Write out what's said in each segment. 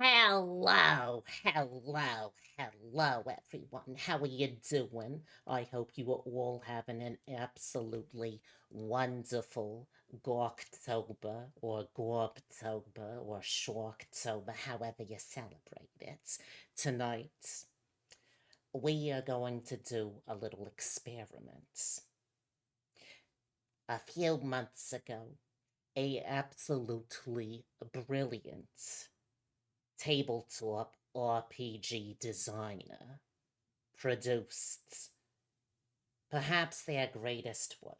Hello, everyone. How are you doing? I hope you are all having an absolutely wonderful Gorktober or Gorbtober or Shorktober, however you celebrate it. Tonight, we are going to do a little experiment. A few months ago, a absolutely brilliant tabletop RPG designer produced perhaps their greatest work.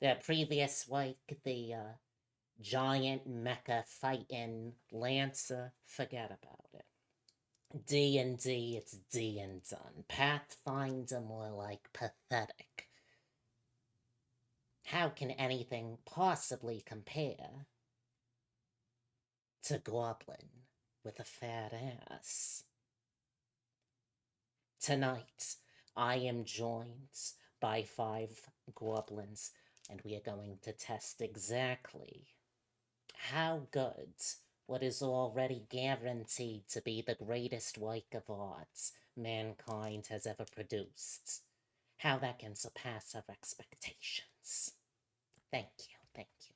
Their previous work, the giant mecha fighting Lancer, forget about it. D&D, it's D and done. Pathfinder, more like pathetic. How can anything possibly compare to Goblin with a fat ass? Tonight, I am joined by 5 goblins, and we are going to test exactly how good what is already guaranteed to be the greatest work of art mankind has ever produced, how that can surpass our expectations. Thank you, thank you.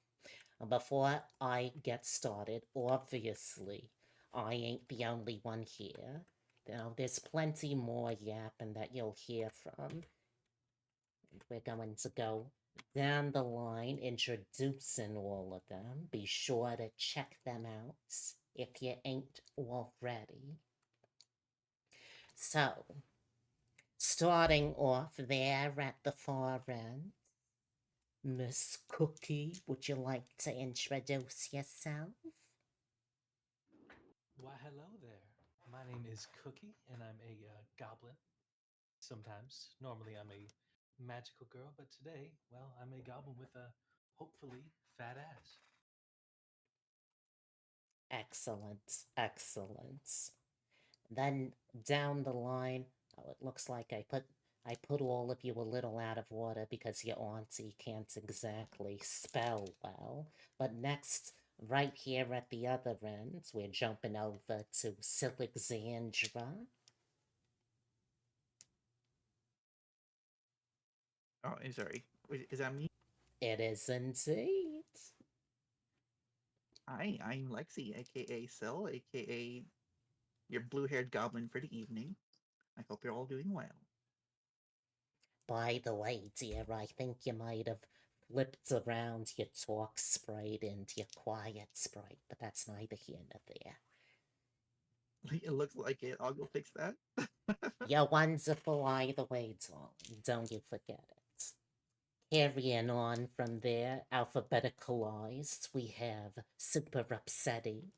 Before I get started, obviously, I ain't the only one here. Now, there's plenty more yapping that you'll hear from. And we're going to go down the line introducing all of them. Be sure to check them out if you ain't already. So, starting off there at the far end, Miss Cookie, would you like to introduce yourself? Why, hello there. My name is Cookie, and I'm a goblin. Sometimes, normally, I'm a magical girl, but today, well, I'm a goblin with a hopefully fat ass. Excellent, excellent. Then down the line, oh, it looks like I put all of you a little out of order because your auntie can't exactly spell well. But next, right here at the other end, we're jumping over to Silexandra. Oh, sorry. Is that me? It is indeed. Hi, I'm Lexi, aka Sil, aka your blue-haired goblin for the evening. I hope you're all doing well. By the way, dear, I think you might have flipped around your talk sprite into your quiet sprite, but that's neither here nor there. It looks like it. I'll go fix that. You're wonderful either way, darling. Don't you forget it. Carrying on from there, alphabeticalized, we have Super Upsetty.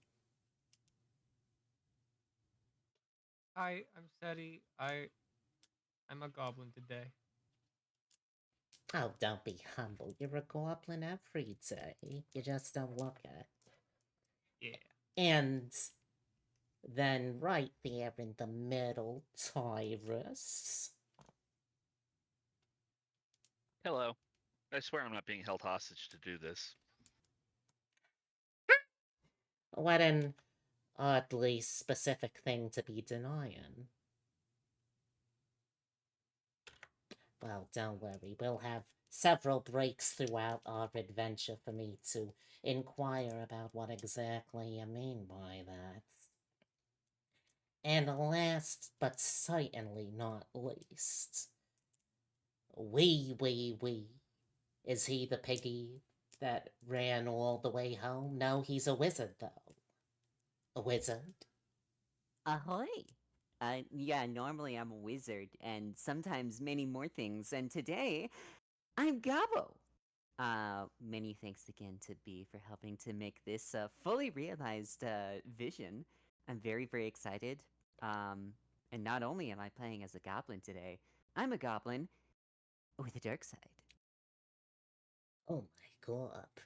Hi, I'm Seti. I'm a goblin today. Oh, don't be humble. You're a goblin every day. You just don't look it. Yeah. And then right there in the middle, Tyrus. Hello. I swear I'm not being held hostage to do this. What an oddly specific thing to be denying. Well, don't worry, we'll have several breaks throughout our adventure for me to inquire about what exactly you mean by that. And last but certainly not least, wee. Is he the piggy that ran all the way home? No, he's a wizard, though. A wizard? Ahoy! Yeah, normally I'm a wizard, and sometimes many more things, and today I'm Gabo. Many thanks again to B for helping to make this fully realized vision. I'm very excited. Um, and not only am I playing as a goblin today, I'm a goblin with a dark side. Oh my god.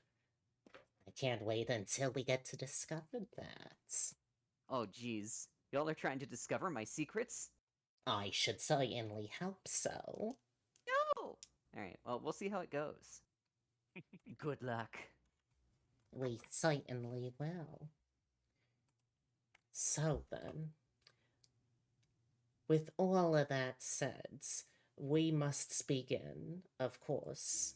I can't wait until we get to discover that. Oh, geez. Y'all are trying to discover my secrets? I should certainly hope so. No! Alright, well, we'll see how it goes. Good luck. We certainly will. So then, with all of that said, we must begin, of course,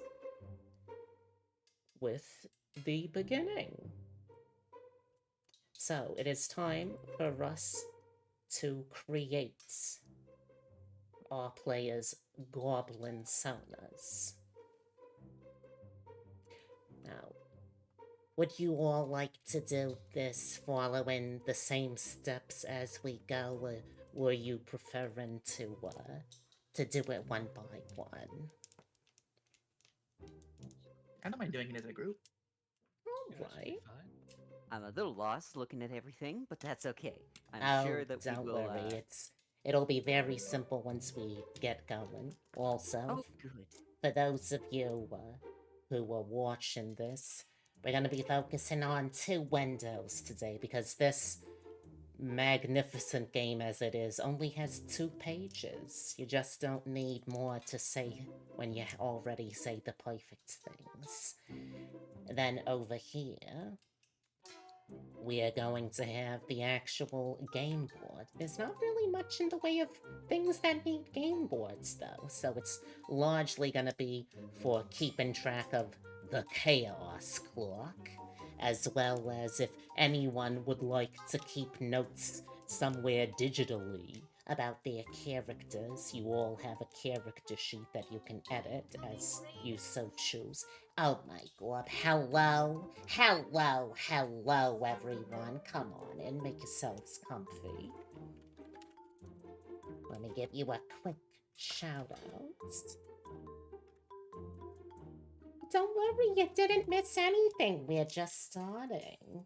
with the beginning. So it is time for us to create our players' goblin sonas. Now, would you all like to do this following the same steps as we go, or were you preferring to do it one by one? I don't mind doing it as a group. Yeah, that should be Alright. fine. I'm a little lost looking at everything, but that's okay. I'm Oh, sure that we don't will. worry. It'll be very simple once we get going. Also, Oh, good. for those of you who are watching this, we're going to be focusing on 2 windows today because this magnificent game as it is only has 2 pages. You just don't need more to say when you already say the perfect things. Then over here, we are going to have the actual game board. There's not really much in the way of things that need game boards, though, so it's largely going to be for keeping track of the chaos clock, as well as if anyone would like to keep notes somewhere digitally about their characters. You all have a character sheet that you can edit as you so choose. Oh my god, hello, everyone. Come on in, make yourselves comfy. Let me give you a quick shout out. Don't worry, you didn't miss anything. We're just starting.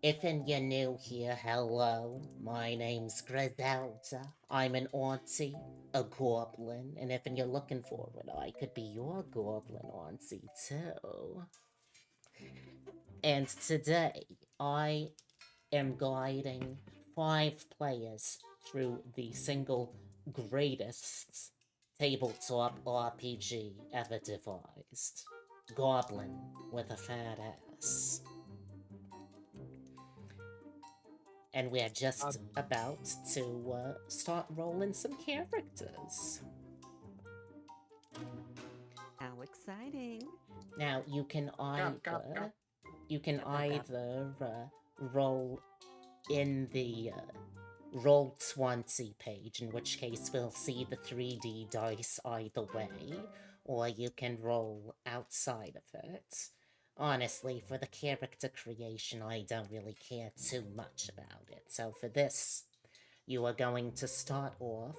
If you're new here, hello. My name's Griselda. I'm an auntie, a goblin, and if you're looking forward, I could be your goblin auntie too. And today, I am guiding 5 players through the single greatest tabletop RPG ever devised. Goblin with a fat ass. And we're just about to start rolling some characters. How exciting. Now, you can Gop, gop, either... gop. You can Gop, gop, gop. either roll in the Roll20 page, in which case we'll see the 3D dice either way, or you can roll outside of it. Honestly, for the character creation, I don't really care too much about it. So for this, you are going to start off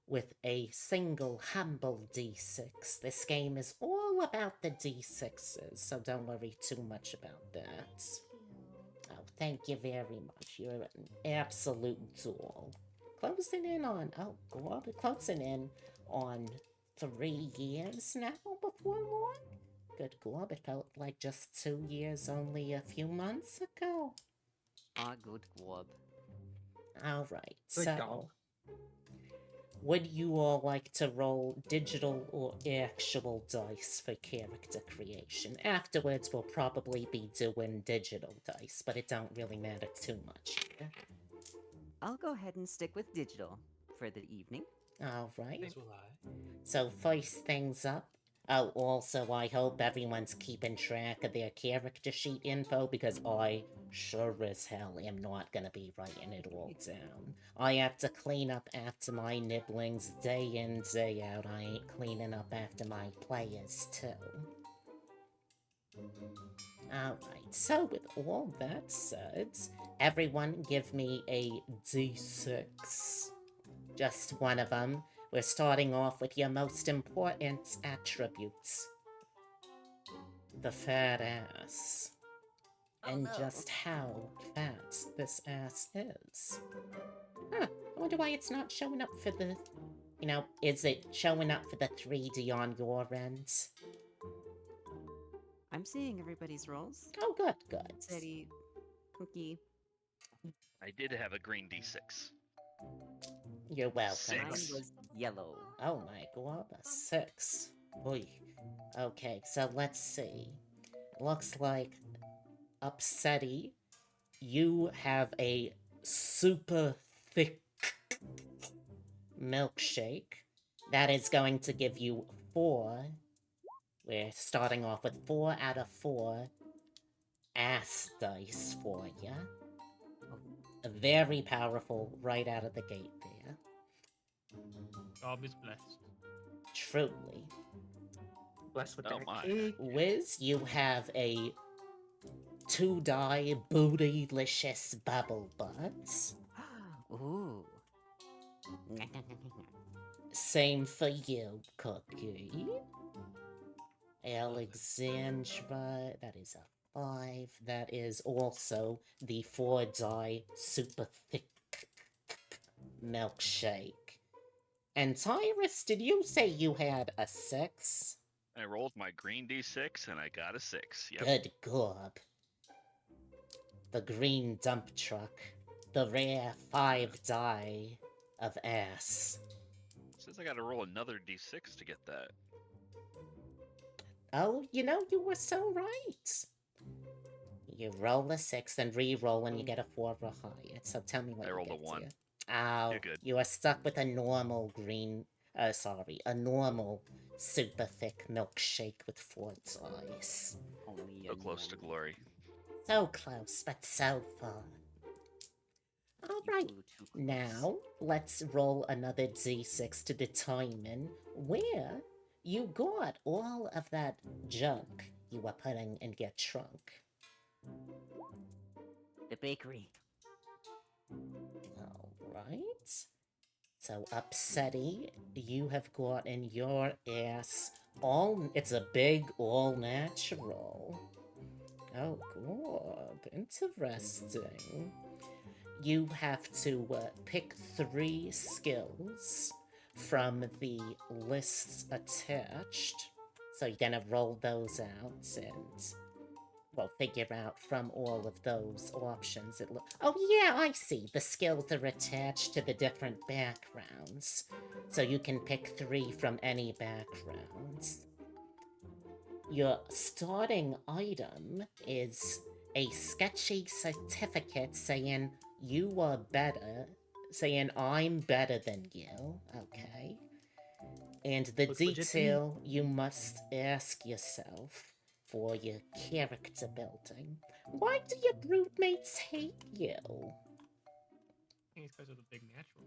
with a single humble d6. This game is all about the d6s, so don't worry too much about that. Oh, thank you very much. You're an absolute doll. Closing in on, oh god, closing in on 3 years now before long? Good god, it felt like just 2 years only a few months ago. Ah, good gob. Alright, Good so... dog. Would you all like to roll digital or actual dice for character creation? Afterwards, we'll probably be doing digital dice, but it don't really matter too much here. I'll go ahead and stick with digital for the evening. Alright, As will I. so first things up. Oh, also, I hope everyone's keeping track of their character sheet info, because I sure as hell am not gonna be writing it all down. I have to clean up after my nibblings day in, day out. I ain't cleaning up after my players, too. Alright, so with all that said, everyone give me a d6. Just one of them. We're starting off with your most important attributes. The fat ass. And no. just how fat this ass is. Huh, I wonder why it's not showing up for the... You know, is it showing up for the 3D on your end? I'm seeing everybody's rolls. Oh, good, good. Steady, Cookie. I did have a green d6. You're welcome. Six. Mine was yellow. Oh my god, a 6. Oy. Okay, so let's see. Looks like Upsetty you have a super thick milkshake that is going to give you 4. We're starting off with 4 out of 4 ass dice for you. Very powerful right out of the gate there. Gob is blessed. Truly. Blessed with Oh that my. cake. Wiz, you have a 2-die bootylicious bubble butts. Ooh. Same for you, Cookie. Alexandra, that is a 5. That is also the 4-die super thick milkshake. And Tyrus, did you say you had a 6? I rolled my green d6 and I got a 6. Yep. Good gob. The green dump truck. The rare 5-die of ass. Says I gotta roll another d6 to get that. Oh, you know, you were so right. You roll a 6 and re-roll and you get a 4 or higher. So tell me what I you rolled a get, 1. dear. Oh, You're good. you are stuck with a normal green... a normal super thick milkshake with 4 dice. Only So a close to normal. glory. So close, but so far. You Alright, flew too close. now let's roll another d6 to determine where you got all of that junk you were putting in your trunk. The bakery. Alright. So, Upsetty, you have gotten your ass all... It's a big all-natural. Oh, good. Interesting. You have to pick 3 skills from the lists attached. So you're gonna roll those out and, well, figure out from all of those options. Oh yeah, I see. The skills are attached to the different backgrounds. So you can pick 3 from any backgrounds. Your starting item is a sketchy certificate saying you are better, saying I'm better than you, okay? And the Looks legit to me. detail you must ask yourself for your character building. Why do your brute mates hate you? I think it's because of the big natural.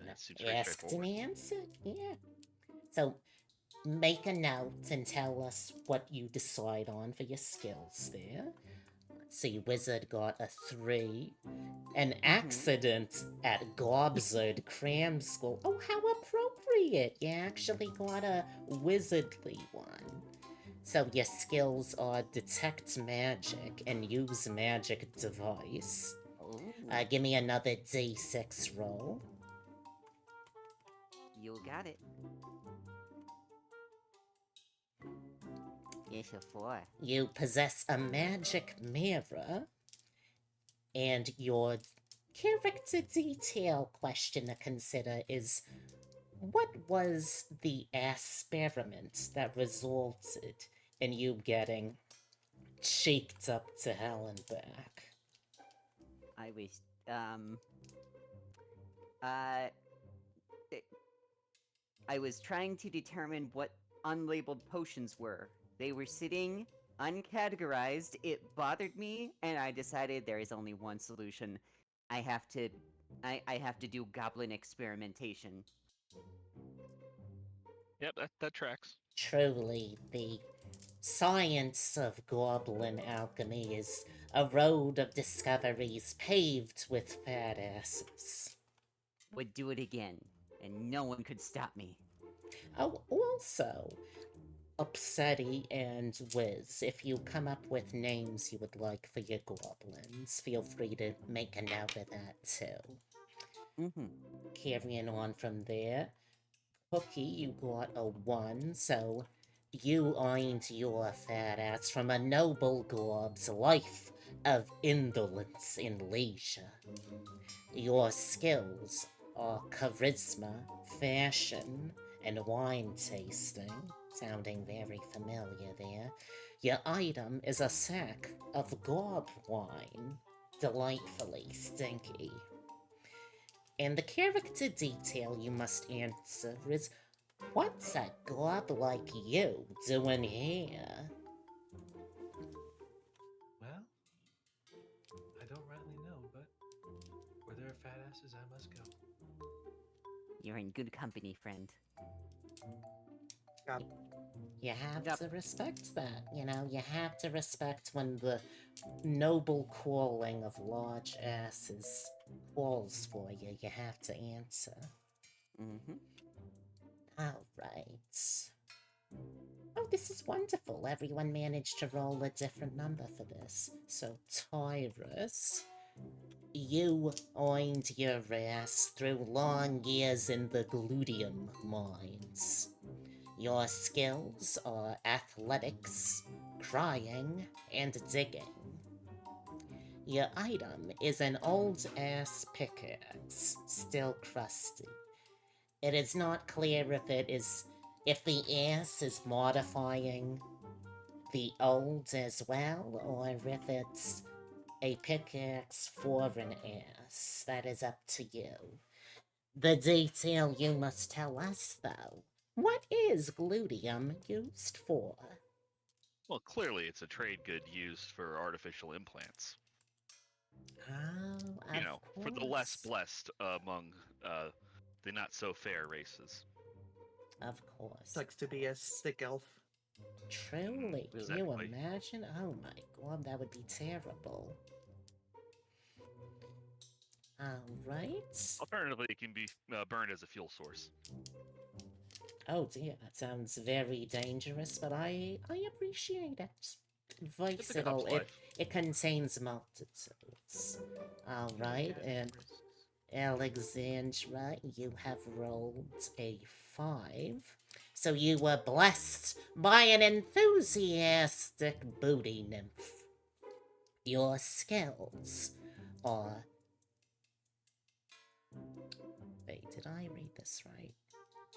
That seems very Asked and straightforward. answered, yeah. So, make a note and tell us what you decide on for your skills there. Let's see, Wizard got a 3. An accident at Gobzard Cram School. Oh, how appropriate! You actually got a wizardly one. So your skills are Detect Magic and Use Magic Device. Oh, Give me another D6 roll. you got it. It's a 4. You possess a magic mirror, and your character detail question to consider is, what was the experiment that resulted in you getting cheeked up to hell and back? I was, uh, I was trying to determine what unlabeled potions were. They were sitting uncategorized. It bothered me, and I decided there is only one solution. I have to do goblin experimentation. Yep, that tracks. Truly, the science of goblin alchemy is a road of discoveries paved with fat asses. Would do it again, and no one could stop me. Oh, also, Upsetty and Wiz, if you come up with names you would like for your goblins, feel free to make a note of that too. Mm-hmm. Carrying on from there, Cookie, you got a 1, so you earned your fat ass from a noble gob's life of indolence and leisure. Your skills are charisma, fashion, and wine tasting, sounding very familiar there. Your item is a sack of gob wine, delightfully stinky. And the character detail you must answer is, what's a gob like you doing here? Well, I don't rightly know, but where there are fat asses, I must go. You're in good company, friend. You have Yep. to respect that, you know, you have to respect when the noble calling of large asses calls for you. You have to answer. Mm-hmm. Alright. Oh, this is wonderful. Everyone managed to roll a different number for this. So, Tyrus, you earned your ass through long years in the gluteum mines. Your skills are athletics, crying, and digging. Your item is an old-ass pickaxe, still crusty. It is not clear if the ass is modifying the old as well, or if it's a pickaxe for an ass. That is up to you. The detail you must tell us, though. What is gluteum used for? Well, clearly it's a trade good used for artificial implants. Oh, You of know, course. for the less blessed among the not so fair races. Of course. Sucks to be a sick elf. Truly, can you Exactly. imagine? Oh my god, that would be terrible. Alright. Alternatively, it can be burned as a fuel source. Oh dear, that sounds very dangerous, but I appreciate it. It's a Versatile. cop's life. It contains multitudes. Alright, Added and risks. Alexandra, you have rolled a 5. So you were blessed by an enthusiastic booty nymph. Your skills are... Wait, did I read this right?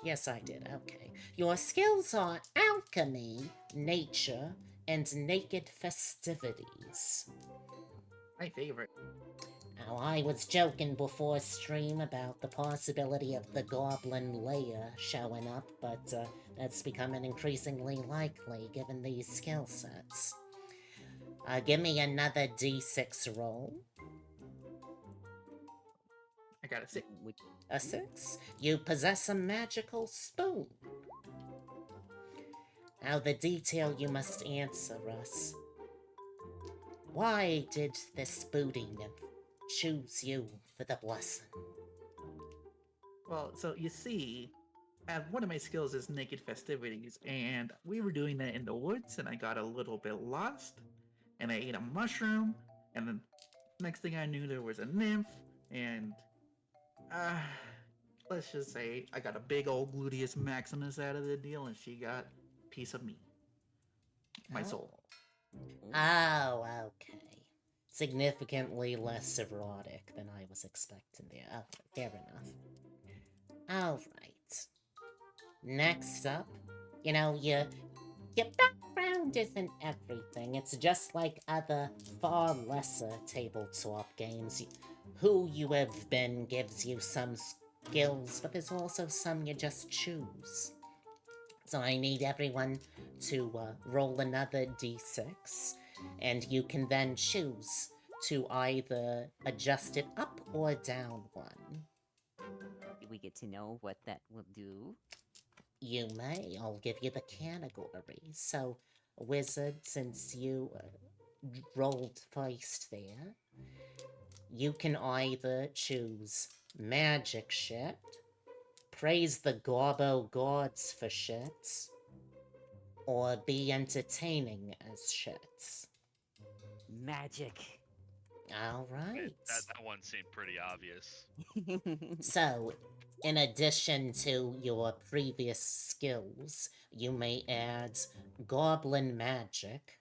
Yes, I did. Okay. Your skills are alchemy, nature, and naked festivities. My favorite. Now, I was joking before stream about the possibility of the Goblin layer showing up, but that's becoming increasingly likely given these skill sets. Give me another d6 roll. I got a 6. A 6? You possess a magical spoon. Now, the detail you must answer us. Why did this booty nymph choose you for the blessing? Well, so you see, one of my skills is naked festivities, and we were doing that in the woods, and I got a little bit lost, and I ate a mushroom, and then next thing I knew, there was a nymph, and uh, let's just say I got a big old gluteus maximus out of the deal, and she got a piece of me, my soul. Oh, okay. Significantly less erotic than I was expecting there. Oh, fair enough. Alright. Next up, you know, your background isn't everything. It's just like other far lesser tabletop games. Who you have been gives you some skills, but there's also some you just choose. So I need everyone to roll another d6, and you can then choose to either adjust it up or down one. Do we get to know what that will do? You may. I'll give you the categories. So, wizard, since you rolled first there, you can either choose magic shit, praise the Gorbo gods for shits, or be entertaining as shits. Magic. Alright. That one seemed pretty obvious. So, in addition to your previous skills, you may add Goblin Magic,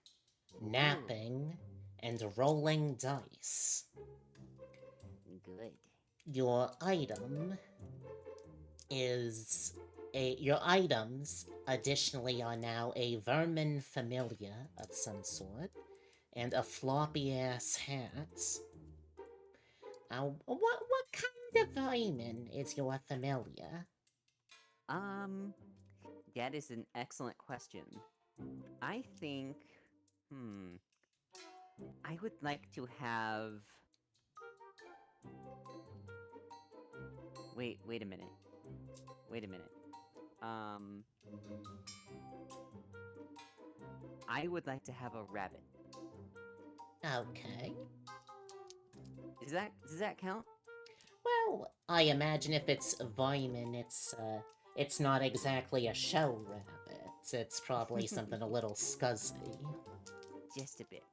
Napping, and Rolling Dice. Good. Your item is your items additionally are now a vermin familiar of some sort, and a floppy ass hat. What kind of vermin is your familiar? That is an excellent question. I think, I would like to have. Wait a minute. Wait a minute. I would like to have a rabbit. Okay. Does that count? Well, I imagine if it's vermin, it's not exactly a show rabbit. It's probably something a little scuzzy. Just a bit.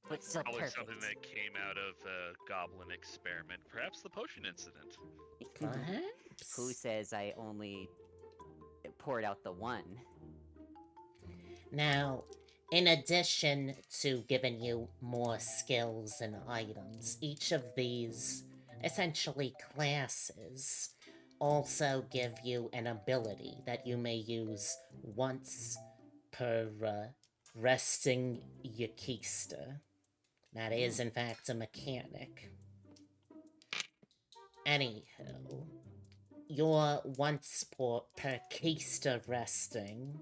But still Probably perfect. something that came out of a goblin experiment, perhaps the potion incident. Perhaps. Who says I only poured out the one? Now, in addition to giving you more skills and items, each of these, essentially classes, also give you an ability that you may use once per resting Yakista. That is, in fact, a mechanic. Anywho, your once per Kista resting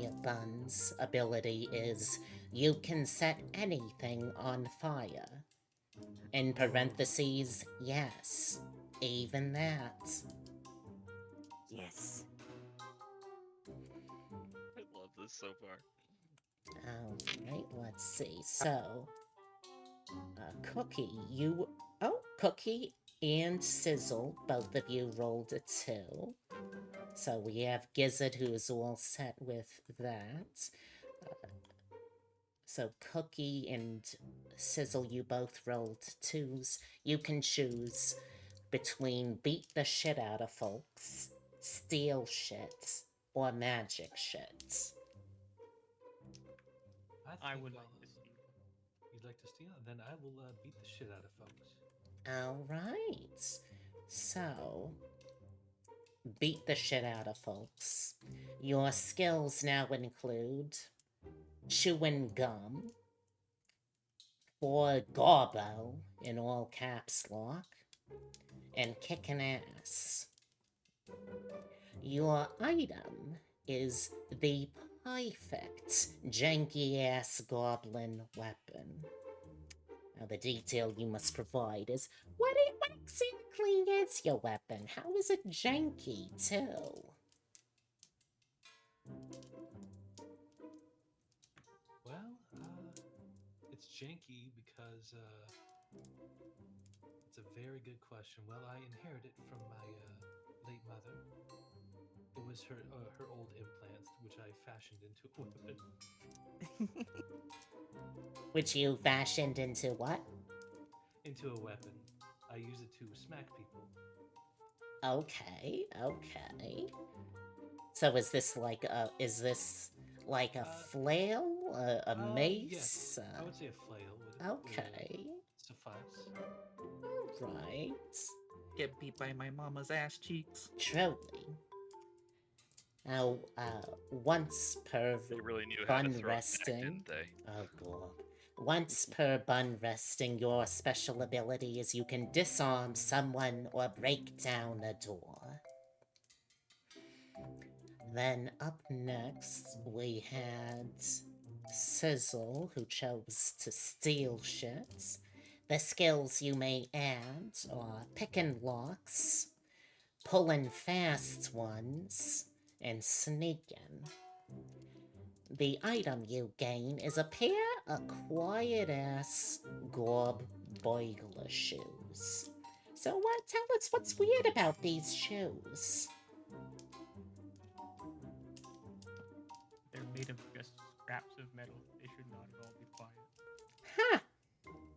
your buns ability is you can set anything on fire. In parentheses, yes, even that. Yes. I love this so far. Alright, let's see. So, Cookie, Cookie and Sizzle, both of you rolled a 2. So we have Gizzard, who's all set with that. So Cookie and Sizzle, you both rolled 2s. You can choose between beat the shit out of folks, steal shit, or magic shit. I think would I'll, like to steal. You'd like to steal? Then I will beat the shit out of folks. Alright. So, beat the shit out of folks. Your skills now include chewing gum, or Gorbo in all caps lock, and kicking ass. Your item is the perfect janky ass goblin weapon. Now, the detail you must provide is what exactly is your weapon? How is it janky, too? Well, it's janky because it's a very good question. Well, I inherited from my late mother. It was her old implants, which I fashioned into a weapon. Which you fashioned into what? Into a weapon. I use it to smack people. Okay. So is this like a flail? A mace? Yes, I would say a flail Okay. would suffice. Alright. Get beat by my mama's ass cheeks. Truly. Now, once per They really knew how to bun throw it back, resting. didn't they? Oh god. Once per bun resting, your special ability is you can disarm someone or break down a door. Then up next, we had Sizzle, who chose to steal shit. The skills you may add are picking locks, pulling fast ones, and sneaking. The item you gain is a pair of quiet-ass Gorb Boigler shoes. So tell us what's weird about these shoes? They're made of just scraps of metal. They should not at all be quiet. Huh.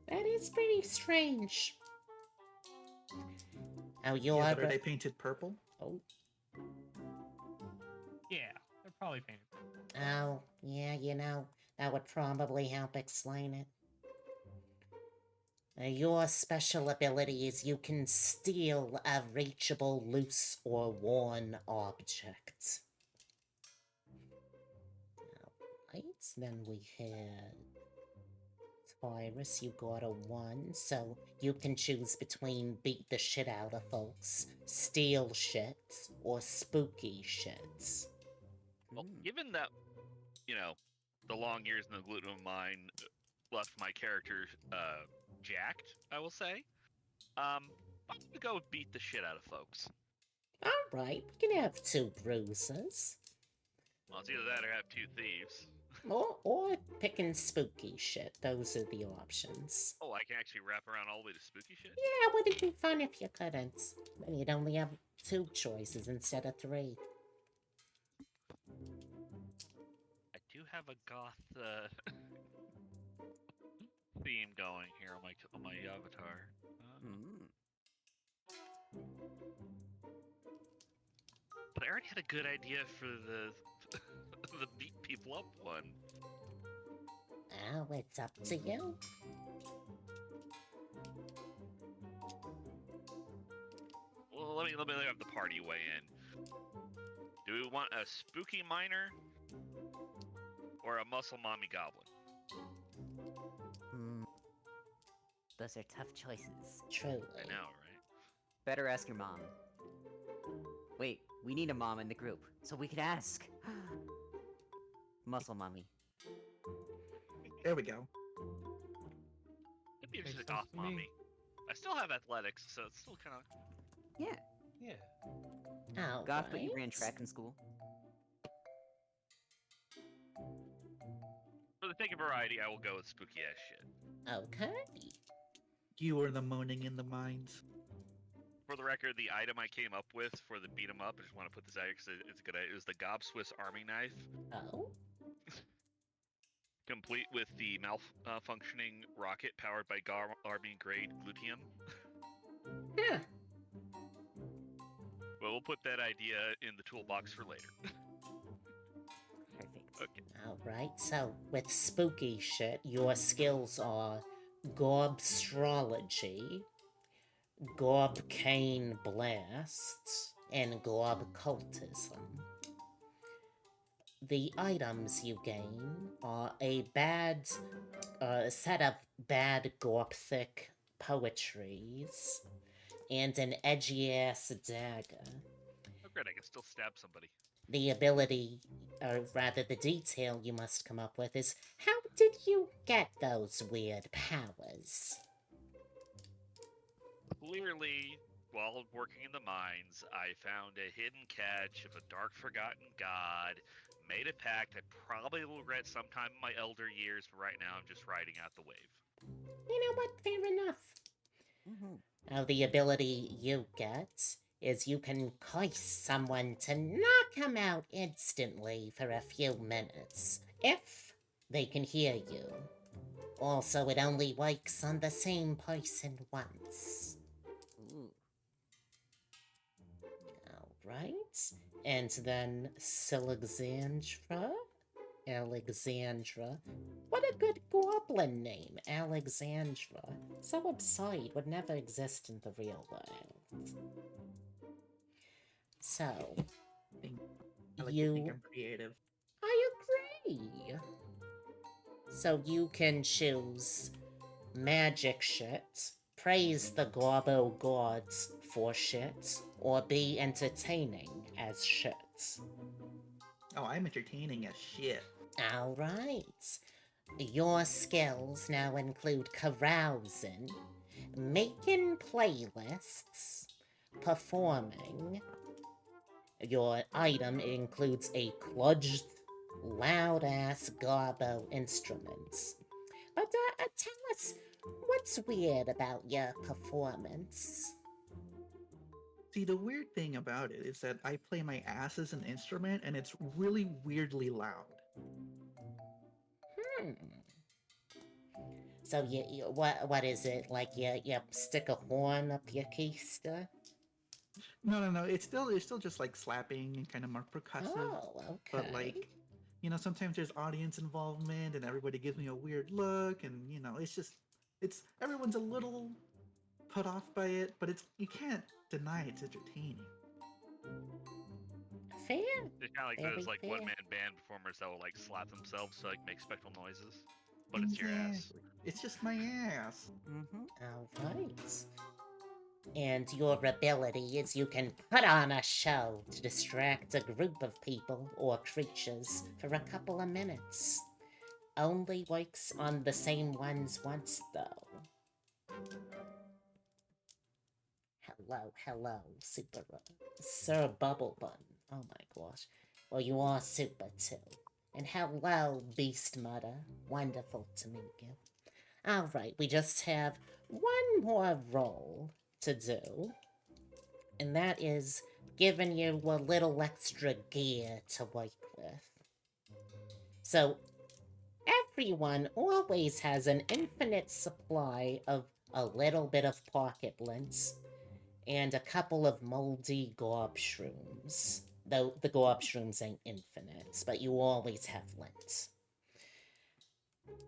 That is pretty strange. Oh, you're... Yeah, but are they painted purple? Oh, Yeah, they're probably painted. oh, yeah, you know, that would probably help explain it. Your special ability is you can steal a reachable, loose, or worn object. Alright. Then we had Virus, you got a 1, so you can choose between beat the shit out of folks, steal shit, or spooky shit. Well, Hmm. given that, the long years in the gluten mine left my character jacked, I will say. I'm gonna go with beat the shit out of folks. Alright, we can have 2 bruises. Well, it's either that or have 2 thieves. Or picking spooky shit. Those are the options. Oh, I can actually wrap around all the way to spooky shit? Yeah, would it be fun if you couldn't? Then you'd only have 2 choices instead of 3. I do have a goth theme going here on my avatar. Hmm. But I already had a good idea for the the beat people up one. Oh, it's up to you. Well, let me have the party weigh in. Do we want a spooky miner or a muscle mommy goblin? Hmm. Those are tough choices. Truly. I know, right? Better ask your mom. Wait, we need a mom in the group, so we could ask. Muscle Mommy. There we go. Maybe it's Makes just a sense goth to me. mommy. I still have athletics, so it's still kind of. Yeah, Yeah. Alright. goth, but you ran track in school. For the sake of variety, I will go with spooky ass shit. Okay. You were the moaning in the mines. For the record, the item I came up with for the beat 'em up, I just want to put this out because it's good. It was the Gob Swiss Army Knife, Oh. complete with the malfunctioning rocket powered by Army grade glutium. Huh. Well, we'll put that idea in the toolbox for later. Perfect. Okay. Alright, so with spooky shit, your skills are Gobstrology, Gobcane Blast, and Globcultism. The items you gain are a set of bad Gorpthic poetries, and an edgy-ass dagger. Oh, great, I can still stab somebody. The ability, or rather the detail you must come up with is, how did you get those weird powers? Clearly, while working in the mines, I found a hidden catch of a dark forgotten god, made a pact I probably will regret sometime in my elder years, but right now I'm just riding out the wave. You know what? Fair enough. Mm-hmm. Now, the ability you get is you can curse someone to knock them out instantly for a few minutes, if they can hear you. Also, it only works on the same person once. Ooh. Alright. And then Alexandra. What a good goblin name, Alexandra. So absurd, would never exist in the real world. So, I like to think you... I'm creative. I agree. So you can choose magic shit, praise the Gorbo gods for shit, or be entertaining as shit. Oh, I'm entertaining as shit. Alright. Your skills now include carousing, making playlists, performing. Your item includes a cludged, loud-ass Garbo instrument. But tell us, what's weird about your performance? See, the weird thing about it is that I play my ass as an instrument, and it's really weirdly loud. So what is it, like you stick a horn up your keister? No. It's still just like slapping and kind of more percussive. Oh, okay. But like, sometimes there's audience involvement, and everybody gives me a weird look, and it's everyone's a little put off by it, but you can't deny it's entertaining. fair. It's kind of like Very those like fair. one-man band performers that will like slap themselves to like make spectral noises, but it's your ass. Exactly. It's just my ass. Mm-hmm. All right. And your ability is you can put on a show to distract a group of people or creatures for a couple of minutes. Only works on the same ones once, though. Hello, Super Sir Bubble Bun. Oh my gosh. Well, you are super too. And hello, Beast Mudder. Wonderful to meet you. Alright, we just have one more roll to do. And that is giving you a little extra gear to work with. So, everyone always has an infinite supply of a little bit of pocket lint and a couple of moldy gob shrooms. Though the gob shrooms ain't infinite, but you always have lint.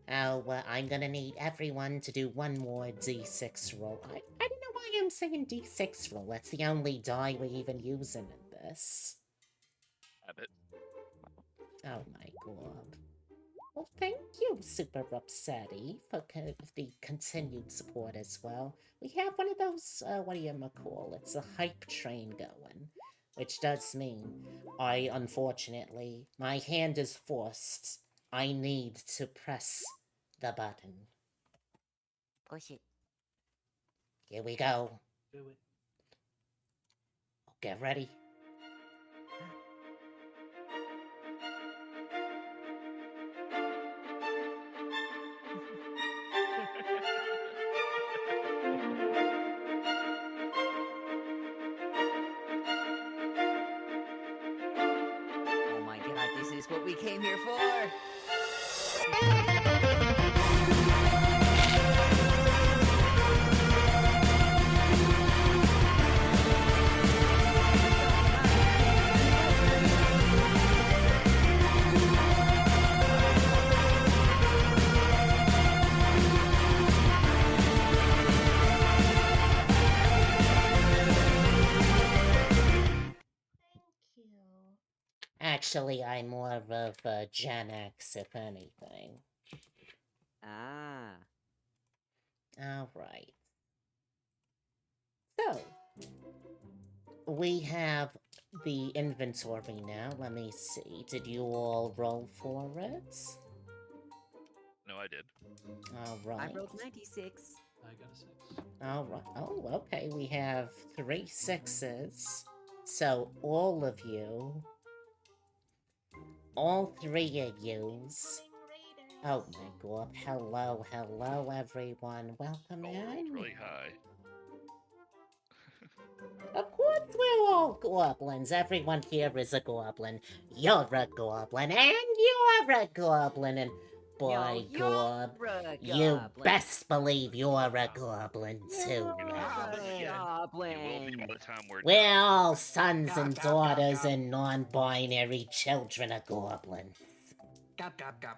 Oh, I'm gonna need everyone to do one more d6 roll. I don't know why I'm saying d6 roll. That's the only die we're even using in this. Habit. Oh my god. Well, thank you, Super Upsetty, for the continued support as well. We have one of those, it's a hype train going. Which does mean unfortunately, my hand is forced. I need to press the button. Push it. Here we go. Do it. Get ready. Oh my god, this is what we came here for! Actually, I'm more of a Gen X, if anything. Ah. Alright. So, we have the inventory now. Let me see. Did you all roll for it? No, I did. Alright. I rolled 96. I got a 6. Alright. Oh, okay. We have 3 6s. So, all three of yous. Oh my god. Hello, everyone. Welcome Oh, rolled in. really high. Of course we're all goblins. Everyone here is a goblin. You're a goblin, and you're a goblin, and boy, Yo, Gob, you're a you goblin. best believe you're a goblin too. You're now. a You goblin. will be by the time we're We're done. all sons Gob, and gob, gob, daughters gob. and non-binary children of goblins. Gop, gop, gop.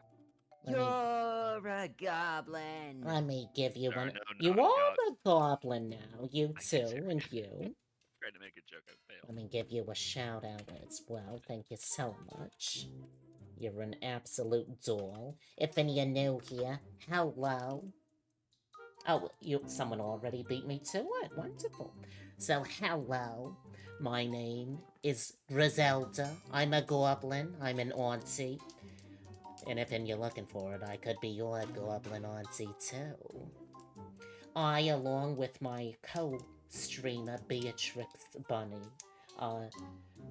You're a goblin. Let me give you There are one. no You naughty are gods. a goblin now. You I too, can and you. Tried to make a joke, I failed. Let me give you a shout out as well. Thank you so much. You're an absolute doll. If any are new here, hello. Oh, someone already beat me to it. Wonderful. So, hello. My name is Griselda. I'm a goblin. I'm an auntie. And if you're looking for it, I could be your goblin auntie too. I, along with my co-streamer Beatrix Bunny,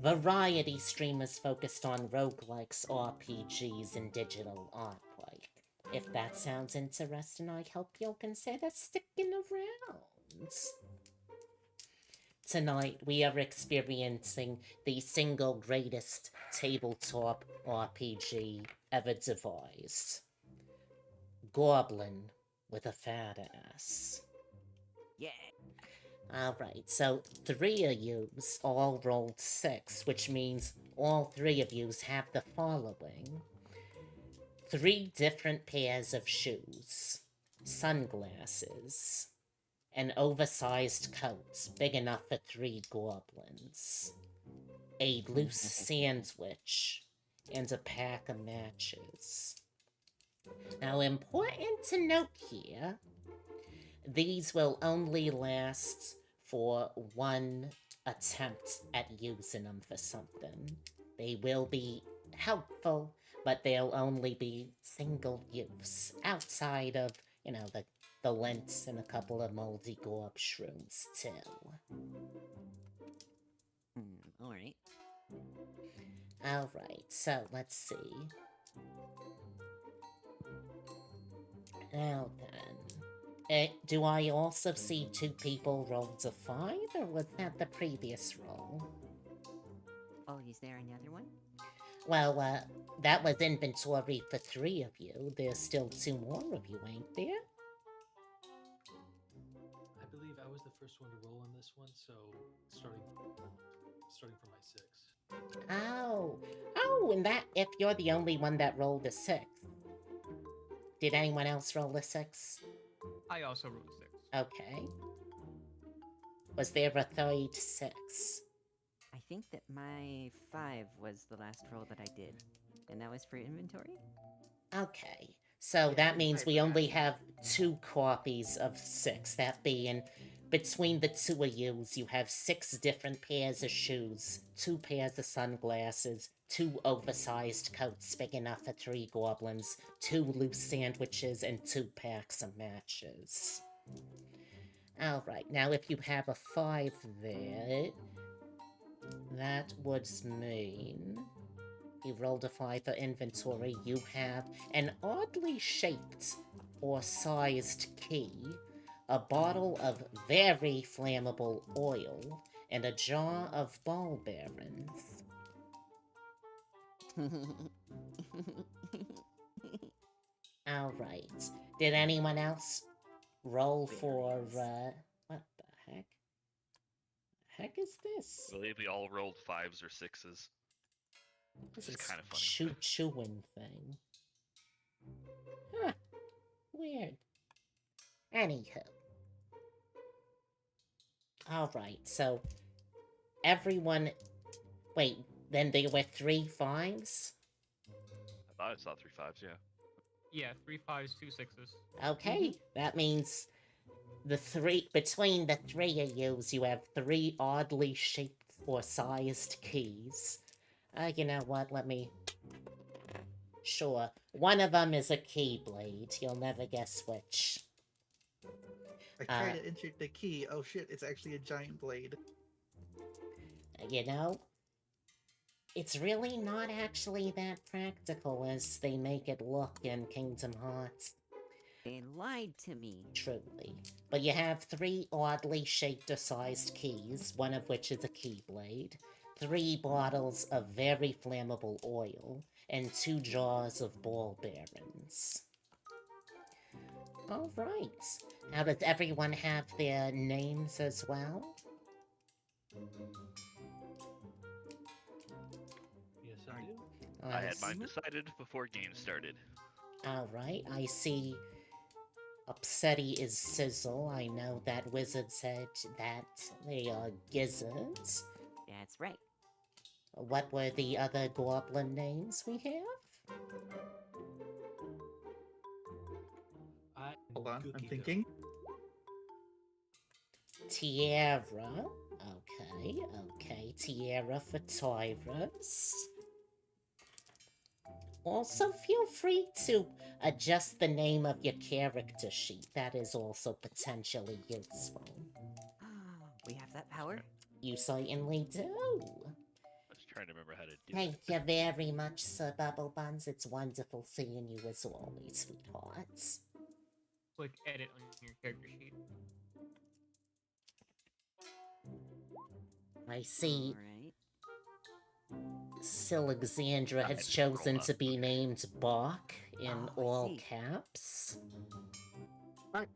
variety streamers focused on roguelikes, RPGs, and digital artwork. If that sounds interesting, I hope you'll consider sticking around. Tonight, we are experiencing the single greatest tabletop RPG ever devised. Goblin with a fat ass. Yeah. Alright, so 3 of yous all rolled 6, which means all 3 of yous have the following. 3 different pairs of shoes, sunglasses, an oversized coat big enough for 3 goblins. a loose sandwich, and a pack of matches. Now, important to note here, these will only last for one attempt at using them for something. They will be helpful, but they'll only be single use outside of, the lint and a couple of moldy gorb shrooms, too. All right. Alright, so let's see. Now then. Do I also see 2 people roll to 5, or was that the previous roll? Oh, is there another one? Well, that was inventory for 3 of you. There's still 2 more of you, ain't there? I believe I was the first one to roll on this one, so starting from my 6. Oh, and that if you're the only one that rolled a 6. Did anyone else roll a 6? I also rolled a 6. Okay. Was there a third 6? I think that my 5 was the last roll that I did. And that was for inventory? Okay. So Yeah, that I means we forgot. only have 2 copies of 6. That being, between the 2 of you have 6 different pairs of shoes, 2 pairs of sunglasses, 2 oversized coats big enough for 3 goblins, 2 loose sandwiches, and 2 packs of matches. Alright, now if you have a 5 there, that would mean... You rolled a 5 for inventory. You have an oddly shaped or sized key, a bottle of very flammable oil, and a jar of ball bearings. Alright. Did anyone else roll for, what the heck? The heck is this? I believe we all rolled 5s or 6s. This Which is is kind of funny. chewing thing. Huh. Weird. Anywho. Alright, so everyone. Wait, then there were 3 5s? I thought I saw 3 5s, yeah. Yeah, 3 5s, 2 6s. Okay, that means between the 3 of you have 3 oddly shaped or sized keys. You know what? Let me. Sure, one of them is a keyblade. You'll never guess which. I tried to insert the key. Oh shit, it's actually a giant blade. You know, it's really not actually that practical as they make it look in Kingdom Hearts. They lied to me. Truly. But you have 3 oddly shaped or sized keys, one of which is a keyblade, 3 bottles of very flammable oil, and 2 jars of ball bearings. Alright. Now, does everyone have their names as well? Yes, I do. I had mine decided before game started. Alright, I see Upsetty is Sizzle. I know that Wizard said that they are gizzards. That's right. What were the other goblin names we have? Hold on, I'm Cookie thinking. Tierra. Okay. Tierra for Tyrus. Also, feel free to adjust the name of your character sheet. That is also potentially useful. We have that power? You certainly do. I was trying to remember how to do Thank it. you very much, Sir Bubble Buns. It's wonderful seeing you as always, sweethearts. Click edit on your character sheet. I see Alright. Silexandra I has just chosen rolled to up. be Okay. named Bach in Oh, I all see. caps. Bark.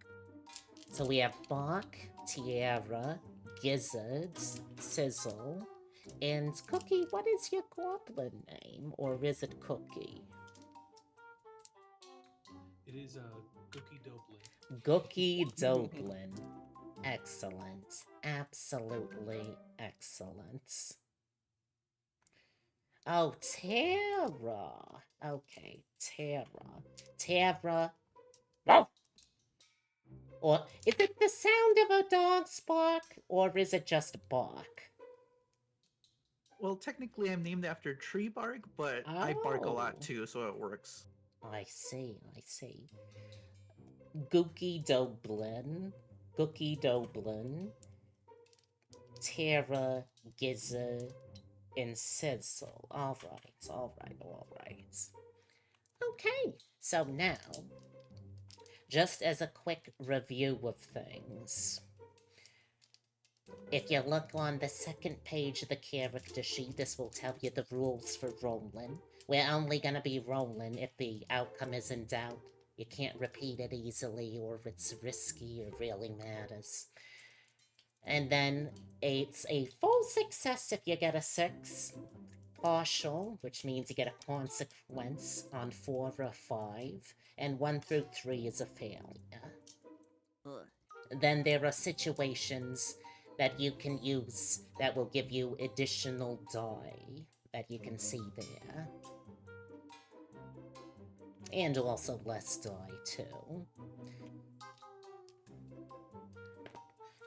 So we have Bach, Tierra, Gizzards, Sizzle, and Cookie. What is your goblin name? Or is it Cookie? It is a Cookie Doblin. Gookie Doblin. Excellent. Absolutely excellent. Oh, Terra. Okay, Terra. Terra. Wow. Or is it the sound of a dog's bark, or is it just bark? Well, technically, I'm named after tree bark, but I bark a lot Oh. too, so it works. I see, I see. Gookie Doblin. Gookie Doblin. Terra Gizzard and Sizzle. Alright. Okay, so now, just as a quick review of things, if you look on the second page of the character sheet, this will tell you the rules for rolling. We're only gonna be rolling if the outcome is in doubt. You can't repeat it easily, or if it's risky or really matters. And then it's a full success if you get a 6. Partial, which means you get a consequence on 4 or 5. And 1 through 3 is a failure. Ugh. Then there are situations that you can use that will give you additional die that you can see there. And also less die, too.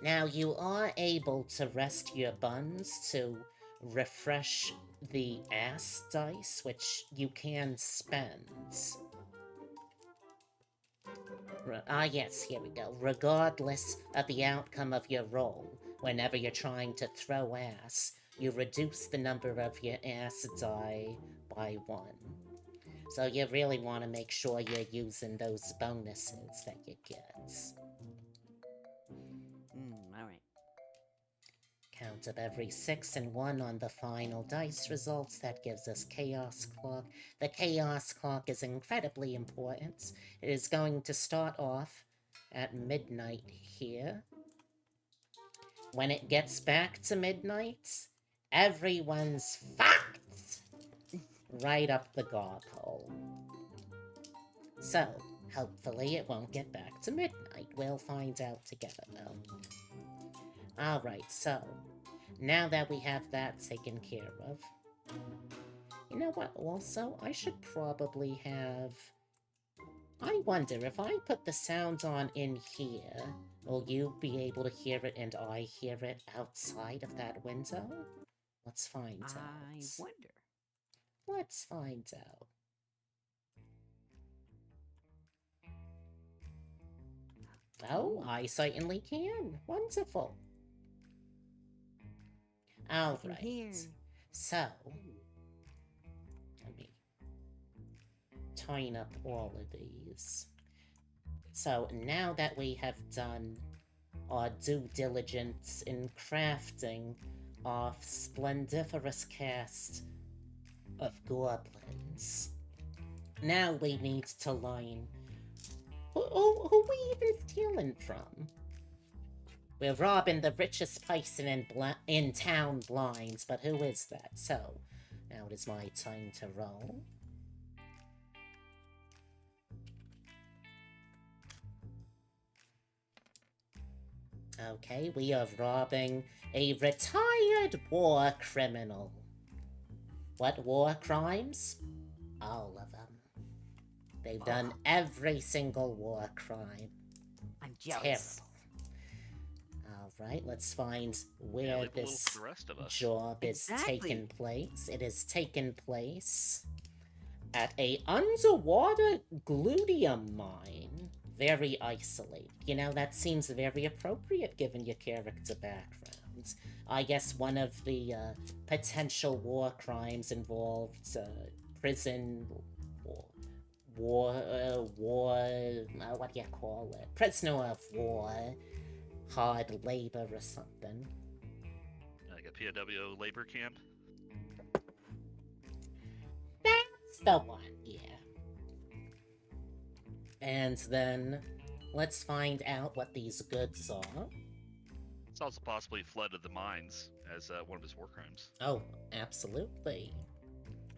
Now, you are able to rest your buns to refresh the ass dice, which you can spend. Yes, here we go. Regardless of the outcome of your roll, whenever you're trying to throw ass, you reduce the number of your ass die by 1. So you really want to make sure you're using those bonuses that you get. Alright. Count of every 6 and 1 on the final dice results. That gives us Chaos Clock. The Chaos Clock is incredibly important. It is going to start off at midnight here. When it gets back to midnight, everyone's fucked! Right up the gargle. So, hopefully it won't get back to midnight. We'll find out together, though. Alright, so, now that we have that taken care of, you know what, also, I should probably have... I wonder, if I put the sound on in here, will you be able to hear it and I hear it outside of that window? Let's find out. I wonder. Let's find out. Oh, I certainly can. Wonderful. I can hear. Alright. So, let me tighten up all of these. So, now that we have done our due diligence in crafting our splendiferous cast of goblins, now we need to learn who we even stealing from. We're robbing the richest person in town blinds, but who is that? So, now it is my time to roll. Okay, we are robbing a retired war criminal. What war crimes? All of them. They've done every single war crime. I'm jealous. Alright, let's find where Yeah, leave a little this for the rest of us. job is Exactly. taking place. It is taking place at a underwater gluteum mine. Very isolated. You know, that seems very appropriate given your character background. I guess one of the potential war crimes involved prison what do you call it? Prisoner of war, hard labor or something. Like a POW labor camp. That's the one, yeah. And then let's find out what these goods are. It's also possibly flooded the mines as one of his war crimes. Oh, absolutely.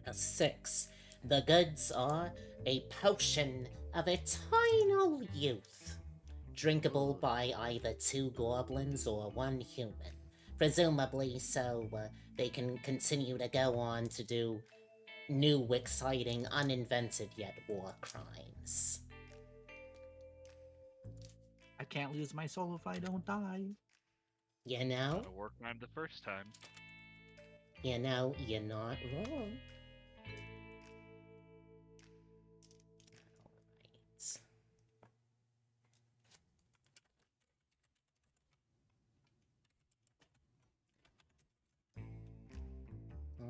A 6. The goods are a potion of eternal youth, drinkable by either 2 goblins or 1 human. Presumably, so they can continue to go on to do new, exciting, uninvented yet war crimes. I can't lose my soul if I don't die. You know? Not a war crime the first time. You know, you're not wrong. Alright.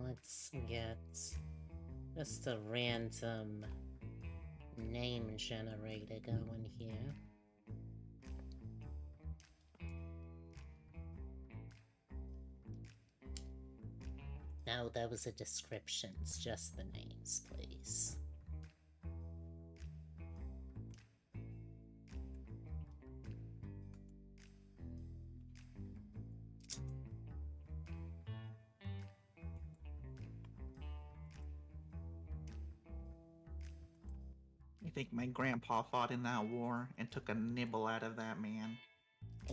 Let's get just a random name generator going here. No, those are descriptions, just the names, please. I think my grandpa fought in that war and took a nibble out of that man.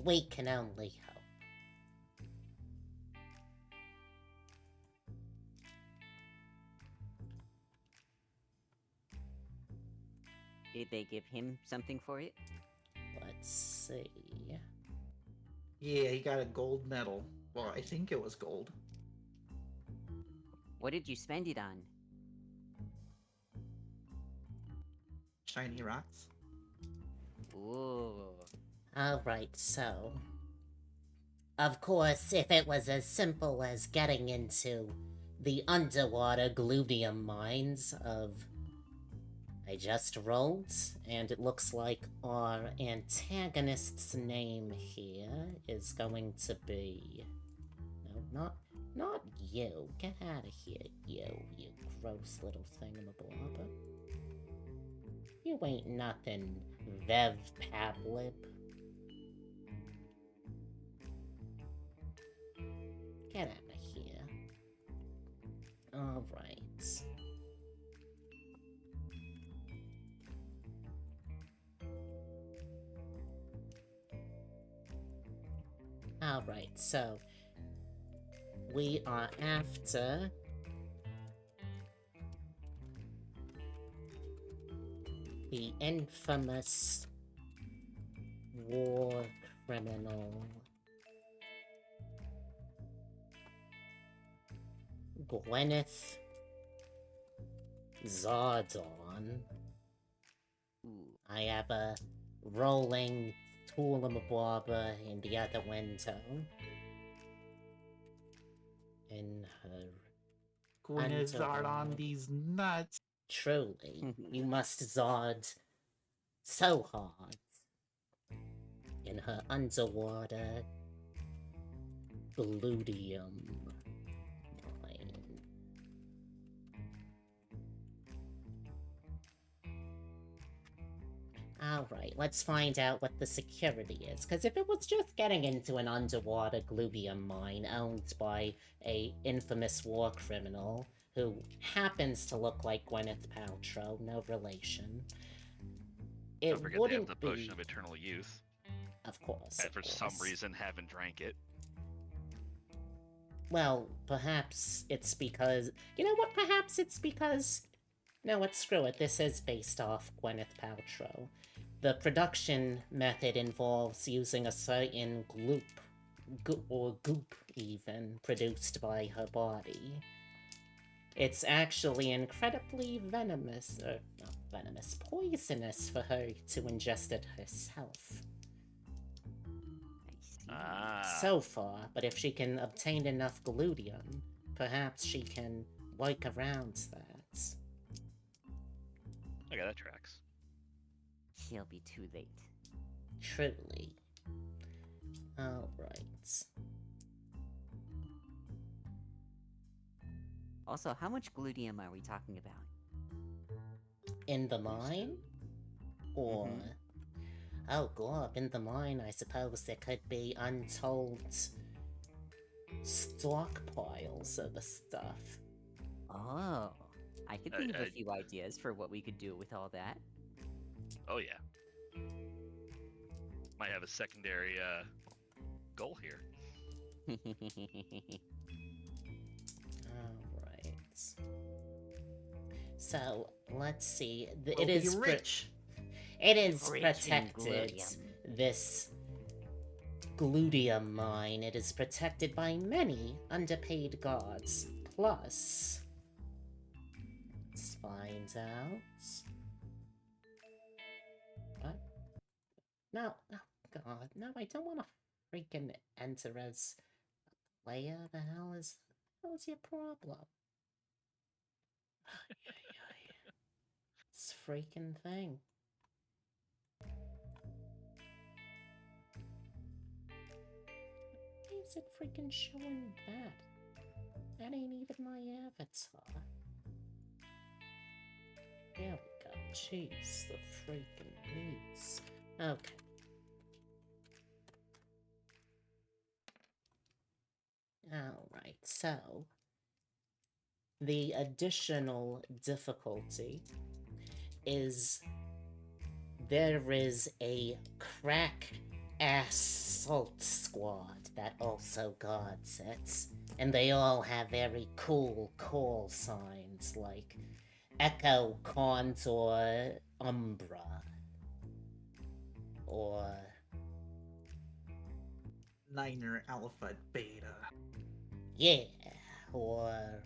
We can only hope. Did they give him something for it? Let's see. Yeah, he got a gold medal. Well, I think it was gold. What did you spend it on? Shiny rocks. Ooh. Alright, so. Of course, if it was as simple as getting into the underwater glubium mines of. I just rolled, and it looks like our antagonist's name here is going to be. No, not you. Get out of here, you gross little thingamabob. You ain't nothing, Vev Pablip. Get out of here. Alright. Alright, so we are after the infamous war criminal Gwyneth Zardon. Ooh. I have a rolling toolamabarber in the other window. In her Gwyneth Zard on underworld. these nuts. Truly, you must Zard so hard in her underwater gludium mine. Alright, let's find out what the security is, because if it was just getting into an underwater glubium mine owned by a infamous war criminal who happens to look like Gwyneth Paltrow, no relation, it Don't forget they have wouldn't the be... potion of eternal youth. Of course, And of for some course. reason haven't drank it. Well, perhaps it's because... You know what? Perhaps it's because... No, what? Screw it. This is based off Gwyneth Paltrow. The production method involves using a certain goop even, produced by her body. It's actually incredibly venomous, not venomous, poisonous for her to ingest it herself. I see. Ah. So far, but if she can obtain enough gludium, perhaps she can work around that. Okay, that tracks. She'll be too late. Truly. Alright. Also, how much gludium are we talking about? In the mine? Or... Mhm. Oh, Glob, in the mine, I suppose there could be untold stockpiles of the stuff. Oh, I could think of a I- few ideas for what we could do with all that. Oh yeah. Might have a secondary goal here. Alright. So, let's see. We'll It be is rich. it is Rich in protected. gluteum. This gluteum mine. It is protected by many underpaid gods. Plus, let's find out. What? No, oh god, no, I don't want to freaking enter as a player. The hell is your problem? This freaking thing. Why is it freaking showing that? That ain't even my avatar. There we go. Jeez, the freaking beats. Okay. Alright, so the additional difficulty is there is a crack ass salt squad that also guards it. And they all have very cool call signs like Echo, Condor, Umbra. Or Niner Alpha Beta. yeah, or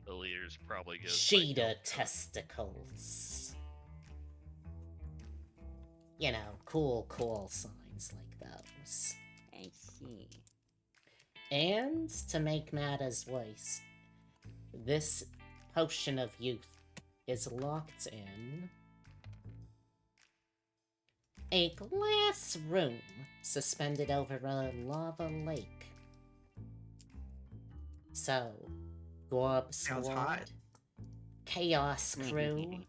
The leaders probably goes by cheetah Delta. testicles. You know, cool call signs like those. I see. And to make matters worse, this potion of youth is locked in a glass room suspended over a lava lake. So, Gorb Sounds Squad, hot. Chaos Crew,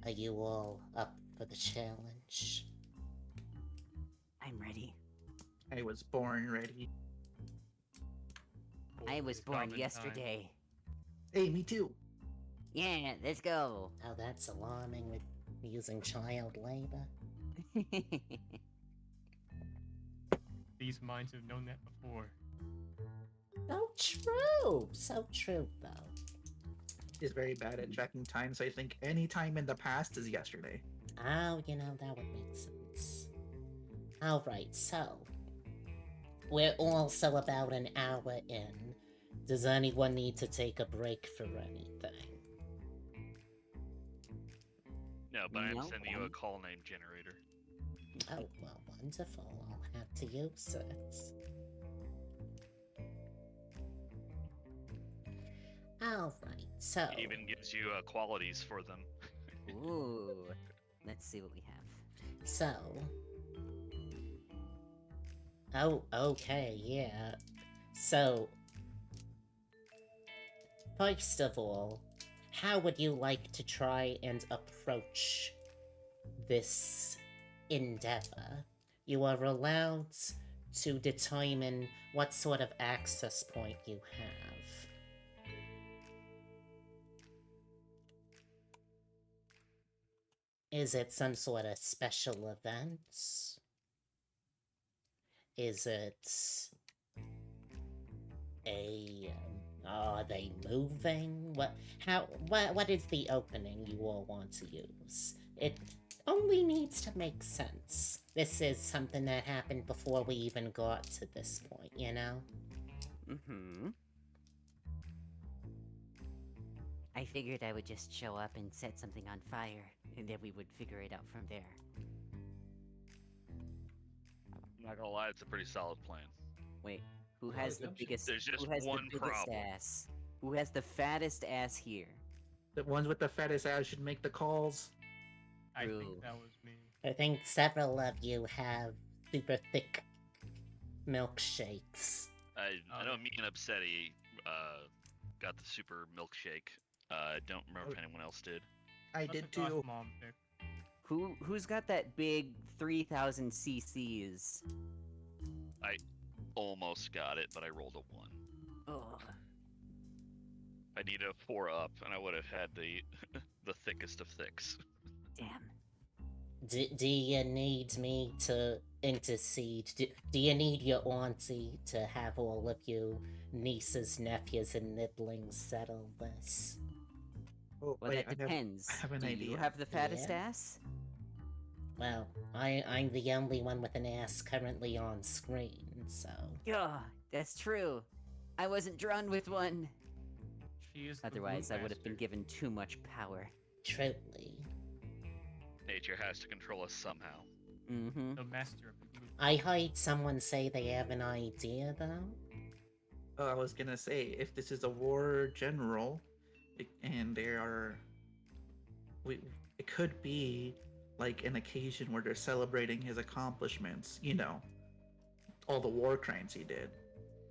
are you all up for the challenge? I'm ready. I was born ready. I was It's born Goblin time. yesterday. Hey, me too. Yeah, let's go. Oh, that's alarming with using child labor. These minds have known that before. So true, though. Is very bad at tracking time, so I think any time in the past is yesterday. Oh, you know, that would make sense. Alright, so. We're also about an hour in. Does anyone need to take a break for anything? No, but I'm No, sending you a I'm- call name generator. Oh, well, wonderful. I'll have to use it. Alright, so. It even gives you qualities for them. Ooh. Let's see what we have. So. Oh, okay, yeah. So. First of all, how would you like to try and approach this endeavor? You are allowed to determine what sort of access point you have. Is it some sort of special event? Is it a are they moving? What is the opening you all want to use? It only needs to make sense. This is something that happened before we even got to this point, you know? Mm-hmm. I figured I would just show up and set something on fire, and then we would figure it out from there. I'm not gonna lie, it's a pretty solid plan. Wait, who Well, has the redemption. biggest? There's just who has one the biggest problem. ass? Who has the fattest ass here? The ones with the fattest ass should make the calls. I True. think that was me. I think several of you have super thick milkshakes. I know me and Upsetti got the super milkshake. Don't remember if anyone else did. I Let did the goth too. mom pick. Who's got that big 3,000 cc's? Almost got it, but I rolled a 1. Ugh. I needed a 4 up, and I would have had the the thickest of thicks. Damn. Do you need me to intercede? Do you need your auntie to have all of you nieces, nephews, and nibblings settle this? Oh, Well, wait, that depends. I have an Do idea. you have the fattest Yeah. ass? Well, I'm the only one with an ass currently on screen, so... Yeah, that's true. I wasn't drawn with one. She is the Otherwise, root I would have been master. given too much power. Truly. Nature has to control us somehow. Mm-hmm. The master of the group. I heard someone say they have an idea, though. I was gonna say, if this is a war general, and there are, it could be like an occasion where they're celebrating his accomplishments. You know, all the war crimes he did,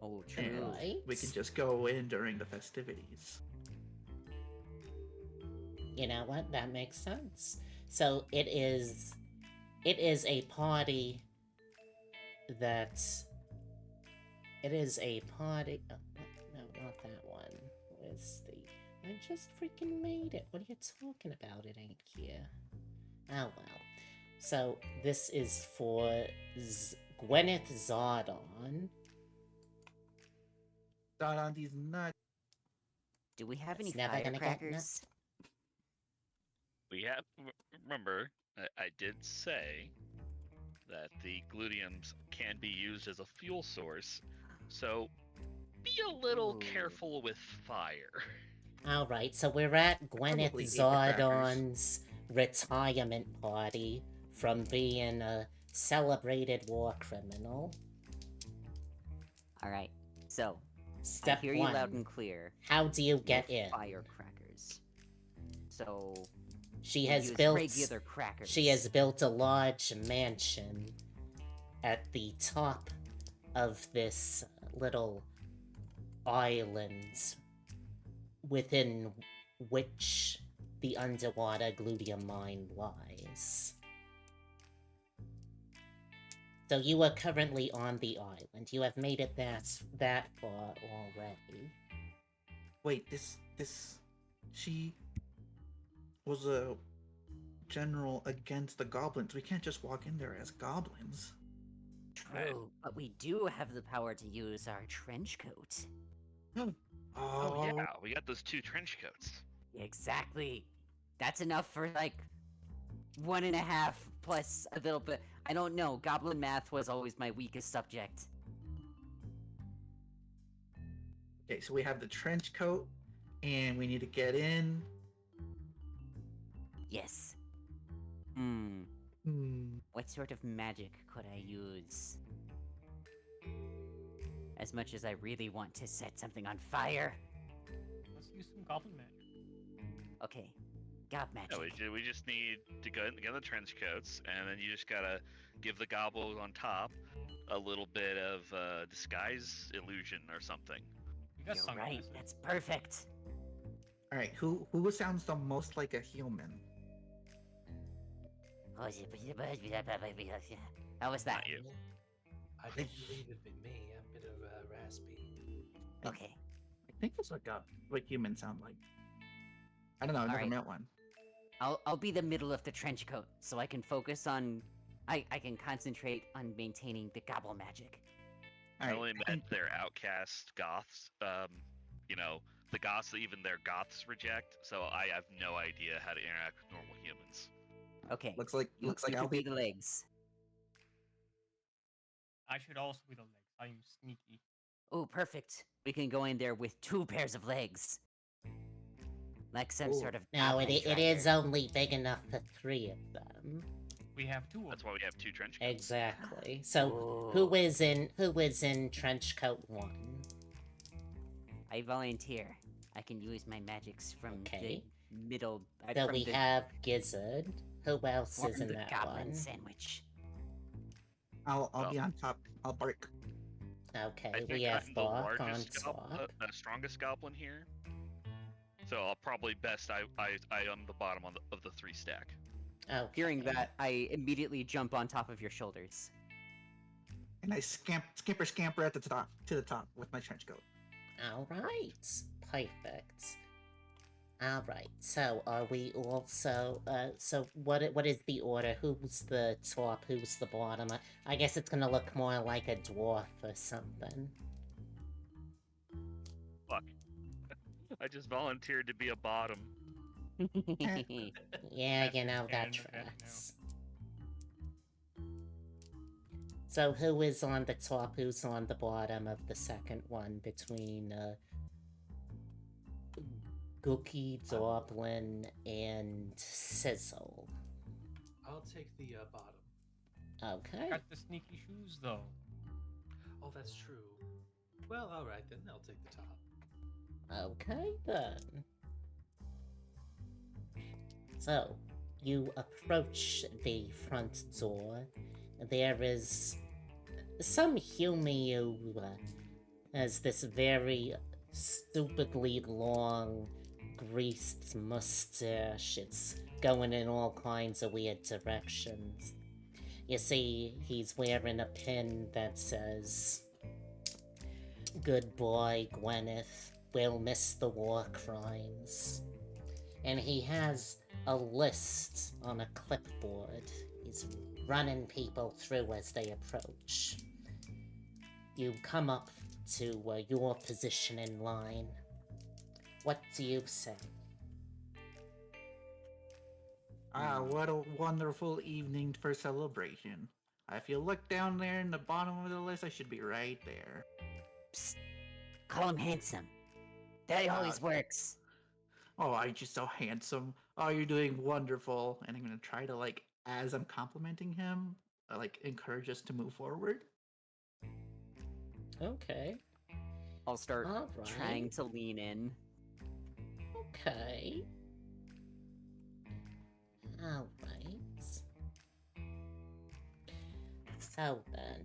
Oh, and true. Right? we can just go in during the festivities. You know what? That makes sense. So it is a party that's... It is a party... Oh, no, not that one. Where's the... I just freaking made it. What are you talking about? It ain't here. Oh, well. So, this is for Gwyneth Zardon. Dot on these nuts. Do we have It's any never gonna get firecrackers? We have remember, I did say that the gluteums can be used as a fuel source, so be a little Ooh. careful with fire. Alright, so we're at Gwyneth Probably eat the crackers. Zardon's retirement party from being a celebrated war criminal. Alright, so, Step I hear you one. loud and clear. How do you get No in? firecrackers. So, She we has use built regular crackers. She has built a large mansion at the top of this little island within which the underwater gluteum mine lies. So you are currently on the island. You have made it that far already. Wait, she was a general against the goblins. We can't just walk in there as goblins. True, but we do have the power to use our trench coat. Oh yeah, we got those 2 trench coats. Exactly. That's enough for like 1.5 plus a little bit. I don't know. Goblin math was always my weakest subject. Okay, so we have the trench coat, and we need to get in. Yes. Hmm. What sort of magic could I use? As much as I really want to set something on fire. Let's use some goblin magic. Okay. God magic. No, we just need to get the trench coats, and then you just gotta give the gobbles on top a little bit of disguise illusion or something. We got You're right. sunglasses. That's perfect. All right, who sounds the most like a human? How was that? Not you. I think believe it be me. I'm a bit of raspy. Okay. I think that's what humans sound like. I don't know. I've never Alright. met one. I'll be the middle of the trench coat, so I can focus on. I can concentrate on maintaining the gobble magic. All I right, only I met think- their outcast goths. You know, the goths that even their goths reject. So I have no idea how to interact with normal humans. Okay. looks like You I'll could be be the legs. I should also be the legs. I am sneaky. Oh, perfect. We can go in there with 2 pairs of legs. Like some Ooh. sort of. No, it Goblin is tracker. only big enough for 3 of them. We have 2 of That's them. why we have 2 trench coats. Exactly. So Ooh. who is in trench coat 1? I volunteer. I can use my magics from Okay. the middle. So from we the, have Gizzard. Who else from is in the that goblin one? sandwich. I'll Well. be on top. I'll bark. Okay, I we think have I'm the Bark on largest, top. the strongest goblin here. So I'll probably best. I am the bottom of the 3 stack. Okay. Hearing that, I immediately jump on top of your shoulders. And I scamper at the top to the top with my trench coat. All right. Perfect. All right. So are we also? So what is the order? Who's the top? Who's the bottom? I guess it's gonna look more like a dwarf or something. Fuck. I just volunteered to be a bottom. Yeah, That's you the know that canon event now. tracks. So who is on the top? Who's on the bottom of the second one between Gookie, Goblin, and Sizzle? I'll take the bottom. Okay. Got the sneaky shoes though. Oh, that's true. Well, all right then. I'll take the top. Okay then. So, you approach the front door. There is some human who has this very stupidly long, greased mustache. It's going in all kinds of weird directions. You see, he's wearing a pin that says, "Good boy, Gwyneth. We'll miss the war crimes." And he has a list on a clipboard. He's running people through as they approach. You come up to your position in line. What do you say? Ah, what a wonderful evening for celebration. If you look down there in the bottom of the list, I should be right there. Psst. Call him handsome. That always works. Oh, aren't you so handsome? Oh, you're doing wonderful. And I'm gonna try to, like, as I'm complimenting him, like, encourage us to move forward. Okay. I'll start All trying right. to lean in. Okay. All right. So then.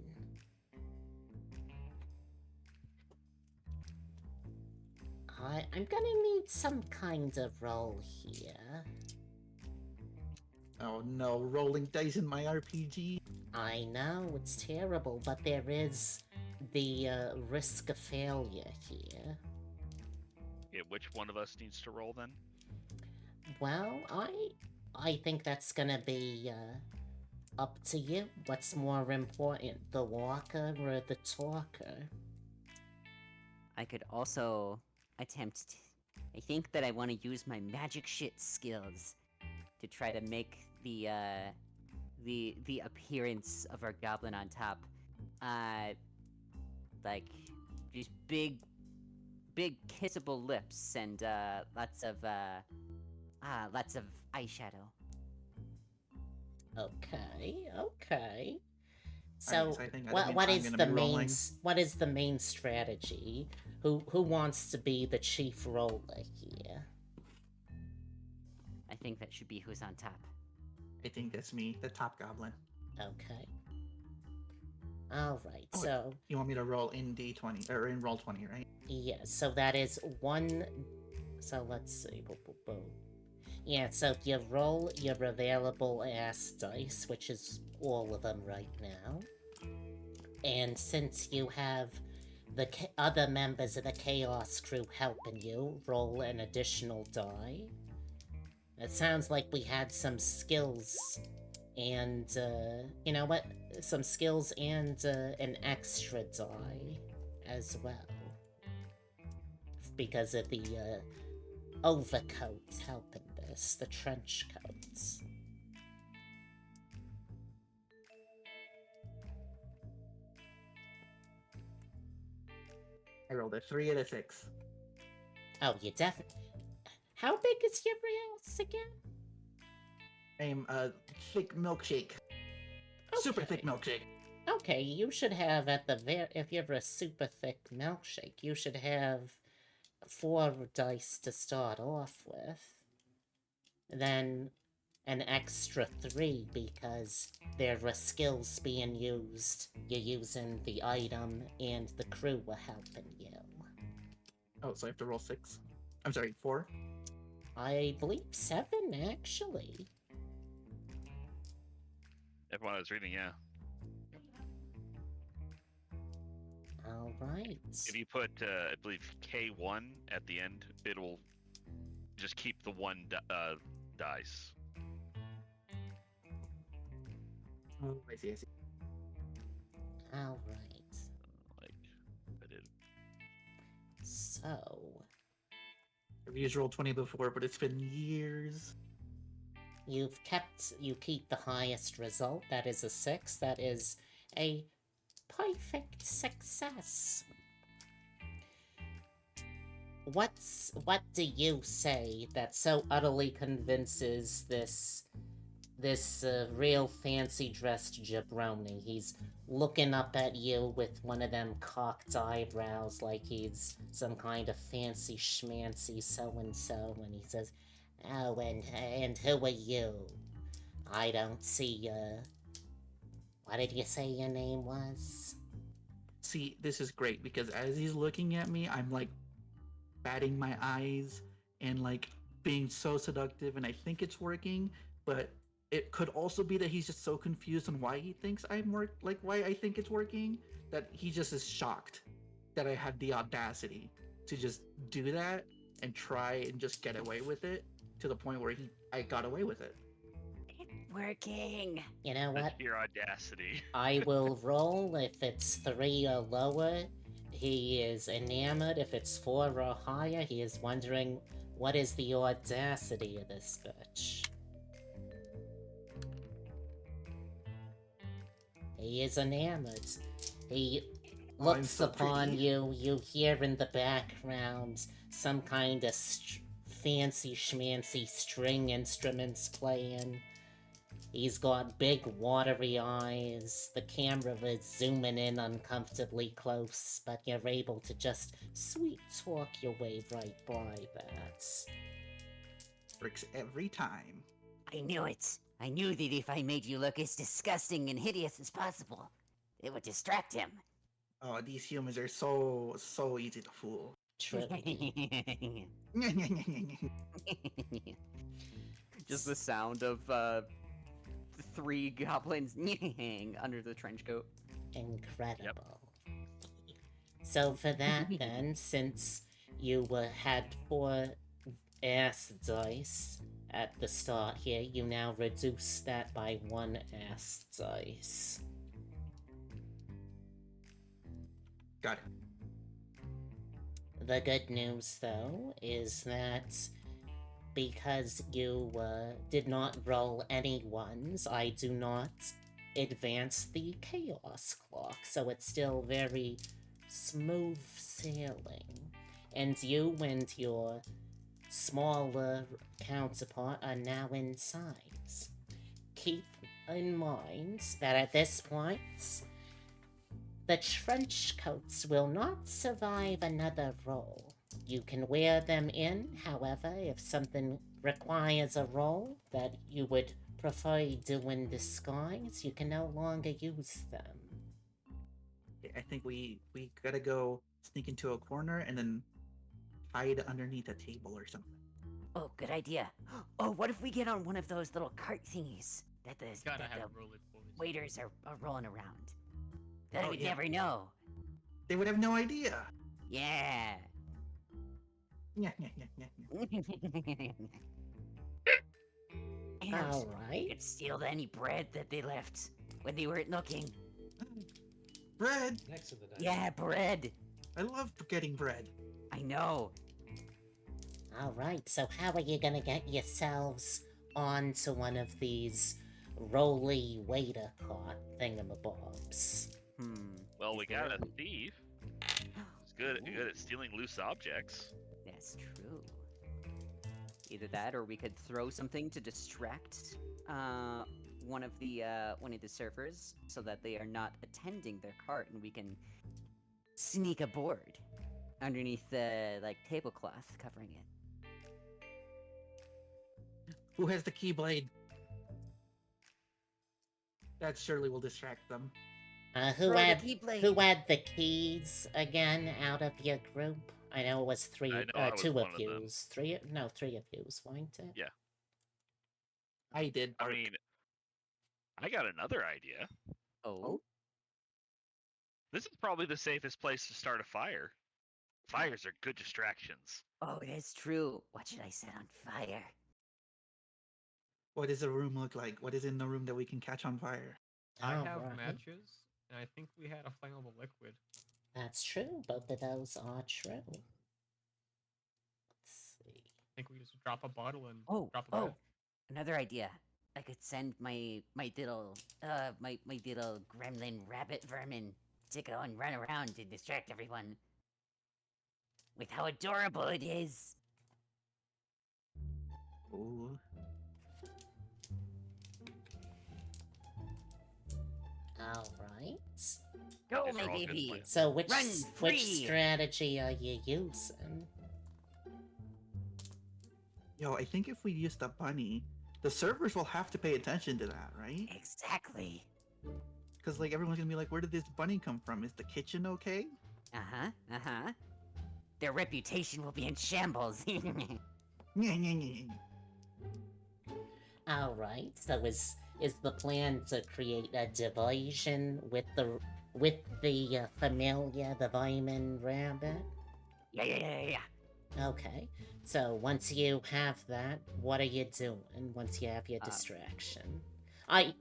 I'm gonna need some kind of roll here. Oh no, rolling dice in my RPG. I know, it's terrible, but there is the risk of failure here. Yeah, which one of us needs to roll then? Well, I think that's gonna be up to you. What's more important, the walker or the talker? I could also attempt. I think that I want to use my magic shit skills to try to make the appearance of our goblin on top, like just big kissable lips and lots of eyeshadow. Okay, okay. Alright, So, so I think what I'm is gonna the be main rolling. what is the main strategy? Who wants to be the chief roller here? I think that should be who's on top. I think that's me, the top goblin. Okay. All right. Oh, So, You want me to roll in D20 or in roll 20, right? yeah, so that is one. So let's see. Boop, boop, boop. Yeah, so you roll your available ass dice, which is all of them right now. And since you have the other members of the Chaos crew helping you, roll an additional die. It sounds like we had some skills and, you know what? Some skills and an extra die as well. Because of the overcoats helping this, the trench coats. I rolled a 3 and a 6. Oh, you definitely. How big is your house again? I'm a thick milkshake. Super thick milkshake. Okay, you should have at the if you're a super thick milkshake, you should have 4 dice to start off with. Then an extra 3 because there are skills being used. You're using the item and the crew were helping you. Oh, so I have to roll 6. I'm sorry, 4. I believe 7 actually. Everyone I was reading, yeah. All right. If you put, I believe, K1 at the end, it'll just keep the one dice. Oh, I see, I see. All right. Like, I did. So, I've used Roll20 before, but it's been years. you keep the highest result. That is a 6. That is a perfect success. What do you say that so utterly convinces this real fancy dressed jabroni? He's looking up at you with one of them cocked eyebrows like he's some kind of fancy schmancy so and so, and he says, "Oh, and who are you? I don't see what did you say your name was?" See, this is great because as he's looking at me, I'm like batting my eyes and like being so seductive, and I think it's working, but it could also be that he's just so confused on why he thinks why I think it's working, that he just is shocked that I had the audacity to just do that and try and just get away with it to the point where I got away with it. Working. You know The what? sheer audacity. I will roll if it's 3 or lower. He is enamored. If it's 4 or higher, he is wondering what is the audacity of this bitch. He is enamored. He I'm looks so upon pretty. you. You hear in the background some kind of fancy schmancy string instruments playing. He's got big watery eyes. The camera is zooming in uncomfortably close, but you're able to just sweet talk your way right by that. Works every time. I knew it. I knew that if I made you look as disgusting and hideous as possible, it would distract him. Oh, these humans are so easy to fool. True. Just the sound of 3 goblins under the trench coat. Incredible. So for that then, since you had 4 ass dice at the start here, you now reduce that by 1 ass dice. Got it. The good news, though, is that because you did not roll any ones, I do not advance the chaos clock, so it's still very smooth sailing. And you and your smaller counterpart are now inside. Keep in mind that at this point, the trench coats will not survive another roll. You can wear them in, however, if something requires a roll that you would prefer do in disguise, you can no longer use them. I think we gotta go sneak into a corner and then hide underneath a table or something. Oh, good idea. Oh, what if we get on one of those little cart thingies that the, Gotta that have the roll it, boys. waiters are rolling around? Then Oh, we'd yeah. never know. They would have no idea. Yeah. Yeah. And All we right. could steal any bread that they left when they weren't looking. Bread. Next to the dice. Yeah, bread. I love getting bread. I know. All right. So how are you gonna get yourselves onto one of these roly waiter cart thingamabobs? Well, Is we there got a thief. He's good at stealing loose objects. That's true. Either that, or we could throw something to distract one of the surfers, so that they are not attending their cart, and we can sneak aboard underneath the tablecloth covering it. Who has the keyblade? That surely will distract them. Who Throw the had keyblade. the keys again out of your group? I know it was I know I was 2 one of of them. yous. 3 of yous, weren't it? Yeah. I did. I Bark. mean, I got another idea. Oh? This is probably the safest place to start a fire. Fires are good distractions. Oh, that's true. What should I set on fire? What does the room look like? What is in the room that we can catch on fire? I All have right. matches, and I think we had a flammable liquid. That's true. Both of those are true. Let's see. I think we just drop a bottle and Oh, drop a oh, match. another idea. I could send my little my little gremlin rabbit vermin to go and run around to distract everyone. With how adorable it is. Ooh. All right. Go, These my are all good baby. plans. So which Run which free! strategy are you using? Yo, I think if we use the bunny, the servers will have to pay attention to that, right? Exactly. Because like everyone's gonna be like, where did this bunny come from? Is the kitchen okay? Uh-huh. Their reputation will be in shambles. All right. So is the plan to create a diversion with the familiar, the Vitamin Rabbit? Yeah. Okay. So once you have that, what are you doing once you have your Uh, distraction?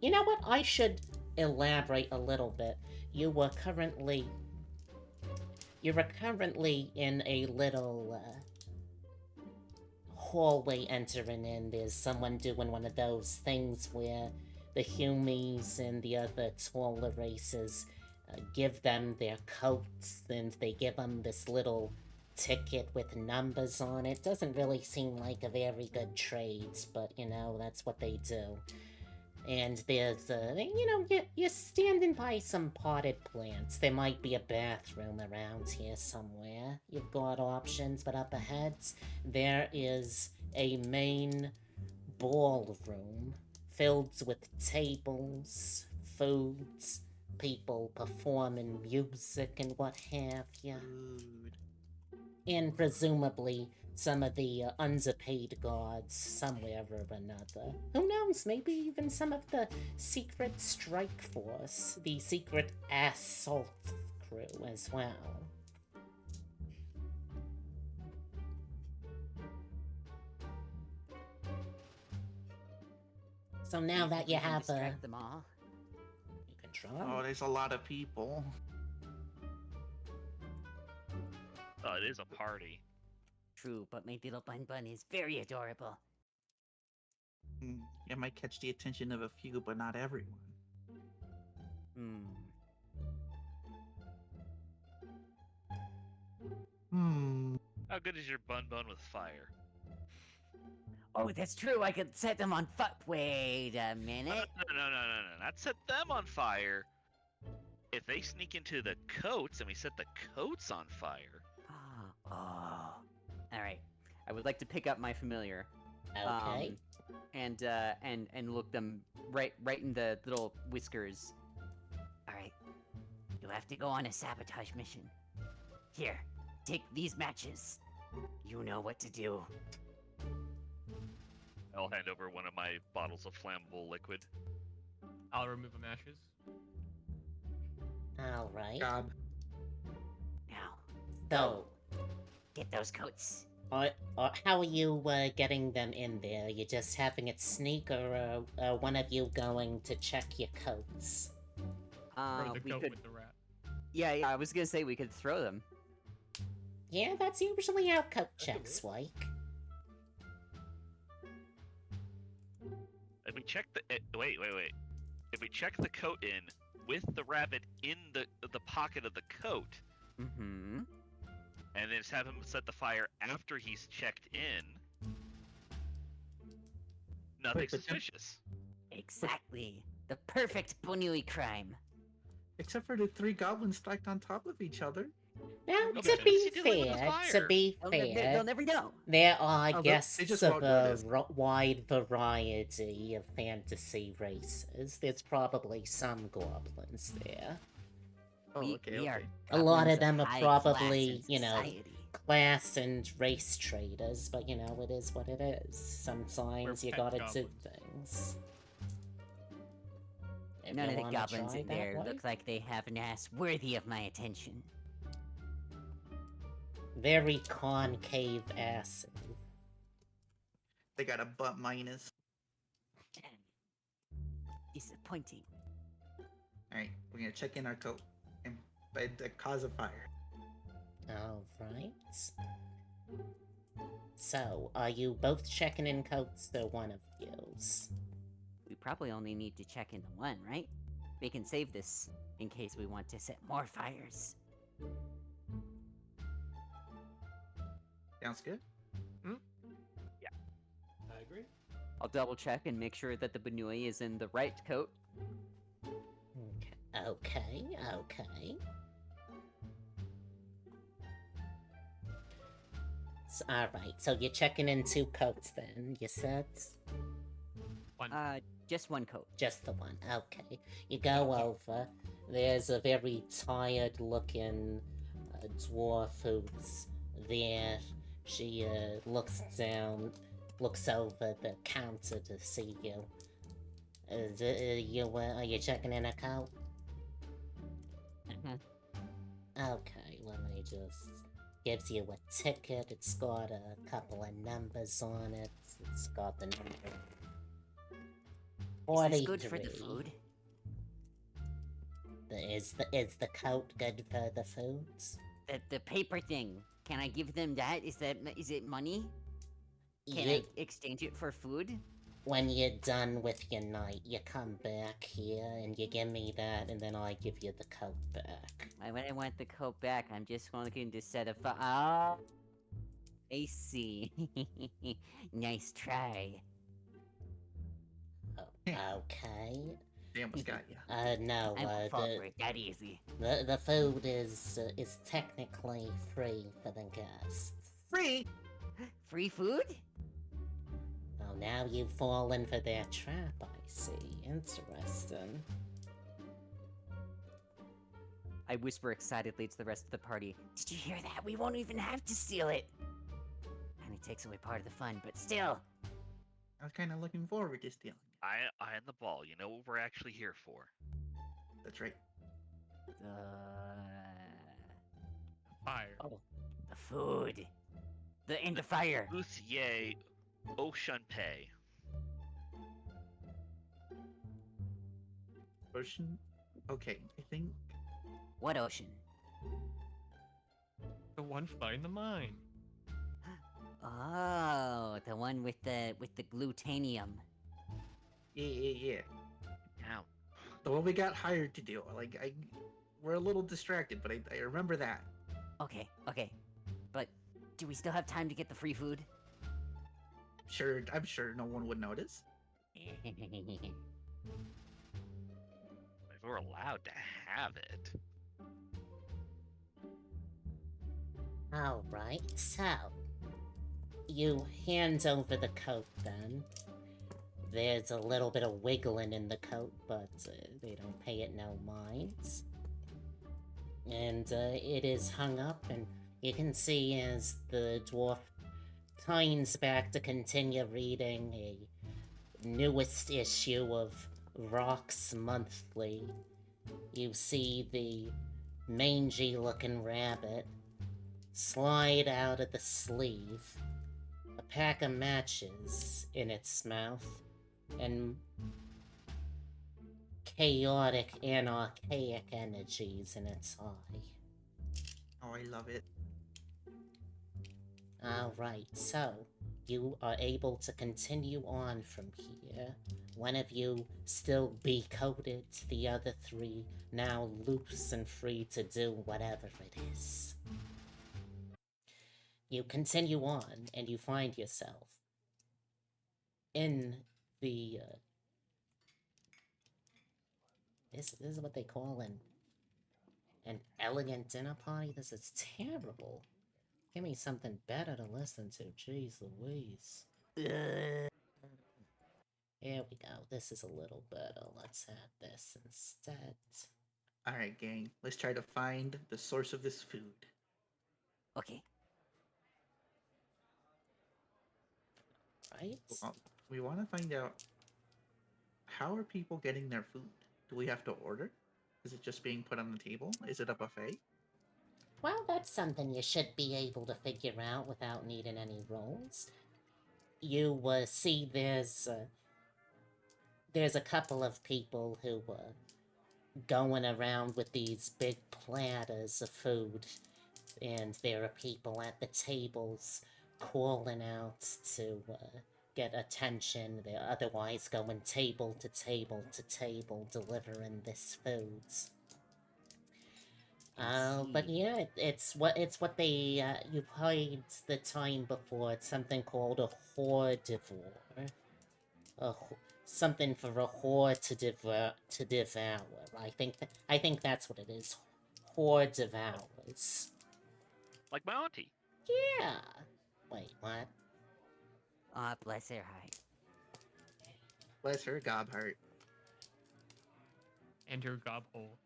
You know what? I should elaborate a little bit. You were currently in a little hallway entering in. There's someone doing one of those things where the Humies and the other taller races give them their coats and they give them this little ticket with numbers on it. Doesn't really seem like a very good trade, but you know, that's what they do. And there's, you're standing by some potted plants. There might be a bathroom around here somewhere. You've got options, but up ahead, there is a main ballroom filled with tables, foods, people performing music and what have you. Dude. And presumably some of the underpaid guards somewhere or another. Who knows, maybe even some of the secret strike force, the secret assault crew as well. So Do now you that think you we can have a... distract them all? You can try. Oh, there's a lot of people. Oh, it is a party. True, but my little bun is very adorable. It might catch the attention of a few, but not everyone. Hmm. How good is your bun with fire? Oh, that's true. I could set them on fire. Wait a minute. No. Not set them on fire. If they sneak into the coats and we set the coats on fire. Oh. All right. I would like to pick up my familiar. Okay. And look them right in the little whiskers. All right. You have to go on a sabotage mission. Here, take these matches. You know what to do. I'll hand over one of my bottles of flammable liquid. I'll remove the matches. All right. God. Now, So, get those coats. how are you getting them in there? You just having it sneak, or one of you going to check your coats? Throw the We goat could. with the rat. Yeah. I was gonna say we could throw them. Yeah, that's usually how coat checks work. If we check the wait. If we check the coat in with the rabbit in the pocket of the coat, Mm-hmm. and then just have him set the fire after he's checked in, nothing Wait, but then- suspicious. Exactly. The perfect Bunui crime. Except for the 3 goblins stacked on top of each other. Now, Okay, to what's be he doing with the fair, fire? They'll never know. there are Oh, guests they just of walked a right in. wide variety of fantasy races. There's probably some goblins there. Oh, We okay. are A lot goblins of them are high class probably, in society. class and race traders, but it is what it is. Sometimes We're you pet gotta do goblins. things. If None you of the wanna goblins try in that there way, look like they have an ass worthy of my attention. very concave acid. They got a butt minus. Disappointing. Alright, we're gonna check in our coat. And by the cause of fire. Alright. So, are you both checking in coats or one of yous? We probably only need to check into one, right? We can save this in case we want to set more fires. Sounds good? I agree. I'll double check and make sure that the Benui is in the right coat. Okay, okay. Alright, so you're checking in 2 coats then, you said? One. Just one coat. Just the one, okay. You go over, there's a very tired looking dwarf who's there. She looks down, looks over the counter to see you. Are you checking in a coat? Mhm. Okay, let me just... Gives you a ticket, it's got a couple of numbers on it. It's got the number... Is this good for the 43. food? Is the coat good for the foods? The paper thing. Can I give them that? Is it money? Can You, I exchange it for food? when you're done with your night, you come back here and you give me that, and then I give you the coat back. Why would I want the coat back? I'm just looking to set a fire. Oh, I see. Nice try. Okay. They almost got you. No, I won't fall for it that easy. the food is technically free for the guests. Free! Free food? Oh, now you've fallen for their trap, I see. Interesting. I whisper excitedly to the rest of the party. Did you hear that? We won't even have to steal it. Kinda takes away part of the fun, but still. I was kind of looking forward to stealing. I on the ball. You know what we're actually here for. That's right. Fire. Oh, the food. And the fire. Lucier Oshunpei. Ocean? Okay, I think... What ocean? The one flying the mine. Oh, the one with the glutanium. Yeah. Now, The one we got hired to do. We're a little distracted, but I remember that. Okay. But do we still have time to get the free food? I'm sure no one would notice. if we're allowed to have it. Alright, so... You hand over the coat then. There's a little bit of wiggling in the coat, but they don't pay it no minds. And it is hung up, and you can see as the dwarf turns back to continue reading a newest issue of Rocks Monthly. You see the mangy-looking rabbit slide out of the sleeve, a pack of matches in its mouth, and chaotic and archaic energies in its eye. Oh, I love it. Alright, so you are able to continue on from here. One of you still be-coated, the other 3 now loose and free to do whatever it is. You continue on, and you find yourself in the, This is what they call an elegant dinner party? This is terrible. Give me something better to listen to, jeez Louise. Here we go, this is a little better. Let's have this instead. Alright, gang. Let's try to find the source of this food. Okay. Right? Well, we want to find out, how are people getting their food? Do we have to order? Is it just being put on the table? Is it a buffet? Well, that's something you should be able to figure out without needing any rolls. You see, there's a couple of people who going around with these big platters of food, and there are people at the tables calling out to get attention. They're otherwise going table to table to table delivering this food. But see. yeah, it's what they you've heard the time before. It's something called a hordivore. Something for a whore to devour. I think that's what it is. Whore devours. Like my auntie. Yeah. Wait, what? Ah, bless her heart. Bless her gob heart. And her gob hole.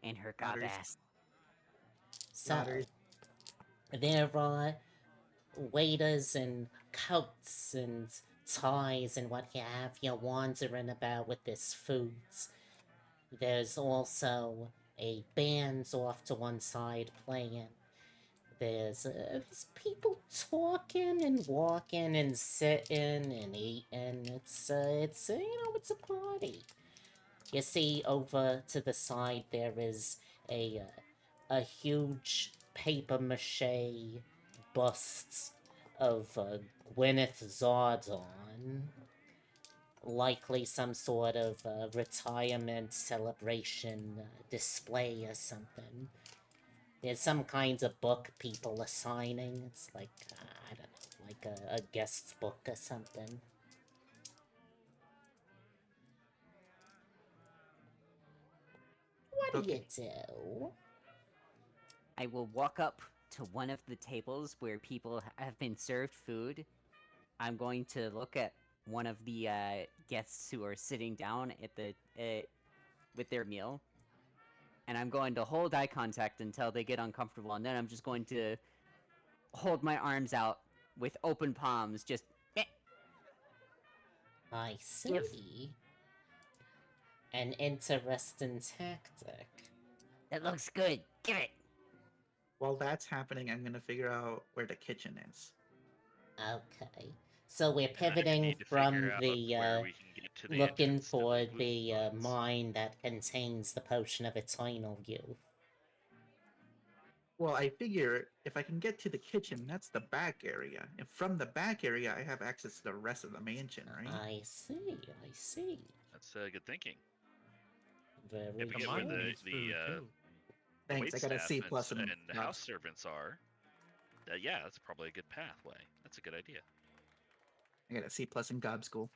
And her gob Daughters. ass. So Daughters. there are waiters in coats and ties and what have you wandering about with this food. There's also a band off to one side playing. There's people talking and walking and sitting and eating. It's it's a party. You see, over to the side there is a huge paper mache bust of Gwyneth Zardon. Likely some sort of retirement celebration display or something. There's some kinds of book people are signing. It's like, I don't know, like a guest book or something. What do you Okay. do? I will walk up to one of the tables where people have been served food. I'm going to look at one of the guests who are sitting down at the with their meal, and I'm going to hold eye contact until they get uncomfortable, and then I'm just going to hold my arms out with open palms, just I see. An interesting tactic. that looks good. Give it. While that's happening, I'm gonna figure out where the kitchen is. Okay. So we're And I pivoting need to from figure out the where we can get to the looking entrance to for the the mines. mine that contains the potion of eternal youth. Well, I figure if I can get to the kitchen, that's the back area. And from the back area, I have access to the rest of the mansion, right? I see. That's good thinking. Very If we The get where mine good. needs food too. the Thanks, wait I got a staff C and, plus in and the house God's. servants are, yeah, that's probably a good pathway. That's a good idea. I got a C plus in Gob school.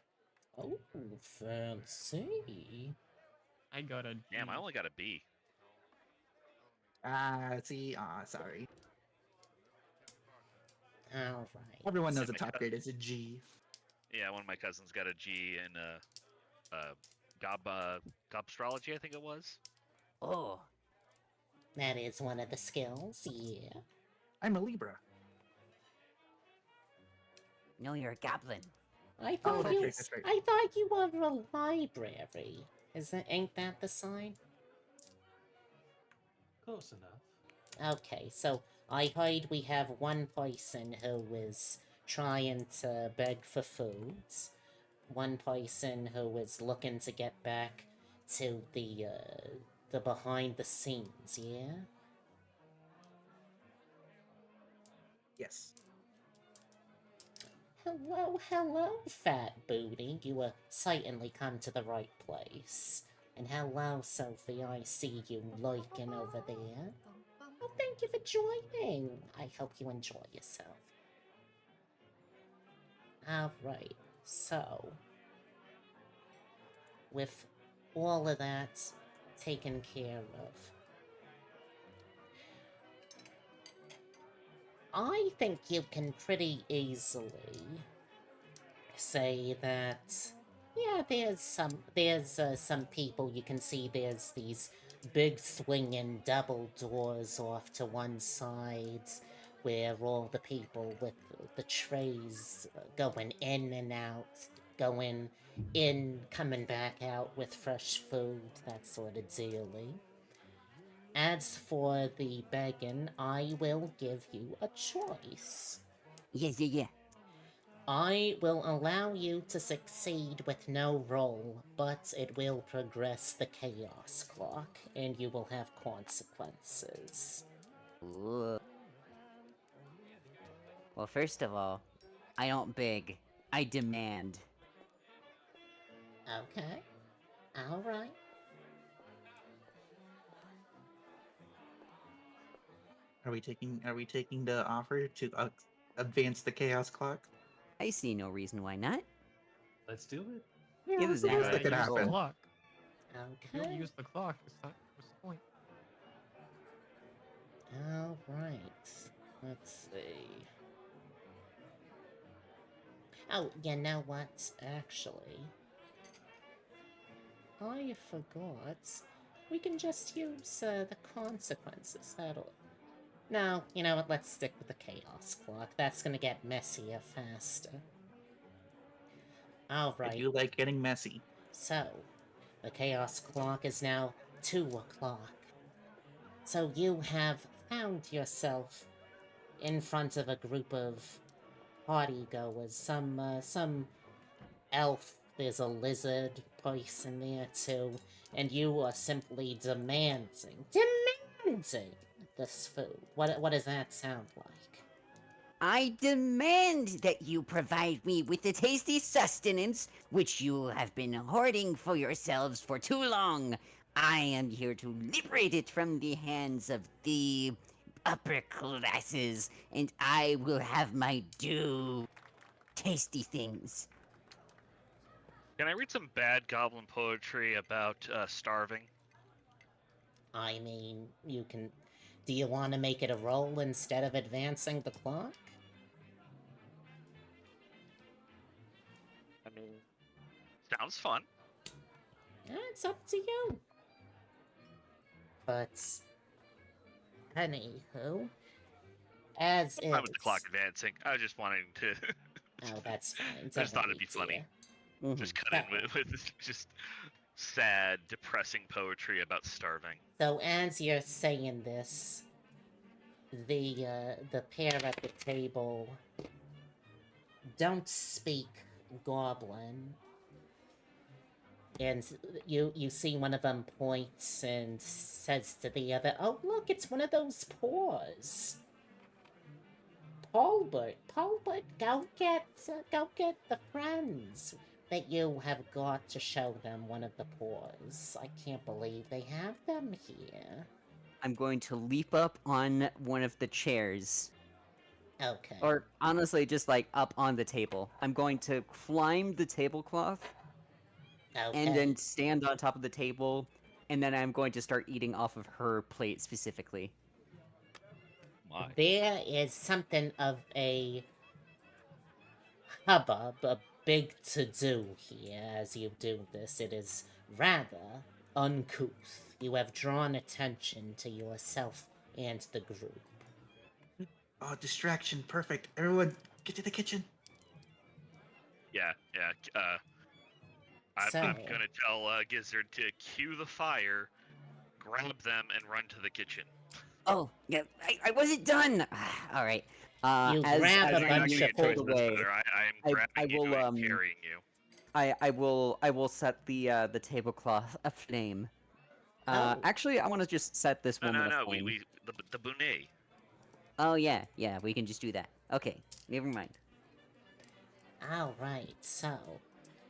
Oh, fancy. I got a D. Damn, I only got a B. Sorry. Alright. Everyone knows Yeah, the top grade is a G. Yeah, one of my cousins got a G in gobstrology, I think it was. Oh, That is one of the skills, yeah. I'm a Libra. no, you're a goblin. I Oh, thought that's you right, that's right. I thought you were a library. Ain't that the sign? Close enough. Okay, so I heard we have one person who is trying to beg for foods, one person who is looking to get back to the behind the scenes, yeah? Yes. Hello, fat booty. You have certainly come to the right place. And hello, Sophie, I see you lurking over there. Oh, thank you for joining. I hope you enjoy yourself. Alright, so with all of that taken care of, I think you can pretty easily say that, yeah, there's some people you can see. There's these big swinging double doors off to one side where all the people with the trays going in and out, going in, coming back out with fresh food, that sort of dealing. As for the begging, I will give you a choice. Yeah. I will allow you to succeed with no roll, but it will progress the chaos clock, and you will have consequences. Ooh. Well, first of all, I don't beg. I demand. Okay. Alright. Are we taking the offer to advance the chaos clock? I see no reason why not. Let's do it. Yeah, Give what's us the that worst that could roll. use the happen? clock. If you don't Okay. use the clock, what's the point? Alright. Let's see. Oh, you know what? Actually, I forgot. We can just use the consequences. That'll. No, you know what? Let's stick with the chaos clock. That's gonna get messier faster. I Alright, do like getting messy. so the chaos clock is now 2 o'clock. So you have found yourself in front of a group of partygoers. Some elf, there's a lizard person there too, and you are simply demanding this food. What does that sound like? I demand that you provide me with the tasty sustenance which you have been hoarding for yourselves for too long. I am here to liberate it from the hands of the upper classes, and I will have my due. Tasty things. Can I read some bad goblin poetry about starving? I mean, you can. Do you want to make it a roll instead of advancing the clock? I mean, sounds fun. It's up to you. But anywho, as I'm fine with the clock is. advancing. I was just wanting to. Oh, that's fine. I Don't just thought it'd worry, be funny. Mhm. Just cut So- in with just sad, depressing poetry about starving. So as you're saying this, the pair at the table don't speak Goblin, and you see one of them points and says to the other, "Oh look, it's one of those paws." Paulbert, go get the friends that you have got to show them one of the paws. I can't believe they have them here. I'm going to leap up on one of the chairs. Okay. Or honestly, just like up on the table. I'm going to climb the tablecloth Okay. and then stand on top of the table, and then I'm going to start eating off of her plate specifically. My. There is something of a hubbub, a big to-do here as you do this. It is rather uncouth. You have drawn attention to yourself and the group. Oh, distraction, perfect. Everyone, get to the kitchen. Yeah. I'm So, gonna tell Gizzard to cue the fire, grab them, and run to the kitchen. Oh, yeah, I wasn't done! Alright. You As grab a I'm There's bunch being actually a of choice pulled in this away, matter. I am I grabbing you will, and carrying you. I will set the tablecloth aflame. Oh. Actually, I want to just set this woman No. aflame. The Bunet. Oh yeah, we can just do that. Okay, never mind. Alright, so.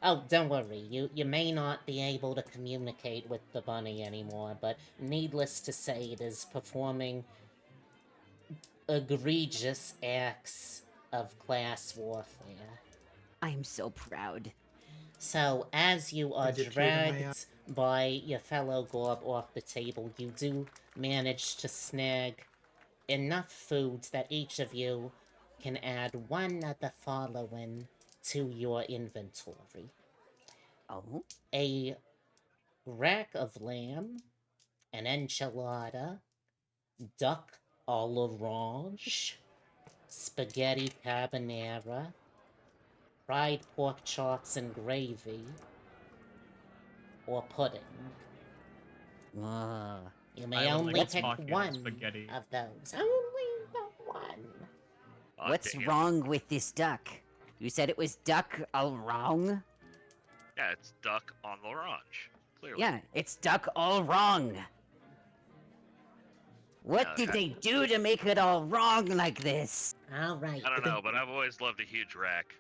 Oh, don't worry, you may not be able to communicate with the bunny anymore, but needless to say, it is performing egregious acts of class warfare. I'm so proud. So, as you are There's a tear in my eye. dragged by your fellow Gorb off the table, you do manage to snag enough food that each of you can add one of the following to your inventory. Oh? A rack of lamb, an enchilada, duck à l'orange, spaghetti carbonara, fried pork chops and gravy, or pudding. Ugh. You may I would only like pick mafia one spaghetti. of those. Only the one. Aw, What's dang it. wrong with this duck? You said it was duck all wrong? Yeah, it's duck on l'orange. Clearly. Yeah, it's duck all wrong. What Yeah, did okay. they do to make it all wrong like this? All right. I don't know, but I've always loved a huge rack.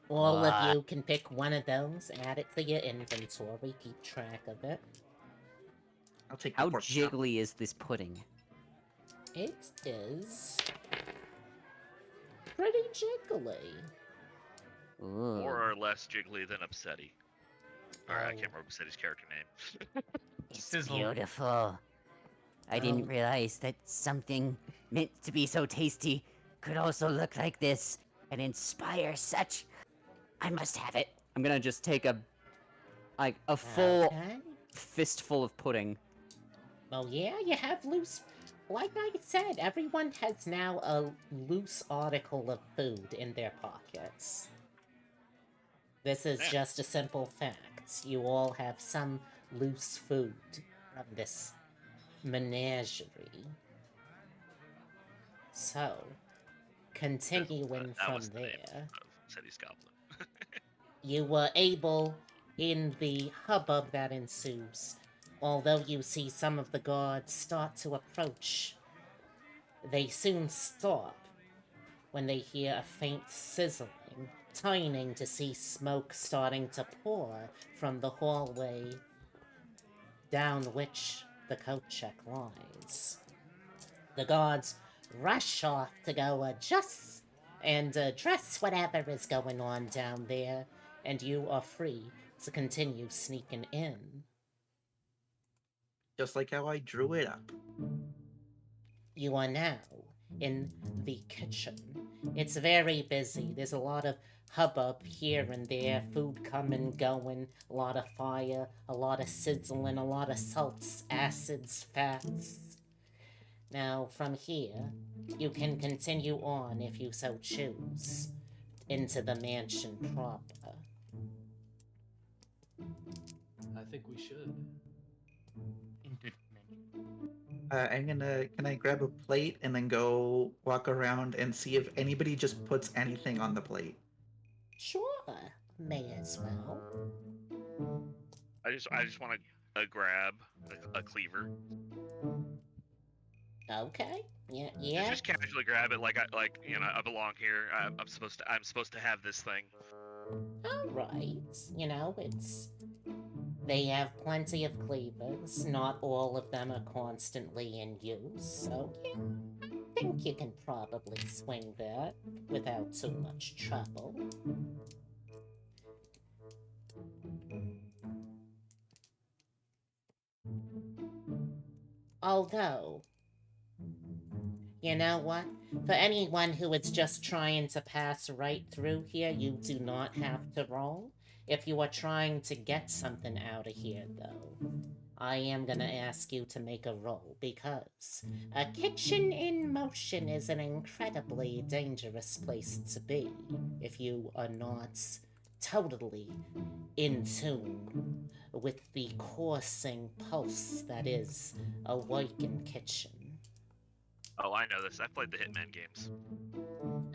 All of What? you can pick one of those, add it to your inventory, keep track of it. I'll take How the pork chop. jiggly is this pudding? It is pretty jiggly. Ooh. More or less jiggly than Upsetty. Or I Oh. can't remember Upsetty's character name. It's Sizzle. beautiful. I didn't realize that something meant to be so tasty could also look like this and inspire such. I must have it. I'm gonna just take a full Okay. fistful of pudding. Oh yeah, you have loose... Like I said, everyone has now a loose article of food in their pockets. This is Yeah. just a simple fact. You all have some loose food from this menagerie. So, continuing That from was the name there, of Upsetty's Goblin. you were able, in the hubbub that ensues, although you see some of the guards start to approach, they soon stop when they hear a faint sizzling, turning to see smoke starting to pour from the hallway down which the coat check lies. The guards rush off to go adjust and address whatever is going on down there, and you are free to continue sneaking in. Just like how I drew it up. You are now in the kitchen. It's very busy. There's a lot of hubbub here and there, food coming, going, a lot of fire, a lot of sizzling, a lot of salts, acids, fats. Now, from here, you can continue on if you so choose, into the mansion proper. I think we should. Into dimension. Can I grab a plate and then go walk around and see if anybody just puts anything on the plate? Sure, may as well. I just want to grab a cleaver. Okay, yeah. Just casually grab it, like I belong here. I'm supposed to have this thing. Alright, they have plenty of cleavers. Not all of them are constantly in use, so yeah, I think you can probably swing that without too much trouble. Although, you know what? For anyone who is just trying to pass right through here, you do not have to roll. If you are trying to get something out of here, though, I am gonna ask you to make a roll, because a kitchen in motion is an incredibly dangerous place to be if you are not totally in tune with the coursing pulse that is a working kitchen. Oh, I know this. I've played the Hitman games.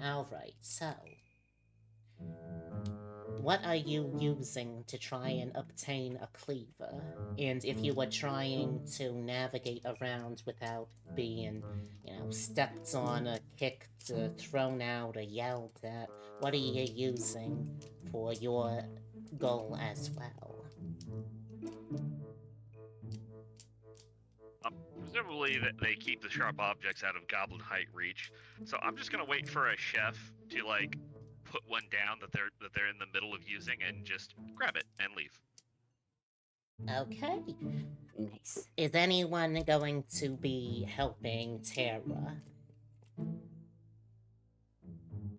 Alright, so what are you using to try and obtain a cleaver? And if you were trying to navigate around without being, stepped on, or kicked, or thrown out, or yelled at, what are you using for your goal as well? Presumably that they keep the sharp objects out of goblin height reach. So I'm just gonna wait for a chef to put one down that they're in the middle of using and just grab it and leave. Okay. Nice. Is anyone going to be helping Tara?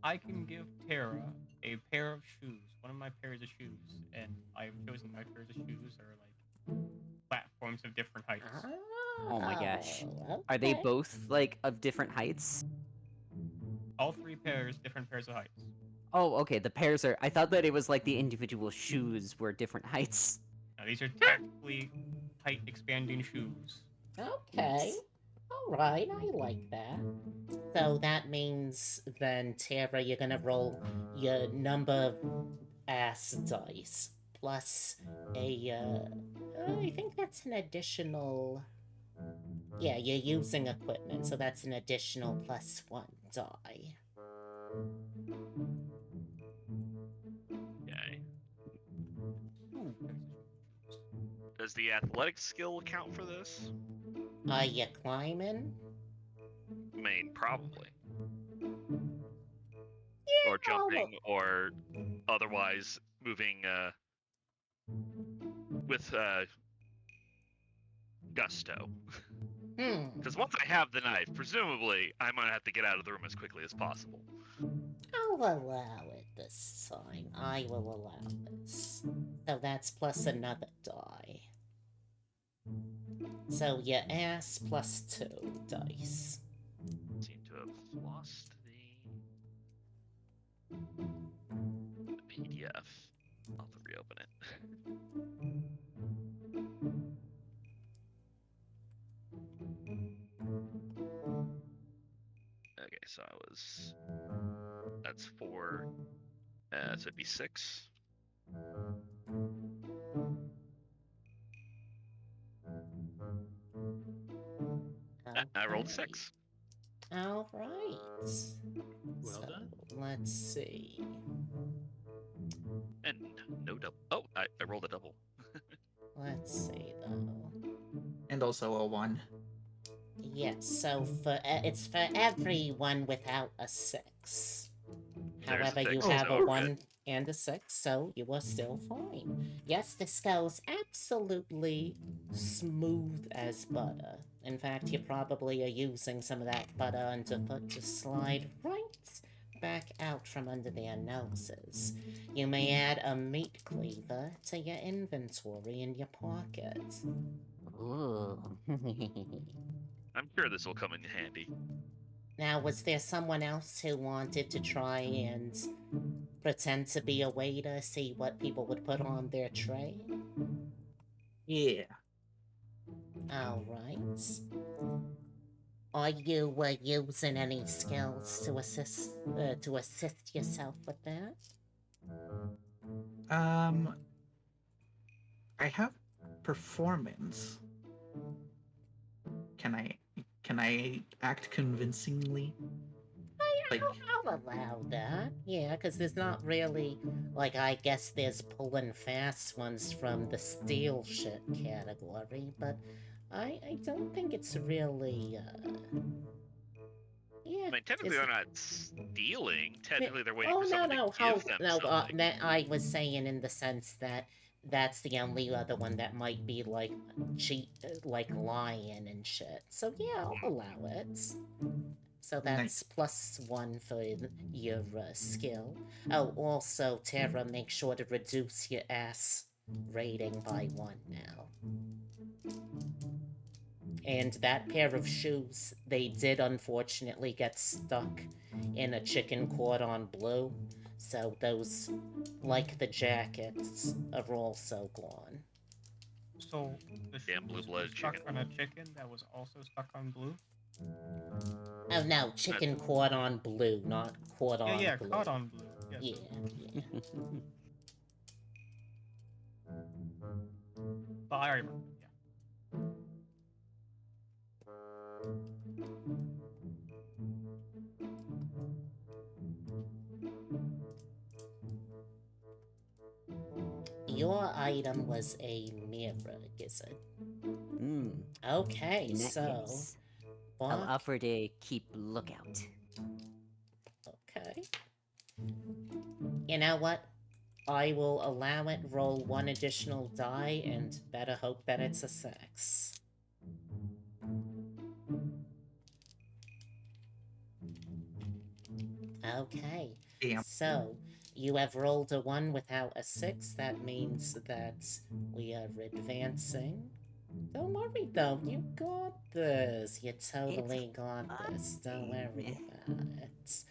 I can give Tara a pair of shoes, one of my pairs of shoes, and I've chosen my pairs of shoes are like platforms of different heights. Oh my gosh. Okay. Are they both of different heights? All three pairs, different pairs of heights. Oh, okay. The pairs are. I thought that it was like the individual shoes were different heights. Now these are tactically height expanding shoes. Okay. Alright, I like that. So that means then, Tara, you're gonna roll your number ass dice plus I think that's an additional. Yeah, you're using equipment, so that's an additional +1 die. Okay. Ooh, Does the athletic skill count for this? Are you climbing? I mean, probably. Yeah, Or jumping, or otherwise moving with gusto. Because once I have the knife, presumably I'm gonna have to get out of the room as quickly as possible. I'll allow it this time. I will allow this. So that's plus another die. So your ass +2 dice. Seem to have lost the PDF. I'll have to reopen it. Okay, so I was. That's 4. So it'd be 6. I rolled a 6. Alright. Well So, done. let's see. And no double. Oh, I rolled a double. Let's see, though. And also a 1. Yes, so it's for everyone without a 6. There's a However, you 6, Oh, have so a we're 1 good. and a 6, so you are still fine. Yes, this goes absolutely smooth as butter. In fact, you probably are using some of that butter underfoot to slide right back out from under their noses. You may add a meat cleaver to your inventory in your pocket. Ooh. I'm sure this will come in handy. Now, was there someone else who wanted to try and pretend to be a waiter, see what people would put on their tray? Yeah. Alright. Are you using any skills to assist yourself with that? I have performance. Can I act convincingly? Like, I'll allow that. Yeah, because there's not really, like, I guess there's pulling fast ones from the steal shit category, but I don't think it's really, yeah. I mean, technically they're not stealing. Technically they're waiting Oh, for no, someone no, to give them something. that I was saying in the sense that that's the only other one that might be, like, cheat, like, lying and shit. So, yeah, I'll allow it. So that's +1 for your skill. Oh, also, Tara, make sure to reduce your ass rating by 1 now. And that pair of shoes, they did unfortunately get stuck in a chicken cordon bleu. So those, like the jackets, are also gone. So the Damn shoes were blue-blooded stuck chicken. on a chicken that was also stuck on blue. Oh no, chicken cordon bleu, not cordon Yeah, bleu. caught on blue. Yeah, Yeah, so, yeah. but I already remember. Yeah. Your item was a mirror, is it? Hmm. Okay, In that so... case, I'll Buck... offer to keep lookout. Okay. You know what? I will allow it, roll 1 additional die, and better hope that it's a 6. Okay. damn. So, you have rolled a 1 without a 6. That means that we are advancing. Don't worry, though. You got this. You totally got this. Don't worry about it.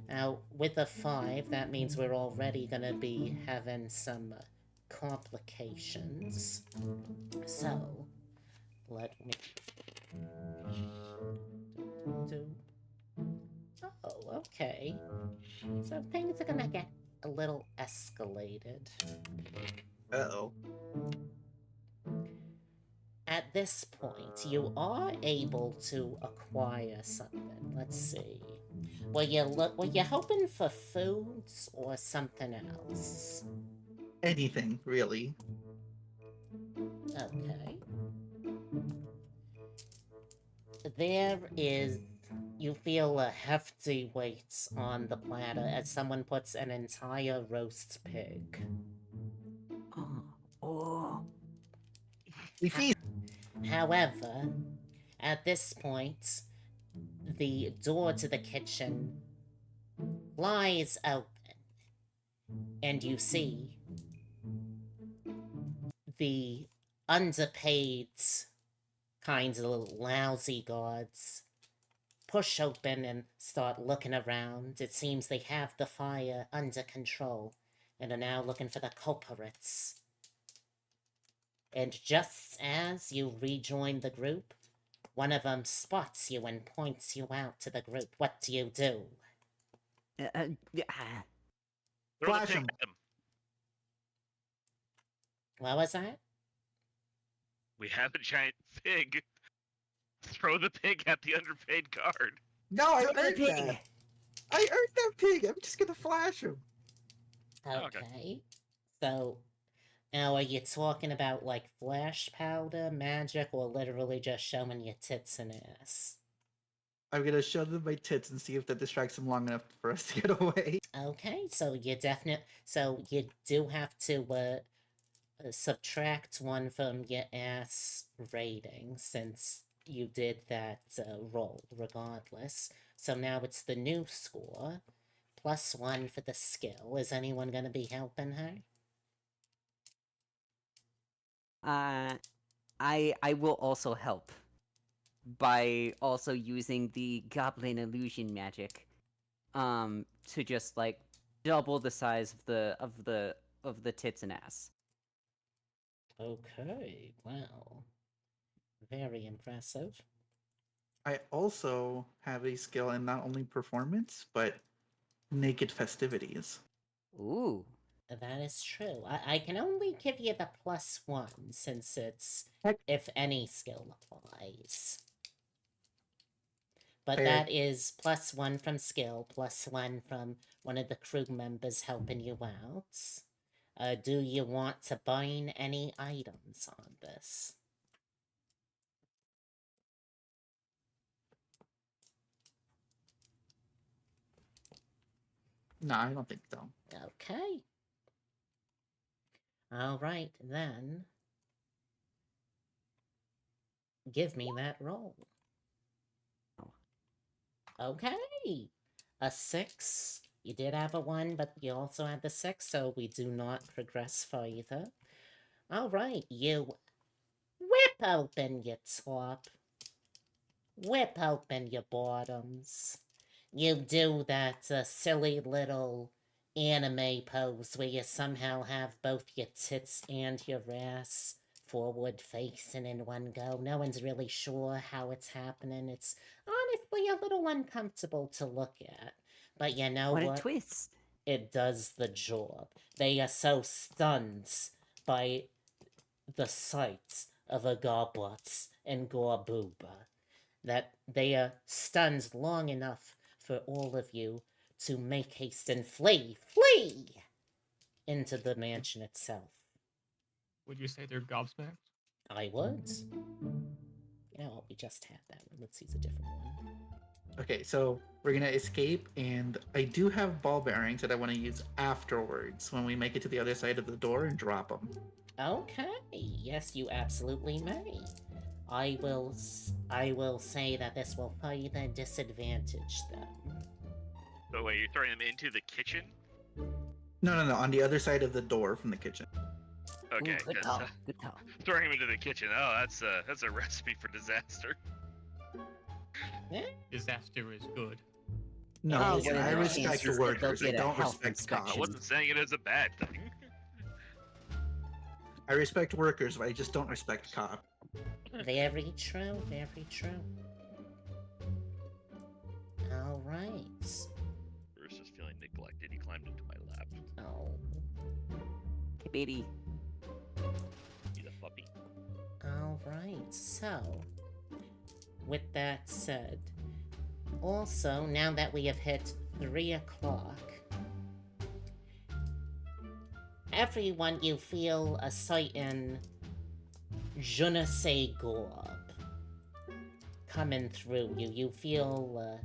Now, with a 5, that means we're already gonna be having some complications. So, let me Do. Oh, okay. So things are gonna get a little escalated. Uh-oh. At this point, you are able to acquire something. Let's see. Were you hoping for foods or something else? Anything, really. Okay. There is. You feel a hefty weight on the platter as someone puts an entire roast pig. Oh. We feast. However, at this point, the door to the kitchen lies open, and you see the underpaid kinds of lousy guards push open and start looking around. It seems they have the fire under control and are now looking for the culprits. And just as you rejoin the group, one of them spots you and points you out to the group. What do you do? Yeah. Throw the Flash pig him. at him. What was that? We have a giant pig. Throw the pig at the underpaid guard. No, I Throw the earned pig. that. I earned that pig. I'm just gonna flash him. Okay. Okay. So, now are you talking about like flash powder, magic, or literally just showing your tits and ass? I'm gonna show them my tits and see if that distracts them long enough for us to get away. Okay, so you do have to subtract one from your ass rating since you did that roll regardless. So now it's the new score, +1 for the skill. Is anyone gonna be helping her? I will also help by also using the goblin illusion magic to just like double the size of the tits and ass. Okay, well, very impressive. I also have a skill in not only performance, but naked festivities. Ooh. That is true. I can only give you the +1 since it's Heck. if any skill applies. But Fair. that is +1 from skill, +1 from one of the crew members helping you out. Do you want to bind any items on this? No, I don't think so. Okay. Alright, then. Give me that roll. Okay. A 6. You did have a 1, but you also had the 6, so we do not progress further. Alright, you whip open your top. Whip open your bottoms. You do that silly little anime pose where you somehow have both your tits and your ass forward facing in one go. No one's really sure how it's happening. It's honestly a little uncomfortable to look at. But you know What what? a twist. It does the job. They are so stunned by the sight of a goblets and gorbooba that they are stunned long enough for all of you to make haste and flee into the mansion itself. Would you say they're gobsmacked? I would. You know, we just had that one. Let's use a different one. Okay, so we're gonna escape, and I do have ball bearings that I want to use afterwards when we make it to the other side of the door and drop them. Okay, yes, you absolutely may. I will say that this will further disadvantage them. So wait, you're throwing them into the kitchen? No, on the other side of the door from the kitchen. Okay, Ooh, good 'cause, call. Good call. throwing him into the kitchen. Oh, that's a recipe for disaster. Disaster is good. No, Oh, listen, well, I in that respect case, the they'll workers. I get a don't health respect inspection. I cops. wasn't saying it as a bad thing. I respect workers, but I just don't respect cops. Very true, very true. Alright. Bruce is feeling neglected. He climbed into my lap. Oh. Kitty. He's a puppy. Alright, so. With that said, also, now that we have hit 3 o'clock, everyone, you feel a certain je ne sais quoi coming through you. You feel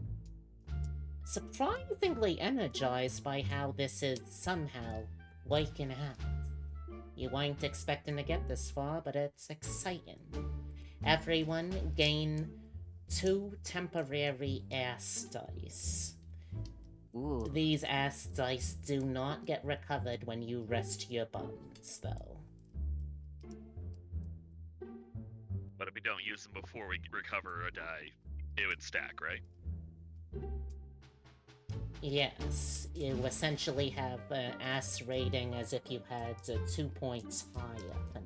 surprisingly energized by how this is somehow working out. You weren't expecting to get this far, but it's exciting. Everyone gain 2 temporary ass dice. Ooh. These ass dice do not get recovered when you rest your bones, though. But if we don't use them before we recover a die, it would stack, right? Yes, you essentially have an ass rating as if you had 2 points higher for now.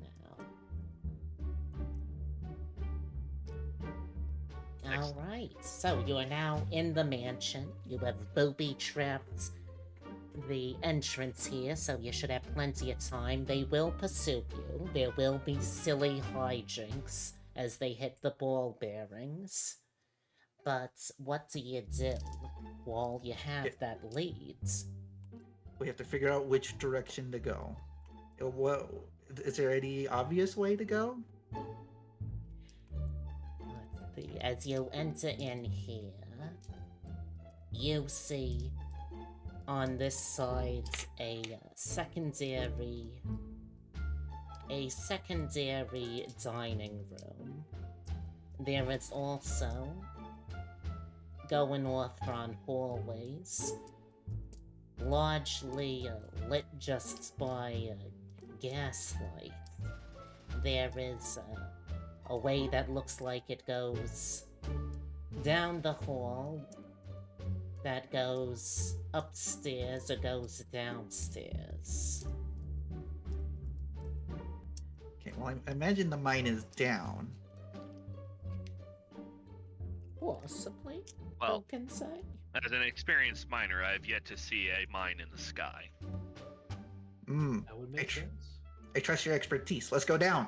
Excellent. Alright, so you are now in the mansion. You have booby-trapped the entrance here, so you should have plenty of time. They will pursue you. There will be silly hijinks as they hit the ball bearings. But what do you do while you have that lead? We have to figure out which direction to go. What is there any obvious way to go? Let's see. As you enter in here, you see on this side a secondary dining room. There is also, going off on hallways, largely lit just by gaslight. There is a way that looks like it goes down the hall, that goes upstairs or goes downstairs. Okay, well, I imagine the mine is down. Possibly, Well, who can say? as an experienced miner, I've yet to see a mine in the sky. That would make Ex- sense. I trust your expertise. Let's go down.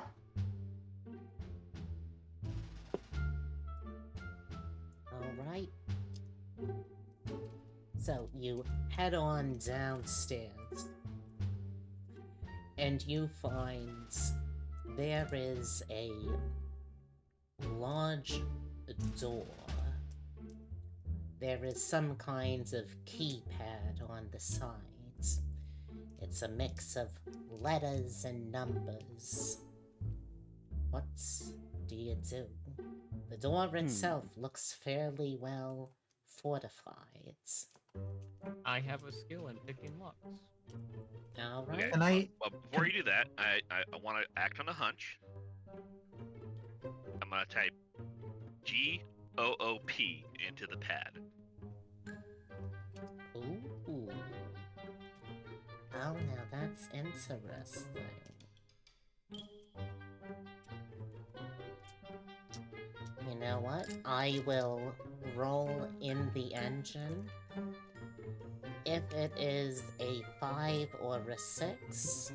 Alright. So you head on downstairs, and you find there is a large door. There is some kind of keypad on the sides. It's a mix of letters and numbers. What do you do? The door itself looks fairly well fortified. I have a skill in picking locks. Alright. Okay. And I Well, before you do that, I want to act on a hunch. I'm going to type GOOP into the pad. Ooh. Oh, now that's interesting. You know what? I will roll in the engine. If it is a 5 or a 6,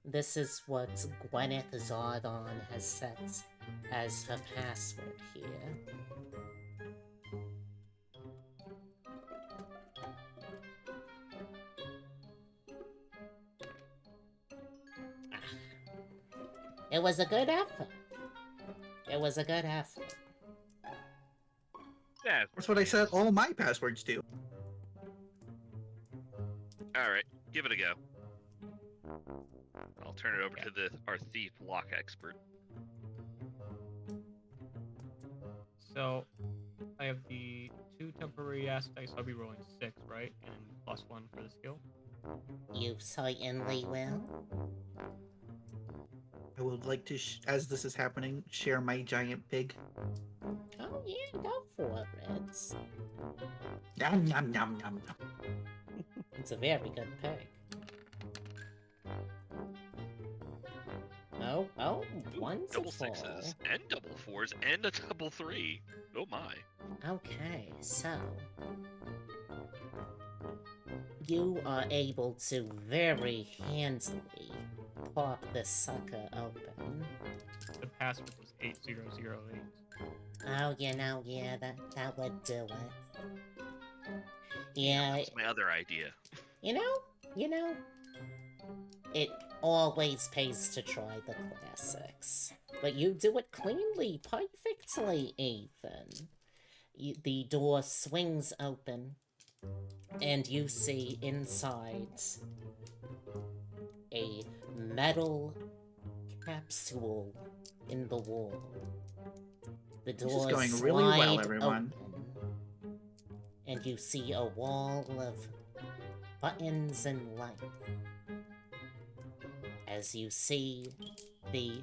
this is what Gwyneth Zardon has set as her password here. It was a good effort. It was a good effort. Yeah. that's what I said all my passwords do. All right. Give it a go. I'll turn it over to our thief lock expert. So I have the 2 temporary ass dice. I'll be rolling 6, right? And +1 for the skill. You certainly will. I would like to, as this is happening, share my giant pig. Oh yeah, go for it. Yum yum yum yum. It's a very good pick. Oh, Ooh, wonderful. double sixes and double fours and a double three. Oh my. Okay, so you are able to very handily pop this sucker open. The password was 8008. Oh, yeah, that would do it. Yeah, Yeah, that's my other idea. you know, it always pays to try the classics. But you do it cleanly, perfectly even. The door swings open, and you see inside a metal capsule in the wall. The This is door going really well, slide everyone. open, and you see a wall of buttons and light. As you see the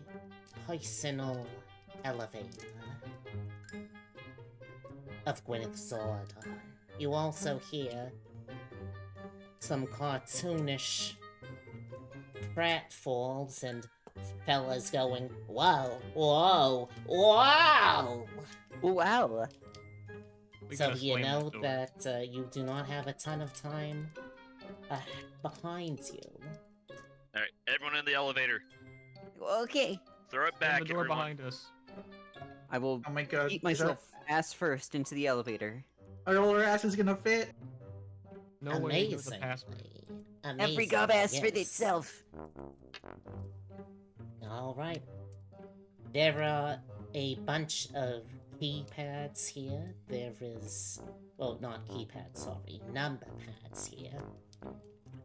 personal elevator of Gwyneth Zordon. You also hear some cartoonish pratfalls and fellas going, whoa, whoa, whoa! Wow. We So gotta you slam know that door. that you do not have a ton of time behind you. All right, everyone in the elevator. Okay. Throw it Slam back, the door everyone. behind us. I will Oh my god. keep Is that... myself ass first into the elevator. Are all our asses gonna fit? No way, give us a password. Amazingly. Every gob ass for yes. itself. Alright. There are a bunch of keypads here. There is... well, not keypads, sorry. Number pads here.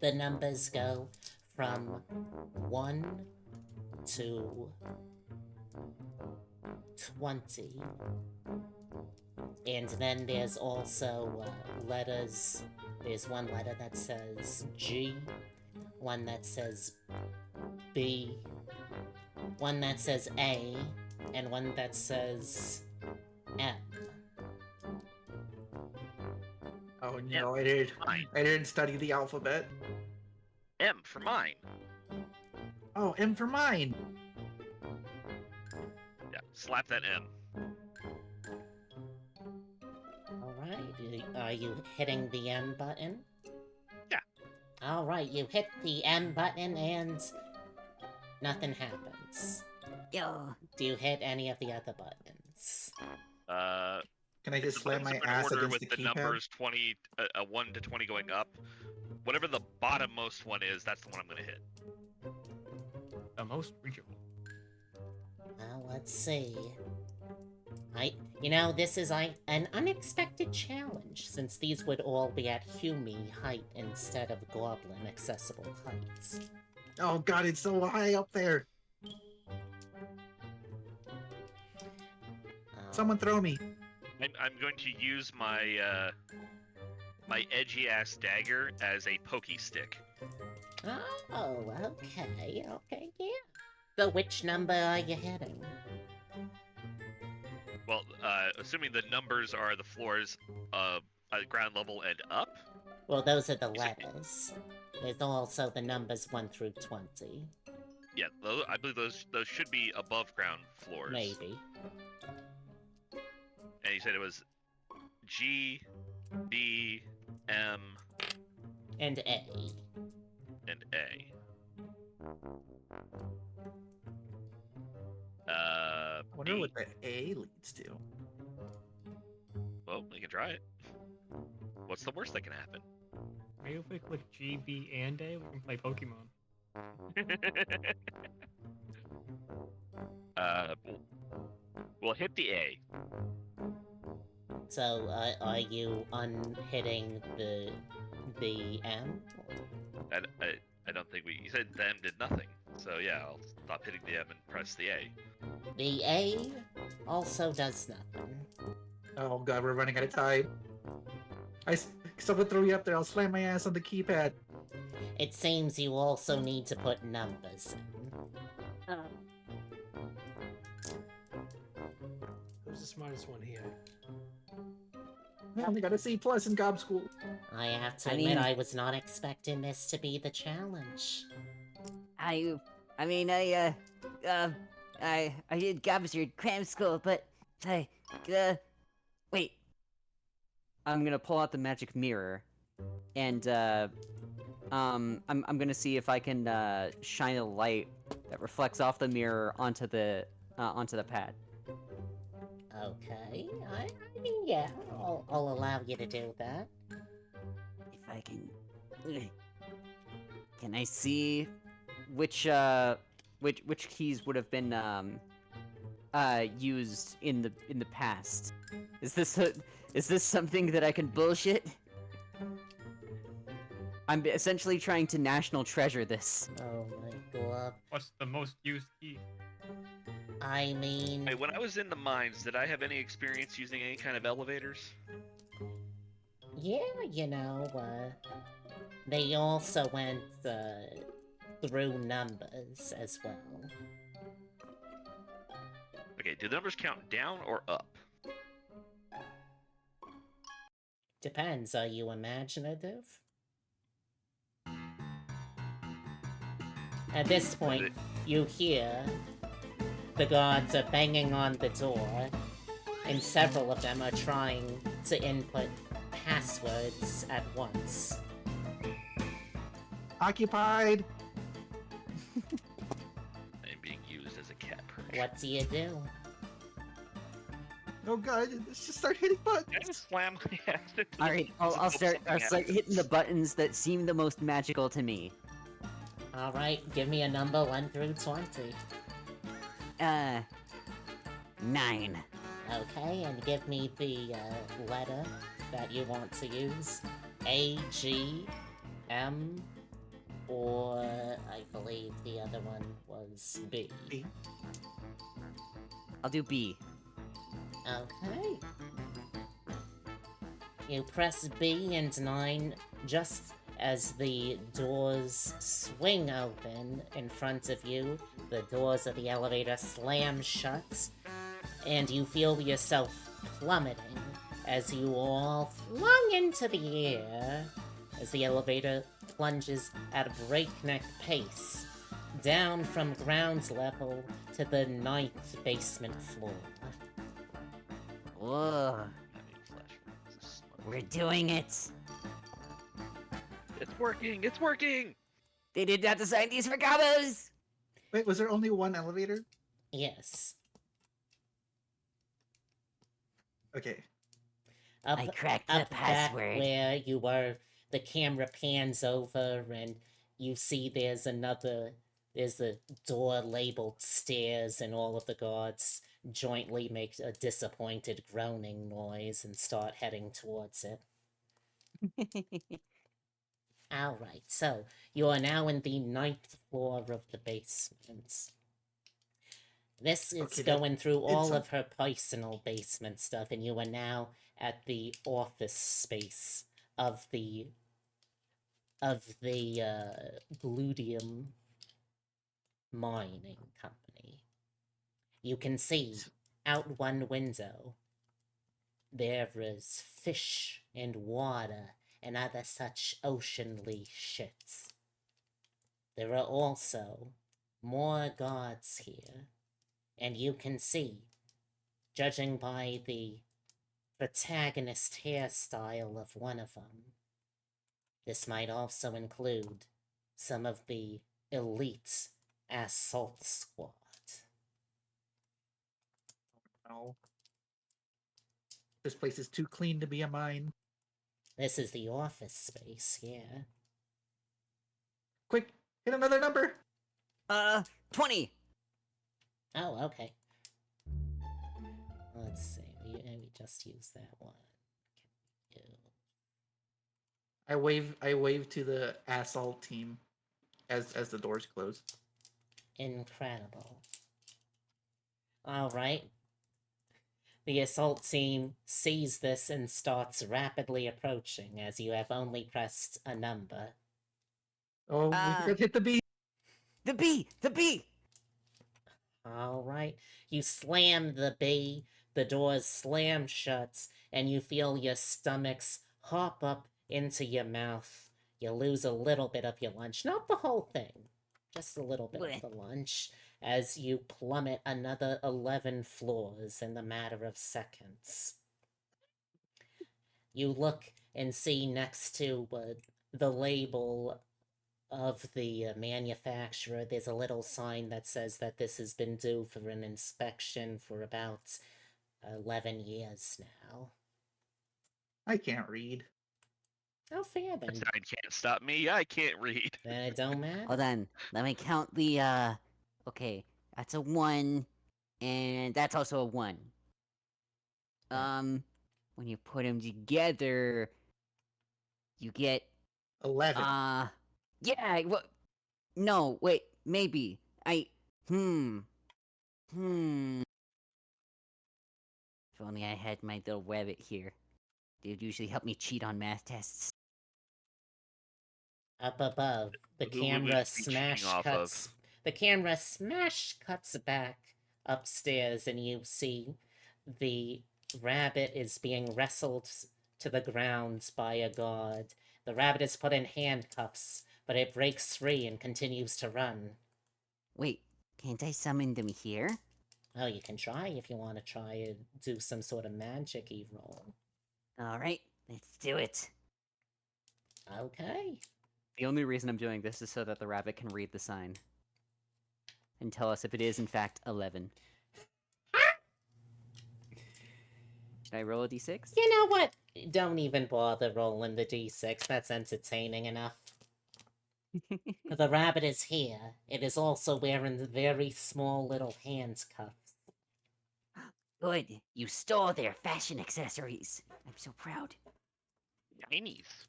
The numbers go from 1 to 20. And then there's also letters. There's one letter that says G, one that says B, one that says A, and one that says M. Oh Yeah, no, I Mine. didn't study the alphabet. M for mine. Oh, M for mine. Yeah, slap that M. Alright, are you hitting the M button? Yeah. Alright, you hit the M button and nothing happens. Yo. Do you hit any of the other buttons? Can I just The slam buttons my have an ass order against with the the keypad? numbers 20, 1 to 20 going up. Whatever the bottommost one is, that's the one I'm gonna hit. The most reachable. Well, let's see. This is an unexpected challenge, since these would all be at Hume height instead of Goblin accessible heights. Oh god, it's so high up there. Someone throw me. I'm going to use my my edgy ass dagger as a pokey stick. Oh, okay, yeah. So which number are you hitting? Well, assuming the numbers are the floors at ground level and up. Well, those are the letters. There's also the numbers 1 through 20. Yeah, I believe those should be above ground floors. Maybe. And you said it was G, B, M, And A. and A. I wonder B. what the A leads to. Well, we can try it. What's the worst that can happen? Maybe if we click G, B, and A, we can play Pokemon. We'll hit the A. So, are you unhitting the M? I don't think you said the M did nothing. So yeah, I'll stop hitting the M and press the A. The A also does nothing. Oh god, we're running out of time. Someone throw you up there, I'll slam my ass on the keypad. It seems you also need to put numbers in. Who's the smartest one here? I only got a C plus in Gob School. I have to I admit, mean- I was not expecting this to be the challenge. I did Gob's your cram school, but I, wait. I'm gonna pull out the magic mirror, and I'm gonna see if I can shine a light that reflects off the mirror onto the pad. Okay, I mean, yeah, I'll allow you to do that. If I can I see which which keys would have been used in the past? Is this something that I can bullshit? I'm essentially trying to national treasure this. Oh my god. What's the most used key? I mean, Hey, when I was in the mines, did I have any experience using any kind of elevators? yeah, they also went through numbers as well. Okay, do the numbers count down or up? Depends, are you imaginative? At this point, you hear the guards are banging on the door, and several of them are trying to input passwords at once. Occupied. I'm being used as a cat perch. What do you do? Oh god, let's just start hitting buttons. Can I just slam my ass into the- All right, I'll start hitting the buttons that seem the most magical to me. Alright, give me a number 1 through 20. 9. Okay, and give me the letter that you want to use. A, G, M, or I believe the other one was B. B. I'll do B. Okay. You press B and 9 just as the doors swing open in front of you. The doors of the elevator slam shut, and you feel yourself plummeting as you all flung into the air as the elevator plunges at a breakneck pace down from ground level to the 9th basement floor. Whoa, I need a flash. we're doing it. It's working! It's working! They did not design these for gobos. Wait, was there only one elevator? Yes. Okay. Up, I cracked the up back password. where you were, the camera pans over and you see there's a door labeled stairs, and all of the guards jointly make a disappointed groaning noise and start heading towards it. Alright, so you are now in the 9th floor of the basement. This is Okay, going through all it's- of her personal basement stuff, and you are now at the office space of the Gludium Mining Company. You can see out one window there is fish and water and other such oceanly shits. There are also more guards here, and you can see, judging by the protagonist hairstyle of one of them, this might also include some of the elite assault squad. No. This place is too clean to be a mine. This is the office space, yeah. Quick, hit another number. 20. Oh, okay. Let's see. We just use that one. Ew. I wave to the assault team as the doors close. Incredible. Alright. The assault team sees this and starts rapidly approaching as you have only pressed a number. Oh, we forgot to hit the B. The B. Alright. You slam the B, the doors slam shut, and you feel your stomachs hop up into your mouth. You lose a little bit of your lunch. Not the whole thing, just a little bit of the lunch. as you plummet another 11 floors in the matter of seconds. You look and see next to the label of the manufacturer, there's a little sign that says that this has been due for an inspection for about 11 years now. I can't read. Oh, fair That then. sign can't stop me. I can't read. Then it don't matter. Hold on. Let me count the. Okay, that's a 1, and that's also a 1. When you put them together, you get 11. yeah. What? No, wait. Maybe Hmm. If only I had my little rabbit here. They'd usually help me cheat on math tests. Up above, the Who would we camera be cheating off of? The camera smash cuts back upstairs, and you see the rabbit is being wrestled to the ground by a guard. The rabbit is put in handcuffs, but it breaks free and continues to run. Wait, can't I summon them here? Oh, you can try if you want to try and do some sort of magic-y roll. Alright, let's do it. Okay. The only reason I'm doing this is so that the rabbit can read the sign. And tell us if it is in fact 11. Should I roll a d6? You know what? Don't even bother rolling the d6. That's entertaining enough. The rabbit is here. It is also wearing very small little handcuffs. Good, you stole their fashion accessories. I'm so proud. Chinese.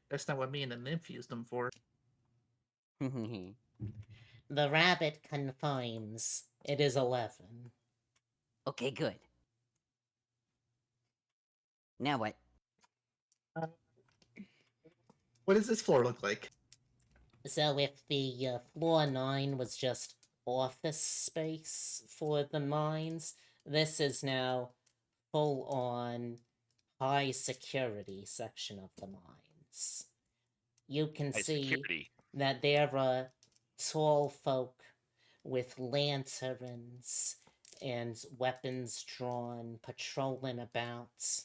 That's not what me and the nymph used them for. The rabbit confirms it is 11. Okay, good. Now what? What does this floor look like? So if the floor 9 was just office space for the mines, this is now full on high security section of the mines. You can High see security. that there are tall folk with lanterns and weapons drawn, patrolling about.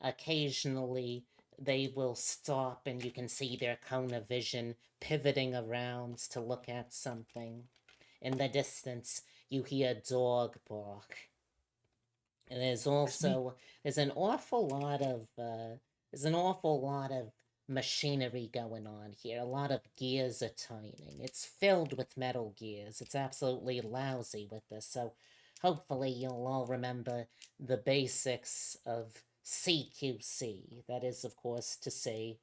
Occasionally, they will stop and you can see their cone of vision pivoting around to look at something. In the distance, you hear a dog bark. And there's an awful lot of machinery going on here. A lot of gears are turning. It's filled with metal gears. It's absolutely lousy with this. So hopefully you'll all remember the basics of CQC. That is, of course, to say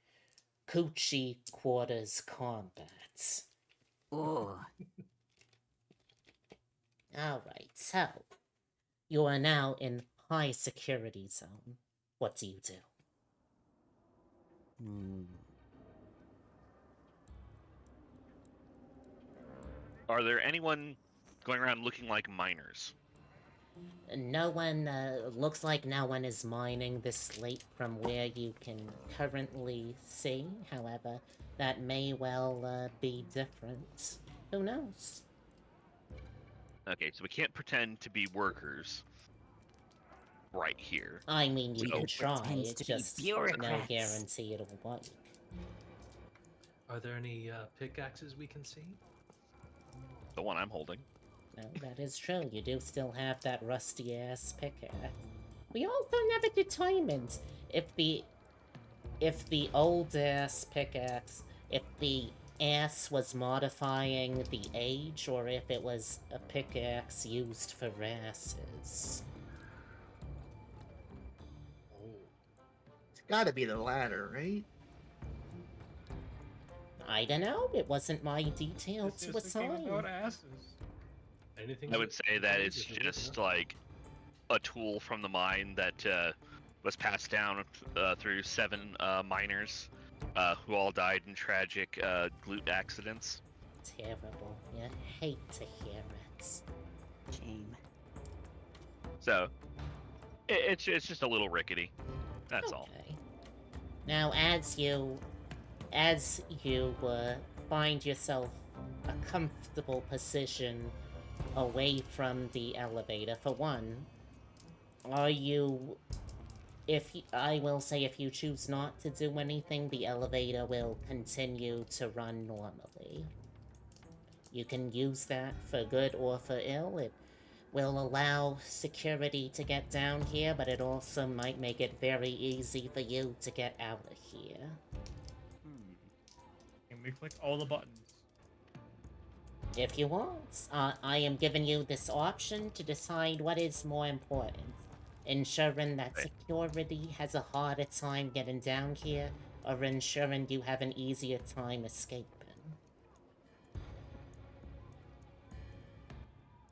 Coochie Quarters Combat. Ooh. Alright, so you are now in high security zone. What do you do? Are there anyone going around looking like miners? No one, looks like no one is mining this late from where you can currently see. However, that may well be different. Who knows? Okay, so we can't pretend to be workers right here. I mean, you We can could try, pretend it's to be just no bureaucrats. guarantee it'll work. Are there any pickaxes we can see? The one I'm holding. No, that is true. You do still have that rusty-ass pickaxe. We also never determined if the old-ass pickaxe, if the ass was modifying the age, or if it was a pickaxe used for asses. It's gotta be the latter, right? I don't know. It wasn't my detail It's to just a game assign. about asses. Anything? I would say that it's just like a tool from the mine that was passed down through 7 miners who all died in tragic glute accidents. Terrible. You hate to hear it. Shame. So it's just a little rickety. That's all. Okay. Now, as you find yourself a comfortable position away from the elevator. For one, are you. I will say, if you choose not to do anything, the elevator will continue to run normally. You can use that for good or for ill. It will allow security to get down here, but it also might make it very easy for you to get out of here. Can we click all the buttons? If you want, I am giving you this option to decide what is more important. Ensuring that Right. security has a harder time getting down here, or ensuring you have an easier time escaping.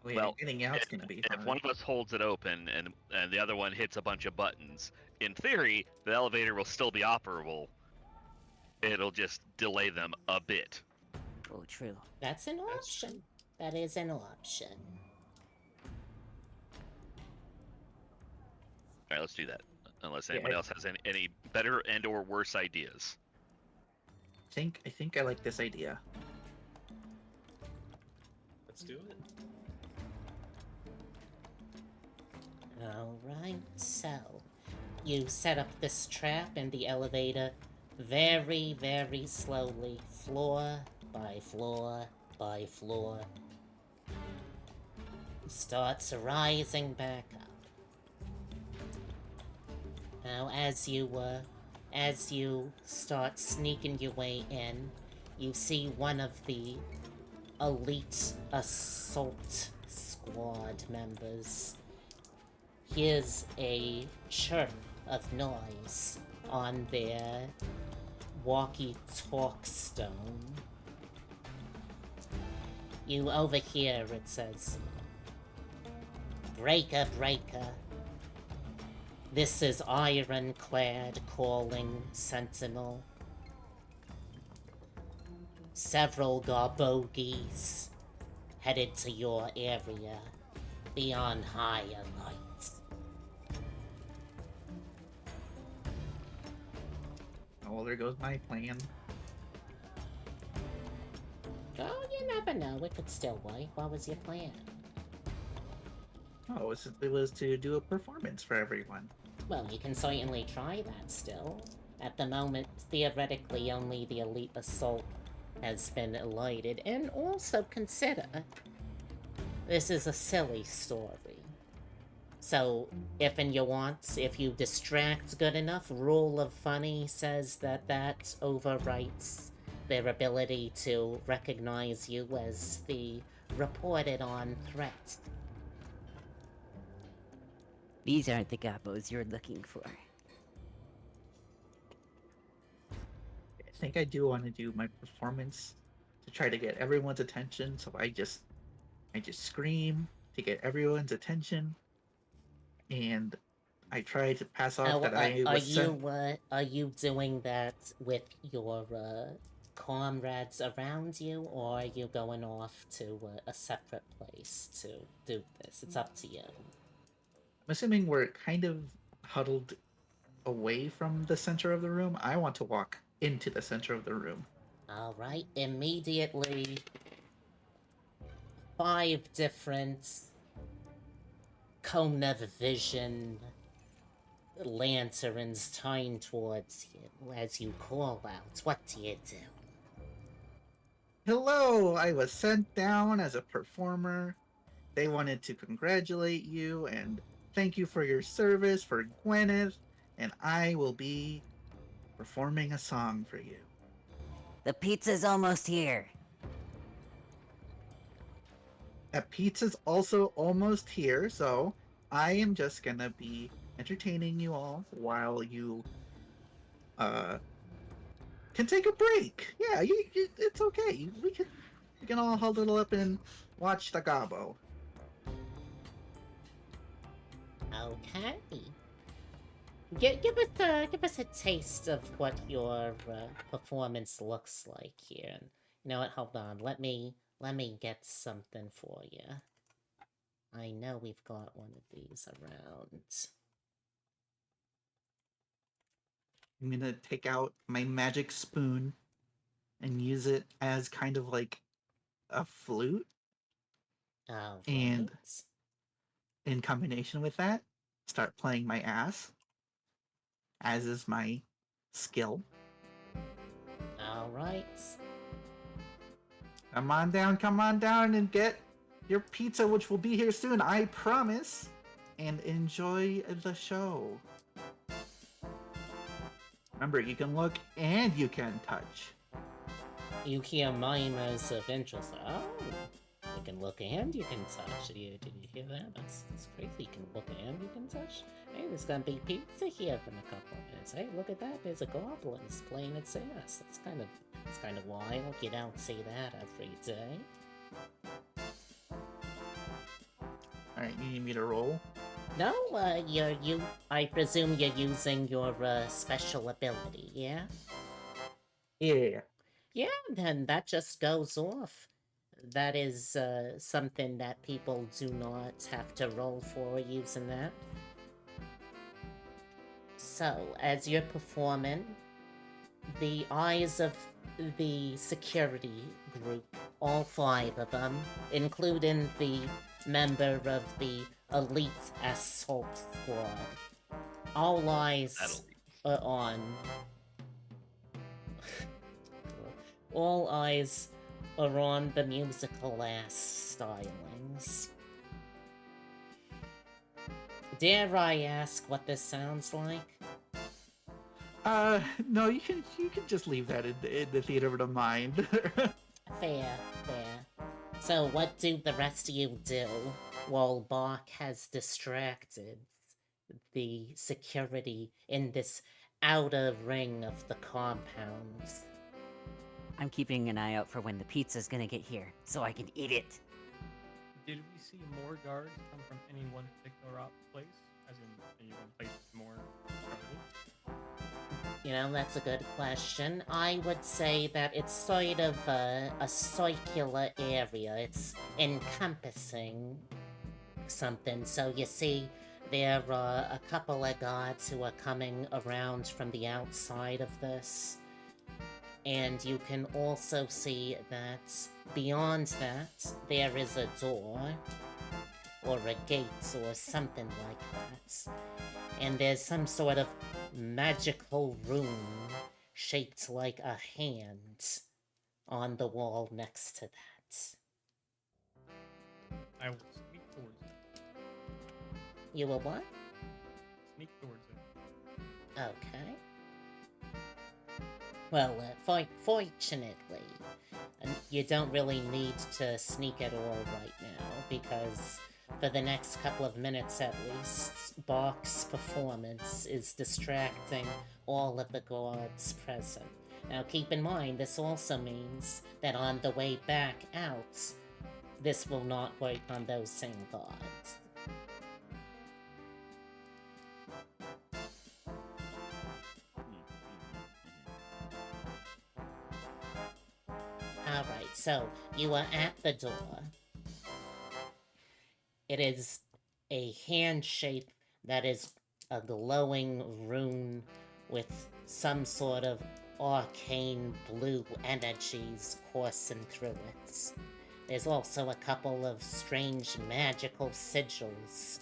Oh, yeah, Well, getting out's gonna be if hard. one of us holds it open and the other one hits a bunch of buttons, in theory, the elevator will still be operable. It'll just delay them a bit. Oh, true. That's an That's option. true. That is an option. All right, let's do that. Unless Yeah, anybody else has any better and/or worse ideas. I think I like this idea. Let's do it. Alright, so you set up this trap in the elevator very, very slowly, floor by floor by floor. Starts rising back up. Now, as you start sneaking your way in, you see one of the elite assault squad members. Here's a chirp of noise on their walkie-talk stone. You overhear it says, "Breaker, breaker. This is Ironclad calling Sentinel. Several Garbogies headed to your area. Be on high alert." Oh, there goes my plan. Oh, you never know. It could still work. What was your plan? Oh, it was to do a performance for everyone. Well, you can certainly try that still. At the moment, theoretically, only the elite assault has been elided. And also consider, this is a silly story. So, if you distract good enough, Rule of Funny says that overwrites their ability to recognize you as the reported on threat. These aren't the gobos you're looking for. I think I do want to do my performance to try to get everyone's attention. So I just scream to get everyone's attention, and I try to pass off that I was sent. Are you doing that with your comrades around you, or are you going off to a separate place to do this? It's up to you. I'm assuming we're kind of huddled away from the center of the room. I want to walk into the center of the room. All right, immediately, 5 different cone of vision lanterns turn towards you as you call out. What do you do? Hello, I was sent down as a performer. They wanted to congratulate you and thank you for your service for Gwyneth, and I will be performing a song for you. The pizza's almost here. That pizza's also almost here, so I am just gonna be entertaining you all while you can take a break. Yeah, it's okay. We can all huddle up and watch the gobbo. Okay. Give us a taste of what your performance looks like here. And you know what? Hold on. Let me get something for you. I know we've got one of these around. I'm gonna take out my magic spoon and use it as kind of like a flute. All And right. in combination with that, start playing my ass, as is my skill. All right. Come on down and get your pizza, which will be here soon, I promise. And enjoy the show. Remember, you can look and you can touch. You hear murmurs of interest. Oh, you can look and you can touch. Did you hear that? That's crazy. You can look and you can touch. Hey, there's gonna be pizza here in a couple of minutes. Hey, look at that. There's a goblin playing its ass. That's kind of wild. You don't see that every day. All right, you need me to roll? No, I presume you're using your special ability, yeah? Yeah. Yeah, then that just goes off. That is something that people do not have to roll for using that. So, as you're performing, the eyes of the security group, all 5 of them, including the member of the elite assault squad, all eyes are on. All eyes are on the musical ass stylings. Dare I ask what this sounds like? No, you can just leave that in the theater of the mind. Fair. So what do the rest of you do while Bach has distracted the security in this outer ring of the compound? I'm keeping an eye out for when the pizza's gonna get here, so I can eat it. Did we see more guards come from any one particular place? As in, any one place with more guards? You know, that's a good question. I would say that it's sort of a circular area. It's encompassing something. So you see, there are a couple of guards who are coming around from the outside of this. And you can also see that beyond that, there is a door, or a gate, or something like that. And there's some sort of magical rune shaped like a hand on the wall next to that. I will sneak towards it. You will what? Sneak towards it. Okay. Well, fortunately, you don't really need to sneak at all right now, because for the next couple of minutes at least, Bach's performance is distracting all of the guards present. Now keep in mind, this also means that on the way back out, this will not work on those same guards. Alright, so you are at the door. It is a hand shape that is a glowing rune with some sort of arcane blue energies coursing through it. There's also a couple of strange magical sigils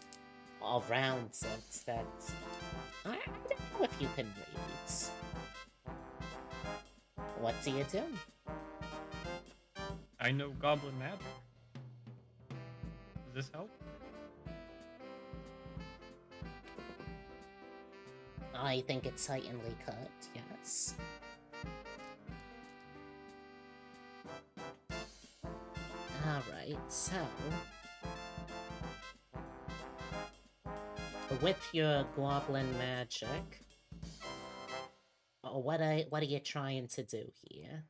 around it that I don't know if you can read. What do you do? I know Goblin magic. Does this help? I think it certainly could, yes. Alright, so... with your goblin magic, what are you trying to do here?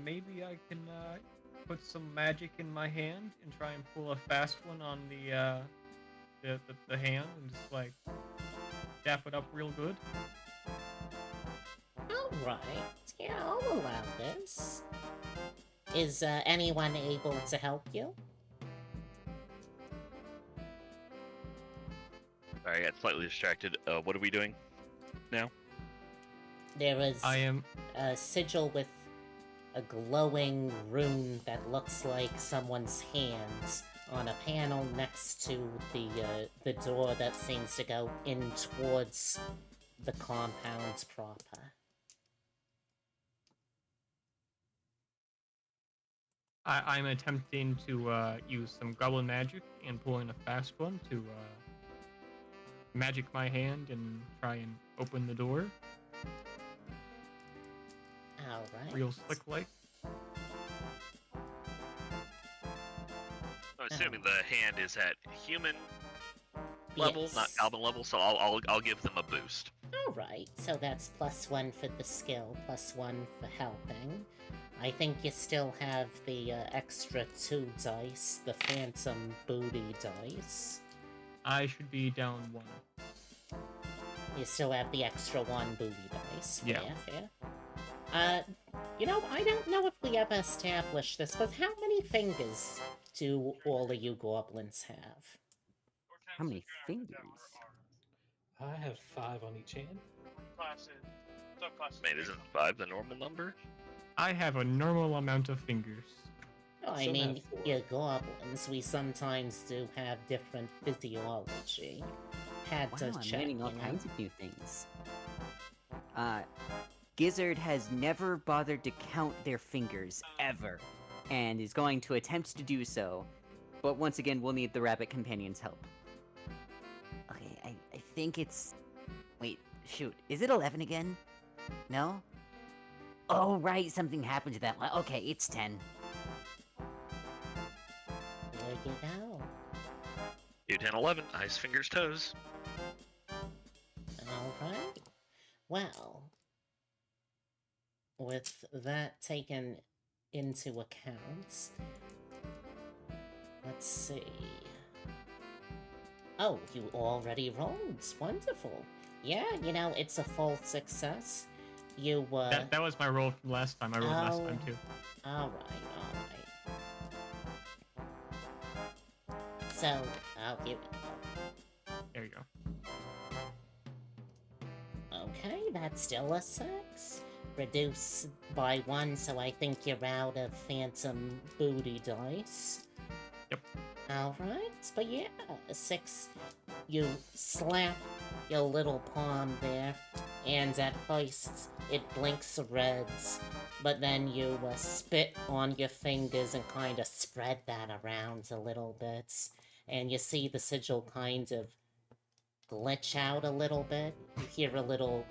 Maybe I can put some magic in my hand and try and pull a fast one on the hand and just like dap it up real good. Alright, yeah, I'll allow this. Is anyone able to help you? Sorry, I got slightly distracted. What are we doing now? There is I am. a sigil with a glowing rune that looks like someone's hands on a panel next to the door that seems to go in towards the compound proper. I'm attempting to use some goblin magic and pull in a fast one to magic my hand and try and open the door. Alright. Real slick like. I'm assuming the hand is at human level, not Yes. goblin level, so I'll give them a boost. Alright, so that's +1 for the skill, +1 for helping. I think you still have the extra 2 dice, the phantom booty dice. I should be down 1. You still have the extra 1 booty dice. Fair, Yeah. fair. I don't know if we ever established this, but how many fingers do all of you goblins have? How many fingers? I have 5 on each hand. Wait, isn't 5 the normal number? I have a normal amount of fingers. Oh, I Some mean, have 4. you're goblins. We sometimes do have different physiology. Had Wow, to I'm check, learning all you know? kinds of new things. Gizzard has never bothered to count their fingers, ever, and is going to attempt to do so, but once again, we'll need the rabbit companion's help. Okay, I think it's... Wait, shoot, is it 11 again? No? Oh, right, something happened to that one. Okay, it's 10. There you go. 2, 10, 11. Eyes, fingers, toes. Alright. Well, with that taken into account, let's see. Oh, you already rolled. Wonderful. Yeah, it's a full success. You, That was my roll from last time. I rolled last time Oh. too. Alright. So, I'll give it. There you go. Okay, that's still a 6. Reduce by 1, so I think you're out of phantom booty dice. Yep. Alright, but yeah, a 6. You slap your little palm there, and at first it blinks reds, but then you spit on your fingers and kind of spread that around a little bit, and you see the sigil kind of glitch out a little bit. You hear a little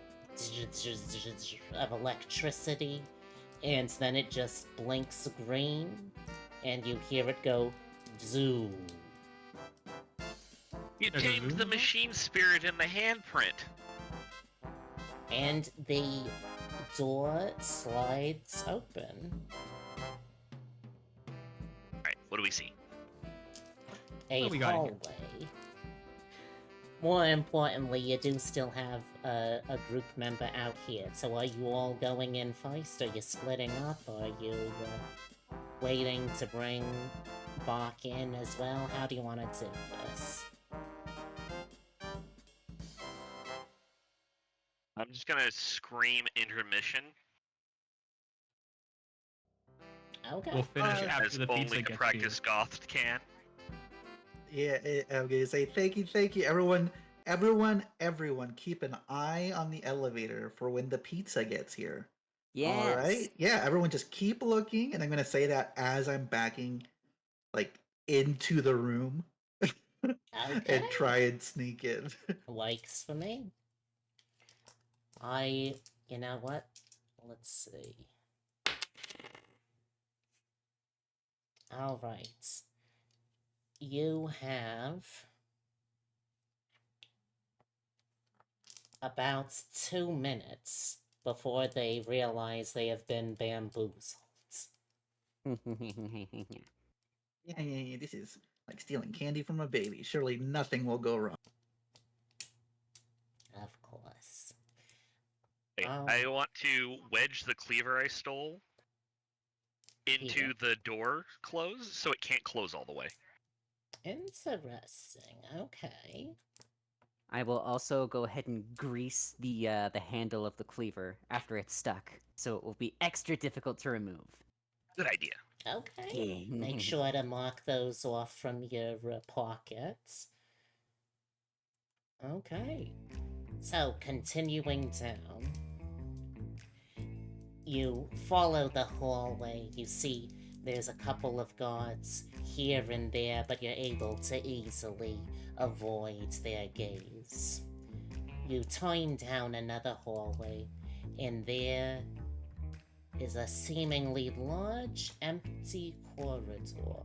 of electricity, and then it just blinks green, and you hear it go zoom. You There's a tamed the zoom? machine spirit in the handprint. And the door slides open. Alright, what do we see? A What do we got in here? hallway. More importantly, you do still have a group member out here. So are you all going in first? Are you splitting up? Are you waiting to bring Bach in as well? How do you want to do this? I'm just gonna scream intermission. Okay. We'll finish after As the pizza only the gets practice goth can. Yeah, I'm gonna say thank you, everyone. Keep an eye on the elevator for when the pizza gets here. Yes. All right, yeah, everyone, just keep looking, and I'm gonna say that as I'm backing, like, into the room, Okay. and try and sneak in. Works for me. You know what? Let's see. Alright. You have about 2 minutes before they realize they have been bamboozled. Yeah, this is like stealing candy from a baby. Surely nothing will go wrong. Of course. Okay, Oh. I want to wedge the cleaver I stole into Yeah. the door close so it can't close all the way. Interesting. Okay. I will also go ahead and grease the handle of the cleaver after it's stuck, so it will be extra difficult to remove. Good idea. Okay. Make sure to mark those off from your pockets. Okay. So, continuing down, you follow the hallway. You see there's a couple of guards here and there, but you're able to easily avoid their gaze. You turn down another hallway, and there is a seemingly large, empty corridor.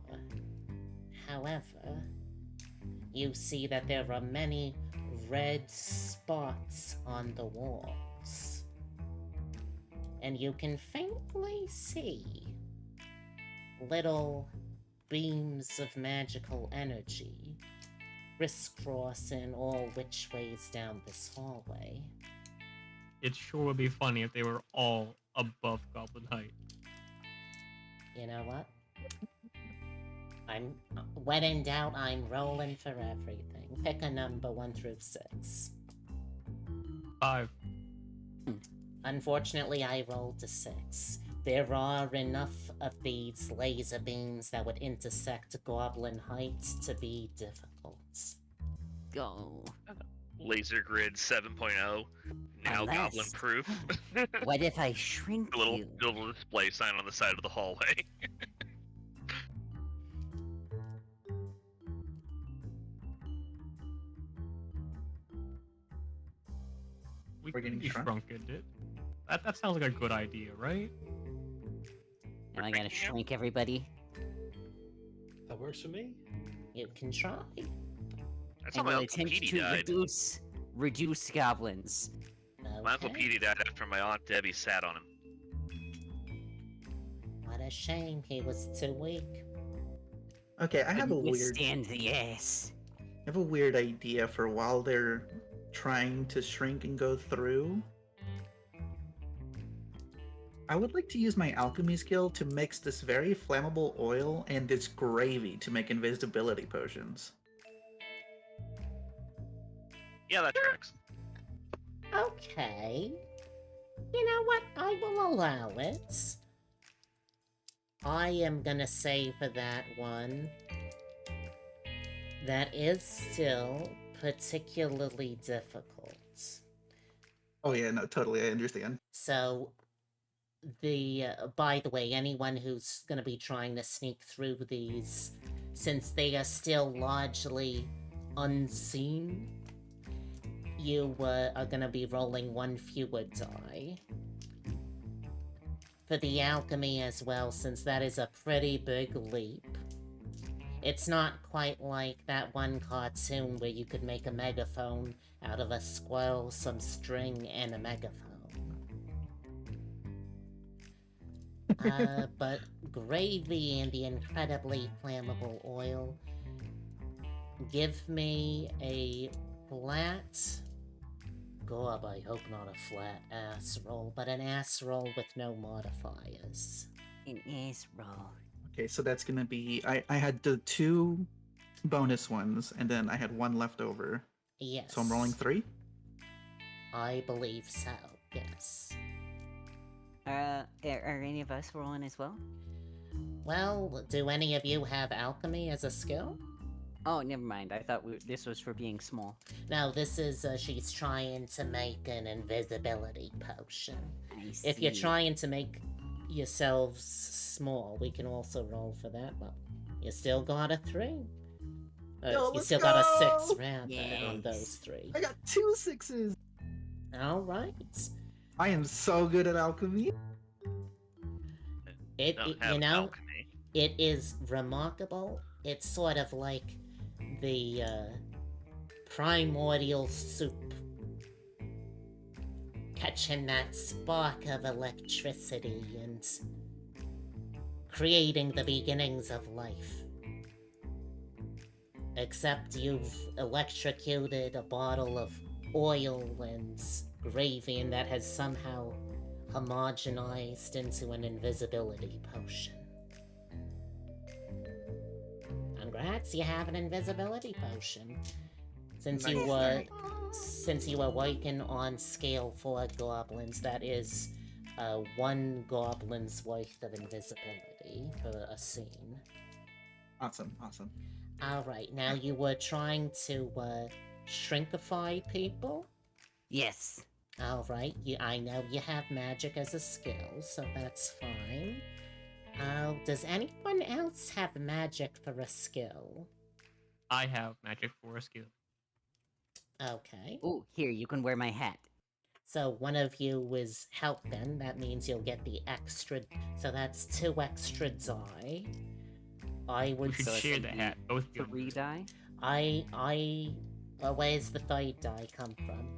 However, you see that there are many red spots on the walls. And you can faintly see little beams of magical energy crisscrossing all which ways down this hallway. It sure would be funny if they were all above goblin height. You know what? When in doubt, I'm rolling for everything. Pick a number 1 through 6. 5. Unfortunately, I rolled a 6. There are enough of these laser beams that would intersect goblin heights to be difficult. Go. Laser Grid 7.0, now Unless- goblin proof. What if I shrink A little, you? little display sign on the side of the hallway. We We're could getting be shrunk? shrunken. That sounds like a good idea, right? Am I gonna shrink everybody? That works for me. You can try. That's I how my will Uncle attempt Petey to died. reduce goblins. My Uncle Okay. Petey died after my Aunt Debbie sat on him. What a shame, he was too weak. Okay, I have a weird Withstand the ass. idea for while they're trying to shrink and go through. I would like to use my alchemy skill to mix this very flammable oil and this gravy to make invisibility potions. Yeah, that tracks. Okay. You know what? I will allow it. I am gonna say for that one, that is still particularly difficult. Oh yeah, no, totally, I understand. So, by the way, anyone who's gonna be trying to sneak through these, since they are still largely unseen, you are gonna be rolling 1 fewer die. For the alchemy as well, since that is a pretty big leap. It's not quite like that one cartoon where you could make a megaphone out of a squirrel, some string, and a megaphone. But gravy and the incredibly flammable oil give me a flat... God, I hope not a flat ass roll, but an ass roll with no modifiers. An ass roll. Okay, so that's gonna be I had the 2 bonus ones, and then I had 1 left over. Yes. So I'm rolling 3? I believe so, yes. Are any of us rolling as well? Well, do any of you have alchemy as a skill? Oh, never mind. I thought this was for being small. No, this is, she's trying to make an invisibility potion. I If you're see. trying to make yourselves small, we can also roll for that. Well, you still got a 3. Yo, you let's still got a 6, go! rather, on Yes. those 3. I got 2 6s! Alright. I am so good at alchemy. Don't have You know, alchemy. it is remarkable. It's sort of like the primordial soup. Catching that spark of electricity and creating the beginnings of life. Except you've electrocuted a bottle of oil and gravy, and that has somehow homogenized into an invisibility potion. Congrats, you have an invisibility potion. Since you Nice. were since you are working on scale 4 goblins, that is 1 goblin's worth of invisibility for a scene. Awesome, awesome. Alright, now you were trying to shrinkify people? Yes. Alright, I know you have magic as a skill, so that's fine. Does anyone else have magic for a skill? I have magic for a skill. Okay. Oh, here, you can wear my hat. So one of you is helping, that means you'll get the extra, so that's 2 extra die. I We would should So it's share gonna the be hat. Both of you. 3 die? where's the 3rd die come from?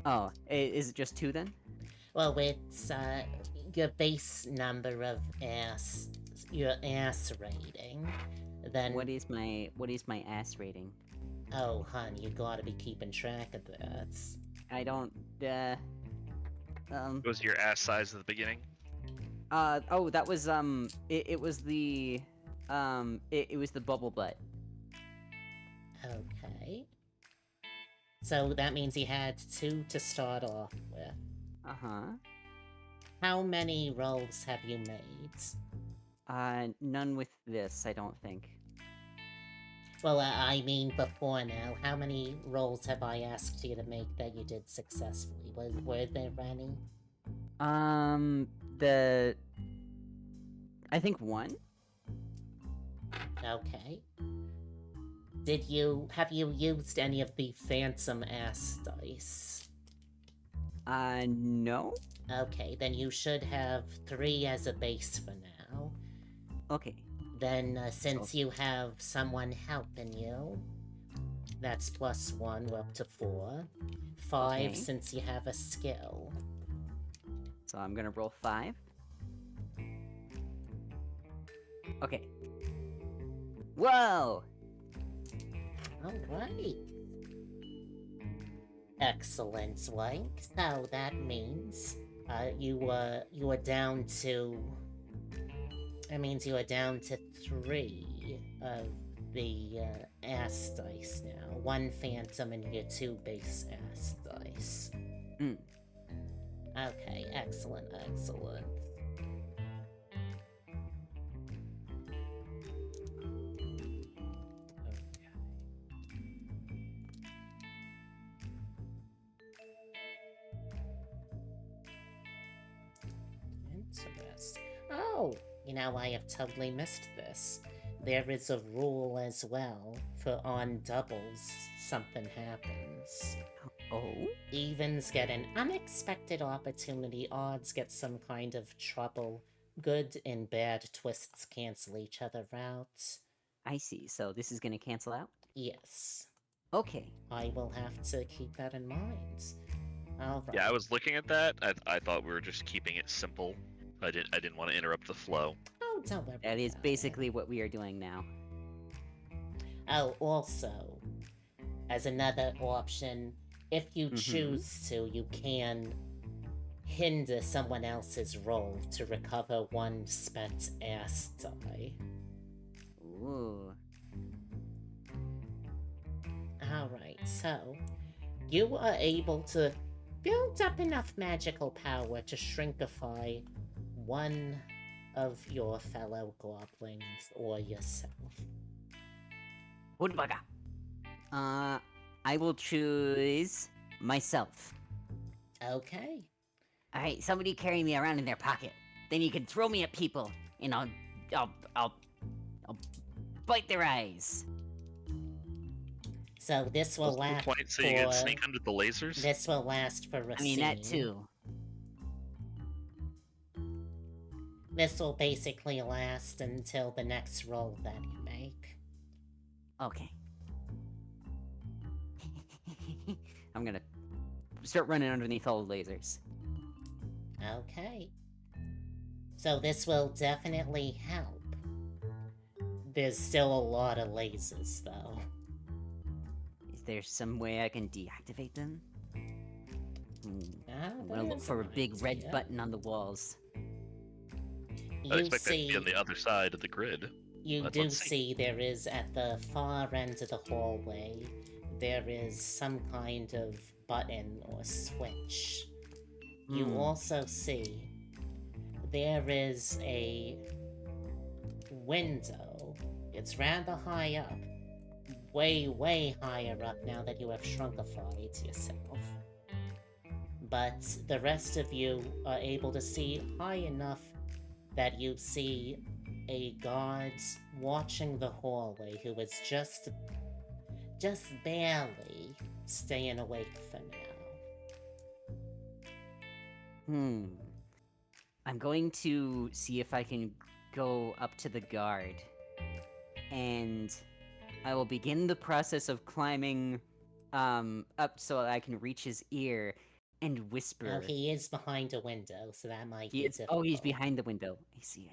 Oh, is it just 2 then? Well, it's, your base number of your ass rating. Then, What is my ass rating? oh, hun, you gotta be keeping track of that. I don't, What was your ass size at the beginning? oh, that was, it was the, it was the bubble butt. Okay. So that means you had 2 to start off with. Uh-huh. How many rolls have you made? None with this, I don't think. Well, I mean before now. How many rolls have I asked you to make that you did successfully? Were there any? I think 1? Okay. Have you used any of the phantom ass dice? No? Okay, then you should have 3 as a base for now. Okay. Then, since you have someone helping you, that's +1, we're up to 4. 5 Okay. since you have a skill. So I'm gonna roll 5. Okay. Whoa! Alright. Excellent, Swank. So that means you were down to. That means you are down to 3 of the ass dice now. 1 phantom and your 2 base ass dice. Mm. Okay, excellent, excellent. Interesting. Oh, I have totally missed this. There is a rule as well for on doubles, something happens. Oh? Evens get an unexpected opportunity, odds get some kind of trouble. Good and bad twists cancel each other out. I see. So this is gonna cancel out? Yes, Okay. I will have to keep that in mind. Alright. Yeah, I was looking at that. I thought we were just keeping it simple. I didn't want to interrupt the flow. Oh, don't worry That is about basically what we are doing now. it. Oh, also, as another option, if you Mhm. choose to, you can hinder someone else's roll to recover 1 spent ass die. Ooh. Alright, so you are able to build up enough magical power to shrinkify 1 of your fellow goblins or yourself. Woodbugger. I will choose myself. Okay. Alright, somebody carry me around in their pocket. Then you can throw me at people, and I'll bite their eyes. So this will What's the last point? So for. you can sneak under the lasers? This will last for a I mean, that scene. too. This will basically last until the next roll that you make. Okay. I'm gonna start running underneath all the lasers. Okay. So this will definitely help. There's still a lot of lasers, though. Is there some way I can deactivate them? I'm gonna look there's for a an big red idea. button on the walls. I You expect that to see, be on the other side of the grid. you Let's do see. see there is at the far end of the hallway, there is some kind of button or switch. You Hmm. also see there is a window. It's rather high up. Way, way higher up now that you have shrunkified yourself. But the rest of you are able to see high enough that you see a guard watching the hallway who is just barely staying awake for now. I'm going to see if I can go up to the guard. And I will begin the process of climbing up so I can reach his ear and whisper. Now he is behind a window, so that might be He's difficult. behind the window. I see.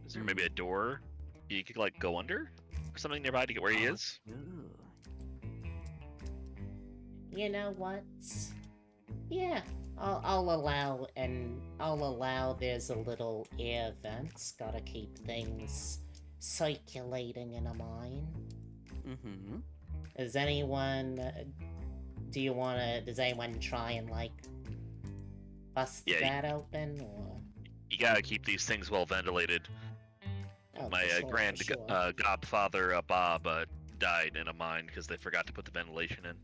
Is there maybe a door you could like go under or something nearby to get where he is? Ooh. You know what? Yeah, I'll allow there's a little air vent. Gotta keep things circulating in a mine. Mm-hmm. Does anyone try and like bust Yeah, that open or? You gotta keep these things well ventilated. Oh, My for sure, grand for sure. godfather Bob died in a mine because they forgot to put the ventilation in.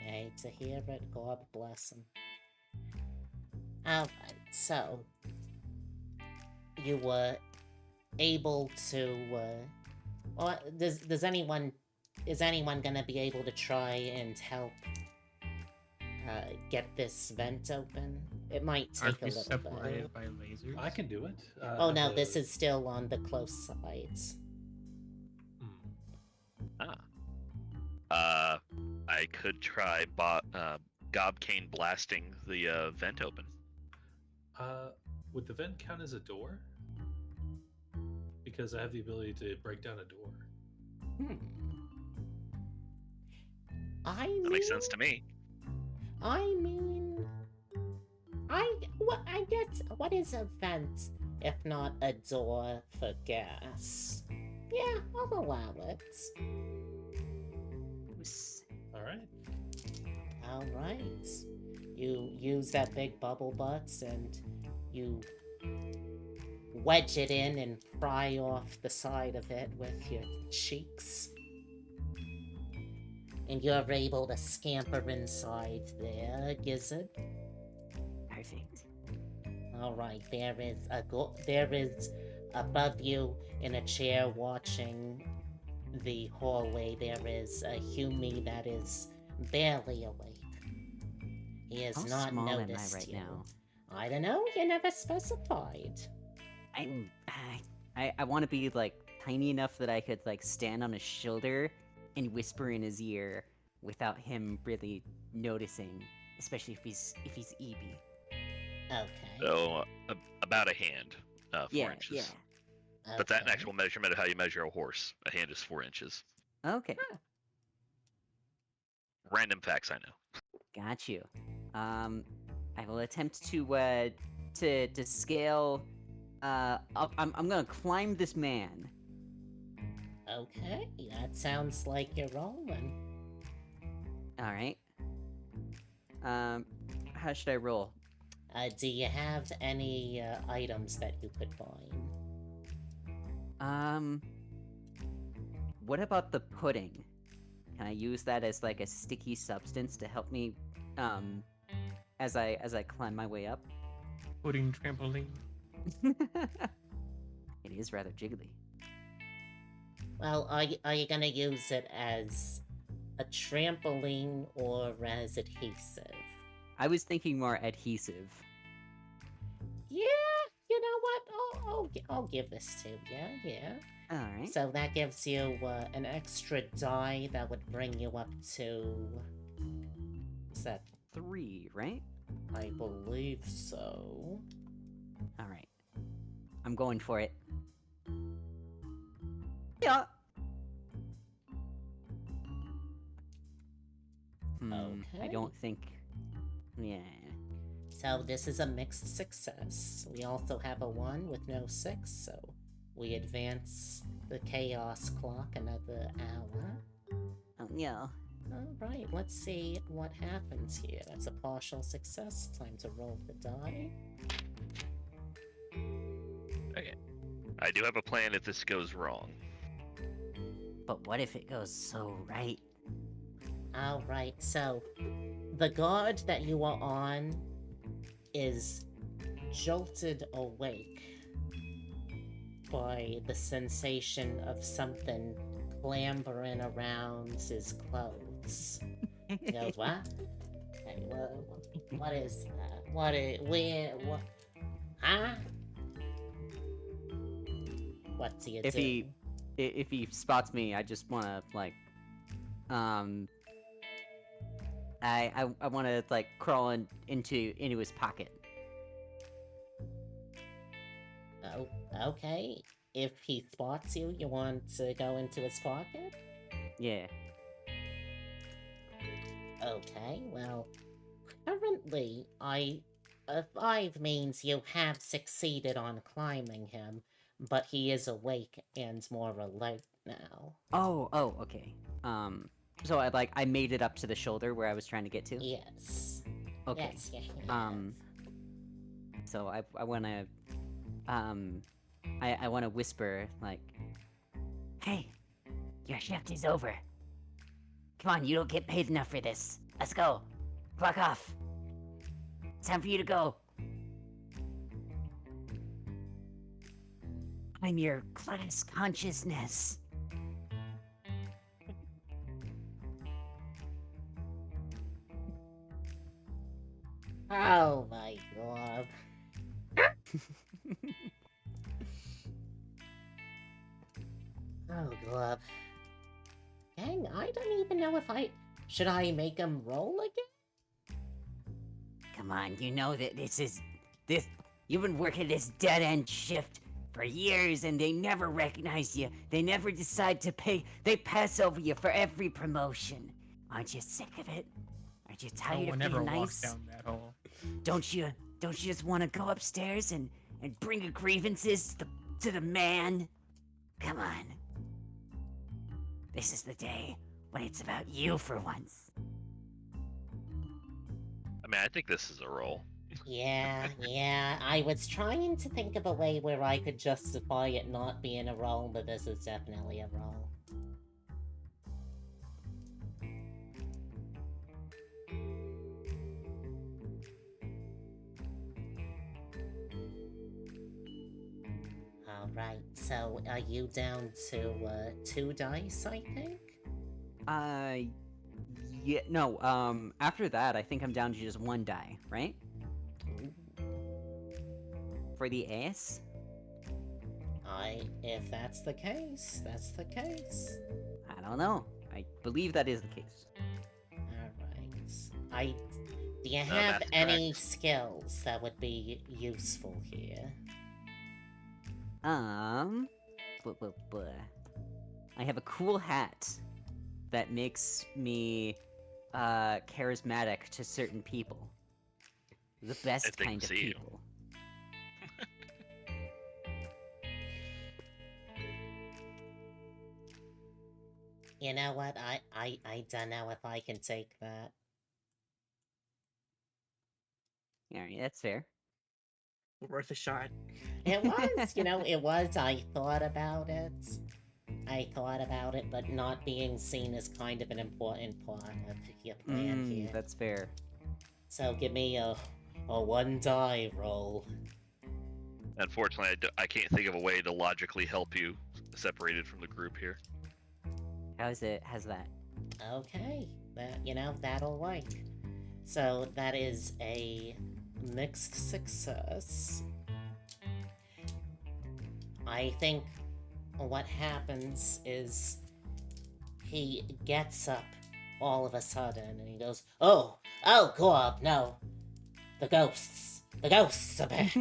I hate to hear it. God bless him. Alright, so you were able to. Well, is anyone gonna be able to try and help get this vent open? It might Aren't take a we little separated bit. by lasers? I can do it. Oh no, this is still on the close sides. I could try Gobcane blasting the vent open. Would the vent count as a door? Because I have the ability to break down a door. That makes sense to me. I guess, what is a vent if not a door for gas? Yeah, I'll allow it. Alright. You use that big bubble butt and you wedge it in and pry off the side of it with your cheeks. And you're able to scamper inside there, Gizzard. Perfect. Alright, there is above you in a chair watching the hallway, there is a Humi that is barely awake. He has How not small am I noticed right you. now? I don't know, you never specified. I want to be like tiny enough that I could like stand on his shoulder and whisper in his ear without him really noticing, especially if he's EB. Okay. So about a hand, 4 inches. But that's an actual measurement of how you measure a horse. A hand is 4 inches. Okay. Random facts I know. Got you. I will attempt to scale up. I'm gonna climb this man. Okay, that sounds like you're rolling. All right. How should I roll? Do you have any items that you could find? What about the pudding? Can I use that as like a sticky substance to help me, as I climb my way up? Pudding trampoline. It is rather jiggly. Well, are you gonna use it as a trampoline or as adhesive? I was thinking more adhesive. Yeah, you know what? I'll give this to you. Yeah. All right. So that gives you an extra die that would bring you up to. Is that 3, right? I believe so. All right. I'm going for it. Yeah. I Okay. don't think. Yeah. So this is a mixed success. We also have a 1 with no 6, so we advance the chaos clock another hour. Yeah. Alright, let's see what happens here. That's a partial success. Time to roll the die. Okay. I do have a plan if this goes wrong. But what if it goes so right? Alright, so the guard that you are on is jolted awake by the sensation of something clambering around his clothes. He goes, what? Hey, what is that? What? Huh? What do you If do? if he spots me, I just wanna like, um, I wanna like crawl into his pocket. Oh, okay. If he spots you, you want to go into his pocket? Yeah. Okay, well, currently, a 5 means you have succeeded on climbing him, but he is awake and more alert now. Oh, okay. So I made it up to the shoulder where I was trying to get to. Yes. Okay. Yes, you have. So I wanna, I wanna whisper like, "Hey, your shift is over. Come on, you don't get paid enough for this. Let's go. Clock off. Time for you to go. I'm your class consciousness." Oh my god. Oh god. Dang, I don't even know if I... Should I make him roll again? Come on, you know that this. You've been working this dead end shift for years, and they never recognize you. They never decide to pay. They pass over you for every promotion. Aren't you sick of it? Aren't you No tired one of ever being walks nice? down that hole. Don't you just want to go upstairs and bring your grievances to the man? Come on. This is the day when it's about you for once. I mean, I think this is a roll. Yeah, I was trying to think of a way where I could justify it not being a roll, but this is definitely a roll. Alright, so are you down to 2 dice, I think? Yeah, no, after that, I think I'm down to just one die, right? For the ace? If that's the case, that's the case. I don't know. I believe that is the case. Alright. Do you have that's any correct. skills that would be useful here? Blah. I have a cool hat that makes me charismatic to certain people. The best If they can kind of see you. people. You know what? I don't know if I can take that. Alright, that's fair. Worth a shot. It was, it was. I thought about it. But not being seen is kind of an important part of your plan here. That's fair. So give me a 1 die roll. Unfortunately, I can't think of a way to logically help you separated from the group here. How's that? Okay, that'll work. So that is a mixed success. I think what happens is he gets up all of a sudden and he goes, oh god, no. The ghosts are back.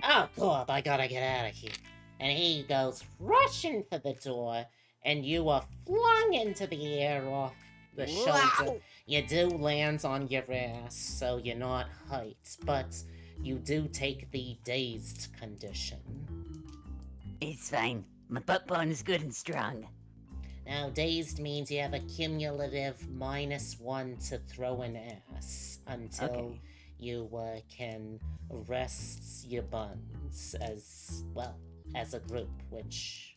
Oh god, I gotta get out of here. And he goes rushing for the door, and you are flung into the air off the shoulder. You do land on your ass, so you're not hurt, but you do take the dazed condition. It's fine. My butt bone is good and strong. Now, dazed means you have a cumulative -1 to throw an ass until Okay. you can rest your buns as well as a group, which,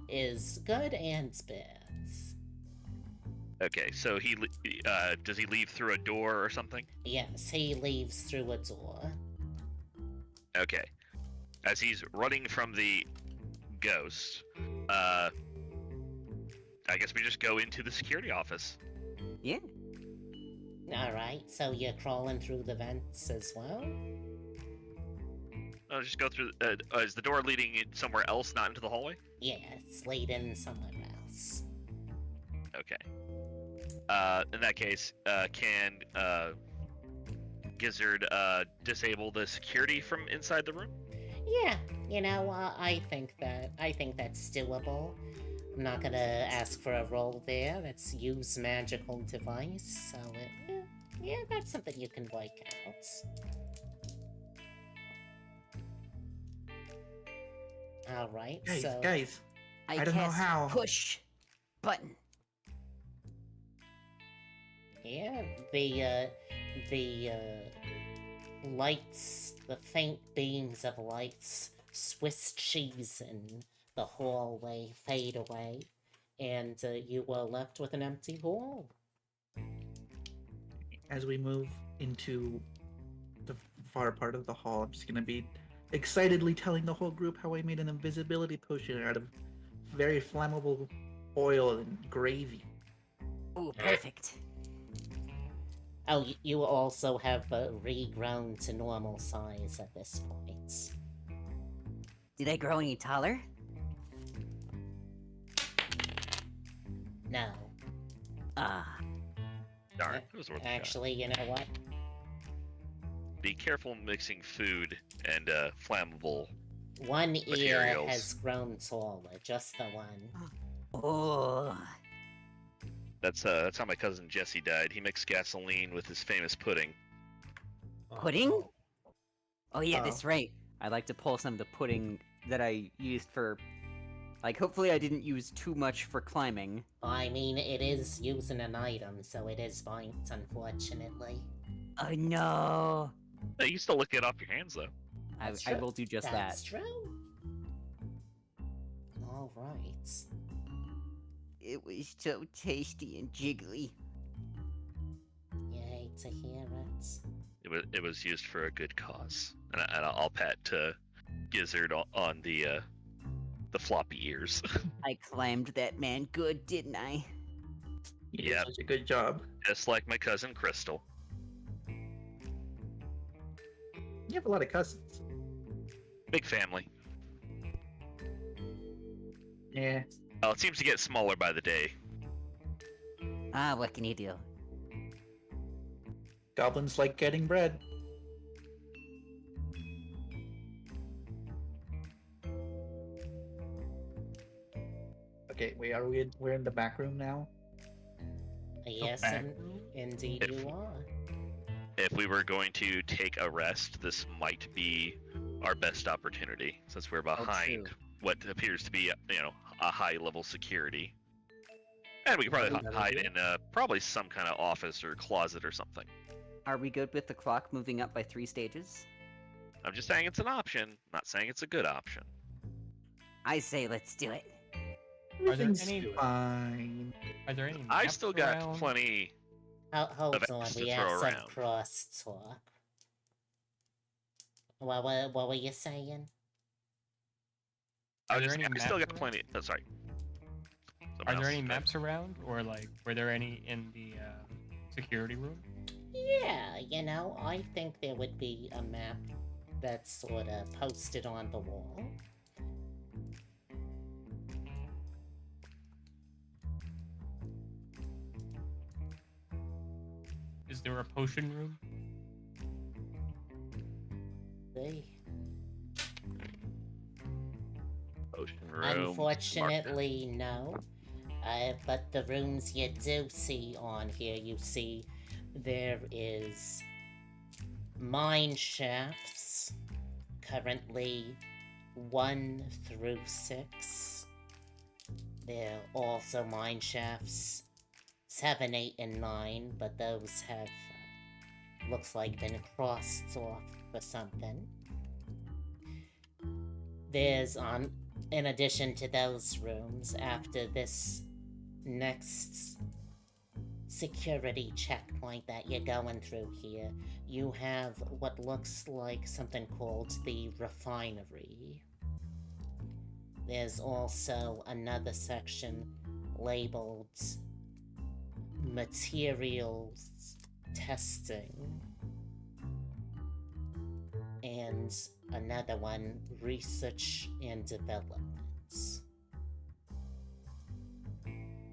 is good and bad. Okay, so does he leave through a door or something? Yes, he leaves through a door. Okay. As he's running from the ghost, I guess we just go into the security office. Yeah. Alright, so you're crawling through the vents as well? I'll just go through. Is the door leading somewhere else, not into the hallway? Yeah, it's leading somewhere else. Okay. In that case, can Gizzard disable the security from inside the room? Yeah, I think that's doable. I'm not gonna ask for a roll there. It's use magical device, so yeah, that's something you can work out. All right, so Guys, I don't know cast how. push button. yeah, the lights, the faint beams of lights, Swiss cheese in the hallway fade away, and you are left with an empty hall. As we move into the far part of the hall, I'm just gonna be excitedly telling the whole group how I made an invisibility potion out of very flammable oil and gravy. Ooh, perfect. Oh, you also have regrown to normal size at this point. Did I grow any taller? No. Ah. Darn, it was worth a shot. Actually, you know what? Be careful mixing food and flammable. One ear Materials. has grown taller, just the one. Oh. That's how my cousin Jesse died. He mixed gasoline with his famous pudding. Pudding? Oh, Oh yeah, Oh. that's right. I'd like to pull some of the pudding that I used for... Like, hopefully I didn't use too much for climbing. I mean, it is using an item, so it is bind, unfortunately. Oh no. You can still lick it off your hands, though. I That's will do just That's that. true. All right. It was so tasty and jiggly. You hate to hear it. It was used for a good cause, and I'll pat Gizzard on the floppy ears. I climbed that man good, didn't I? You did Yep. such a good job. Just like my cousin Crystal. You have a lot of cousins. Big family. Yeah. Oh, it seems to get smaller by the day. Ah, what can you do? Goblins like getting bread. Okay, wait, we're in the back room now? Yes, back indeed If- you are. If we were going to take a rest, this might be our best opportunity, since we're behind true. what appears to be, a high-level security. And we could probably That'll hide do. in probably some kind of office or closet or something. Are we good with the clock moving up by 3 stages? I'm just saying it's an option, not saying it's a good option. I say let's do it. Are there Everything's any- fine. Are there any I maps still got around? plenty. Hold of on, apps to we throw have some around. cross-talk. What were you saying? I Are there any still got maps plenty. Oh, sorry. Someone Are there else any is maps around, or like, were there any in the security room? Yeah, I think there would be a map that's sort of posted on the wall. Is there a potion room? See? Ocean room. Mark that. Unfortunately, no. But the rooms you do see on here, you see there is mine shafts, currently 1 through 6. There are also mine shafts 7, 8, and 9, but those have, looks like, been crossed off for something. There's, in addition to those rooms, after this next security checkpoint that you're going through here, you have what looks like something called the refinery. There's also another section labeled materials testing, and another one, research and development.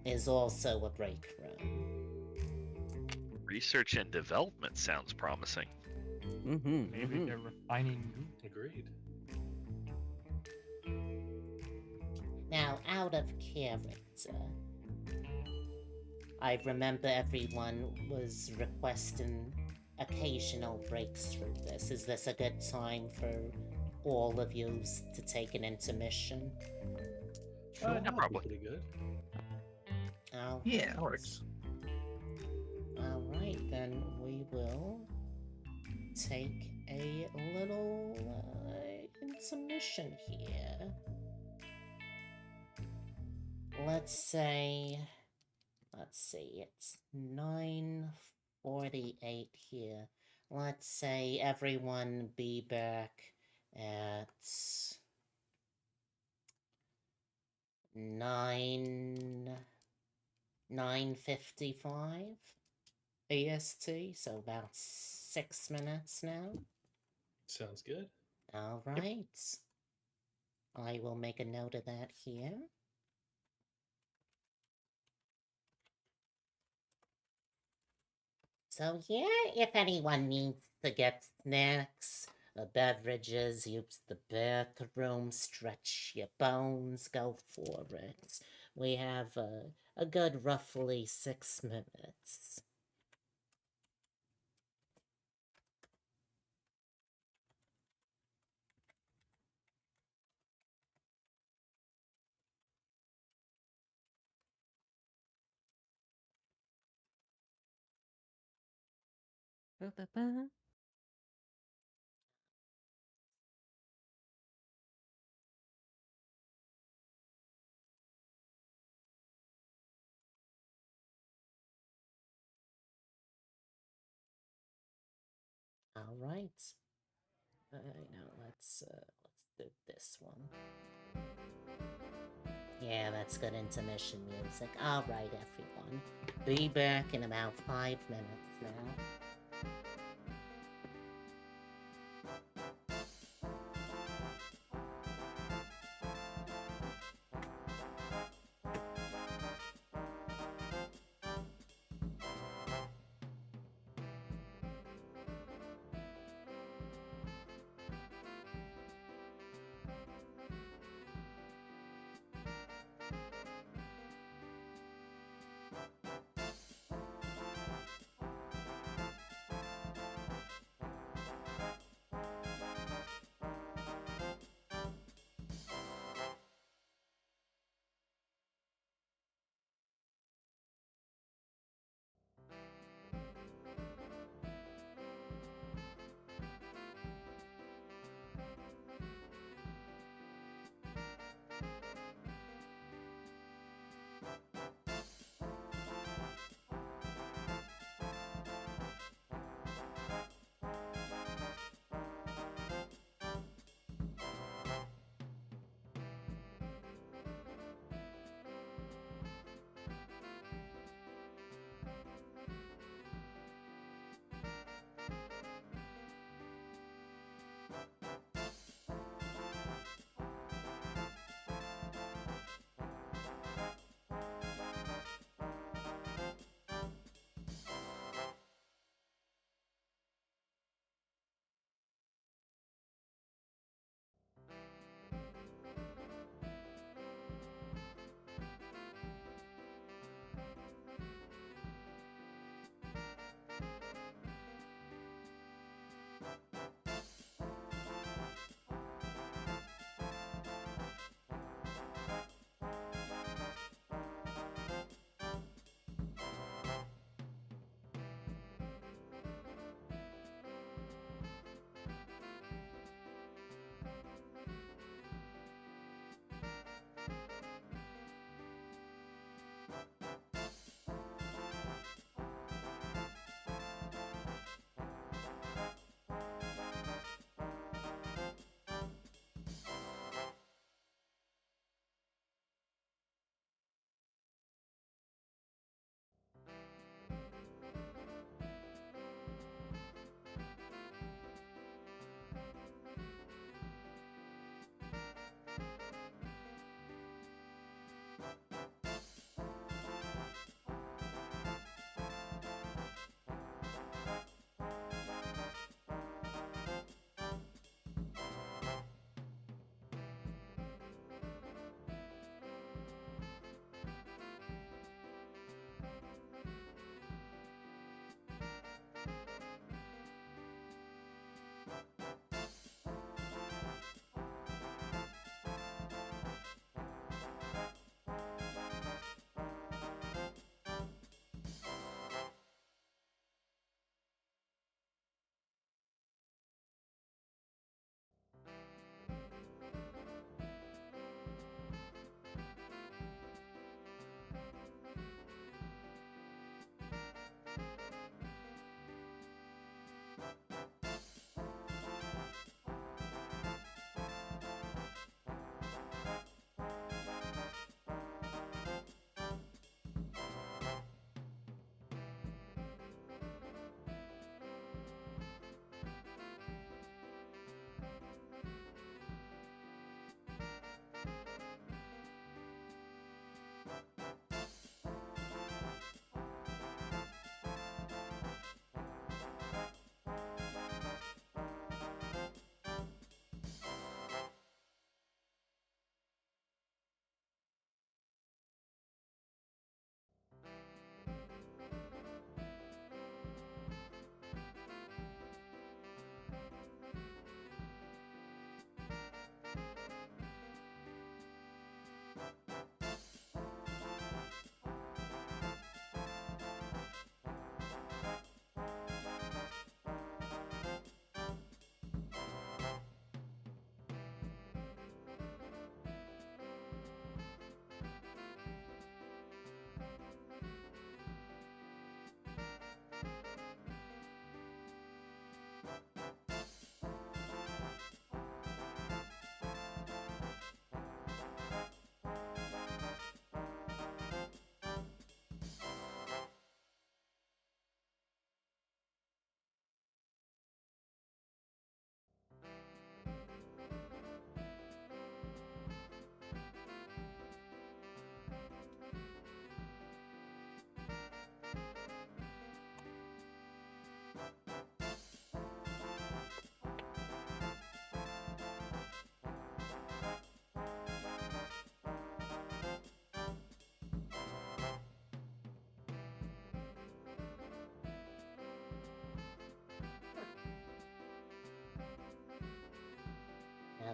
Is also a break room. Research and development sounds promising. Mm-hmm. Maybe they're refining new. Agreed. Now, out of character, I remember everyone was requesting occasional breaks through this. Is this a good time for all of you to take an intermission? Sure, yeah, that'd probably. be pretty good. Oh, Yeah, that works. alright, then we will take a little intermission here. Let's see, it's 9:48 here. Let's say everyone be back at 9:55 AST, so about 6 minutes now. Sounds good. Alright. I will make a note of that here. So yeah, if anyone needs to get snacks, beverages, use the bathroom, stretch your bones, go for it. We have a good roughly 6 minutes. Ba-ba-ba. Alright. Now let's do this one. Yeah, that's good intermission music. Alright, everyone. Be back in about 5 minutes now.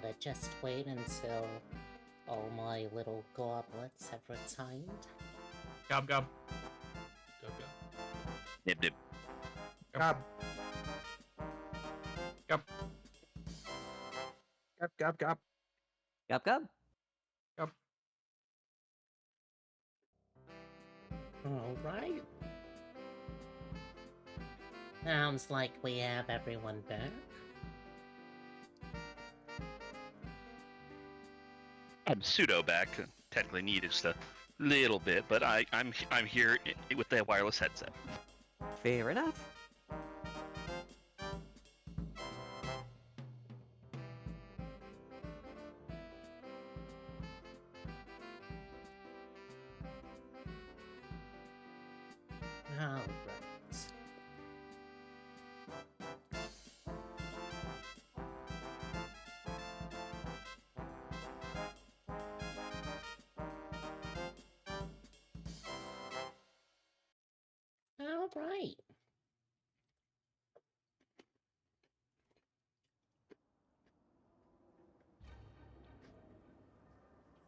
Gotta just wait until all my little goblets have retired. Gob gob. Go, go. Nib nib. Gob. Gob. Gob, gob, gob. Gup gup. Gob. Alright. Sounds like we have everyone back. I'm pseudo back. Technically needed just a little bit, but I'm here with the wireless headset. Fair enough. Alright. Alright.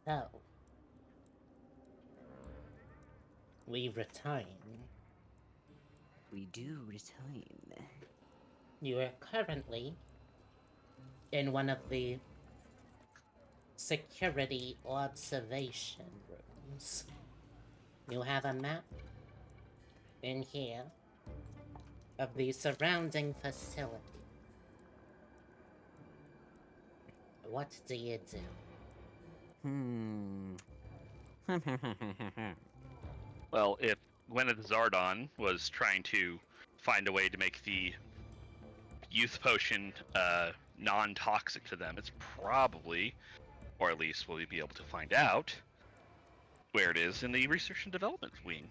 So, we return. We do return. You are currently in one of the security observation rooms. You have a map in here of the surrounding facility. What do you do? Well, if Gwyneth Zardon was trying to find a way to make the youth potion non-toxic to them, it's probably, or at least will we be able to find out, where it is in the research and development wing.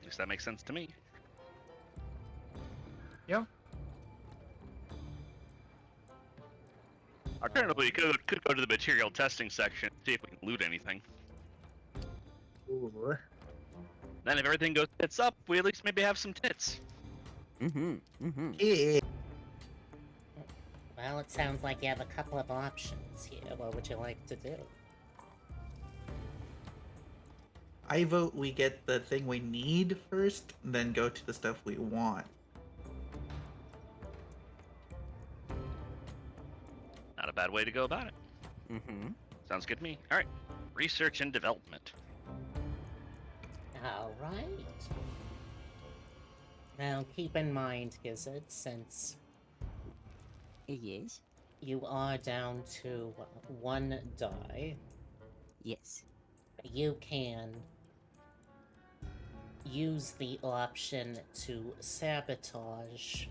At least that makes sense to me. Yeah. Alternatively, we could go to the material testing section, see if we can loot anything. Ooh. Then if everything goes tits up, we at least maybe have some tits. Yeah. Well, it sounds like you have a couple of options here. What would you like to do? I vote we get the thing we need first, then go to the stuff we want. Not a bad way to go about it. Sounds good to me. All right, research and development. Alright. Now, keep in mind, Gizzard, since Yes. you are down to one die, Yes. you can use the option to sabotage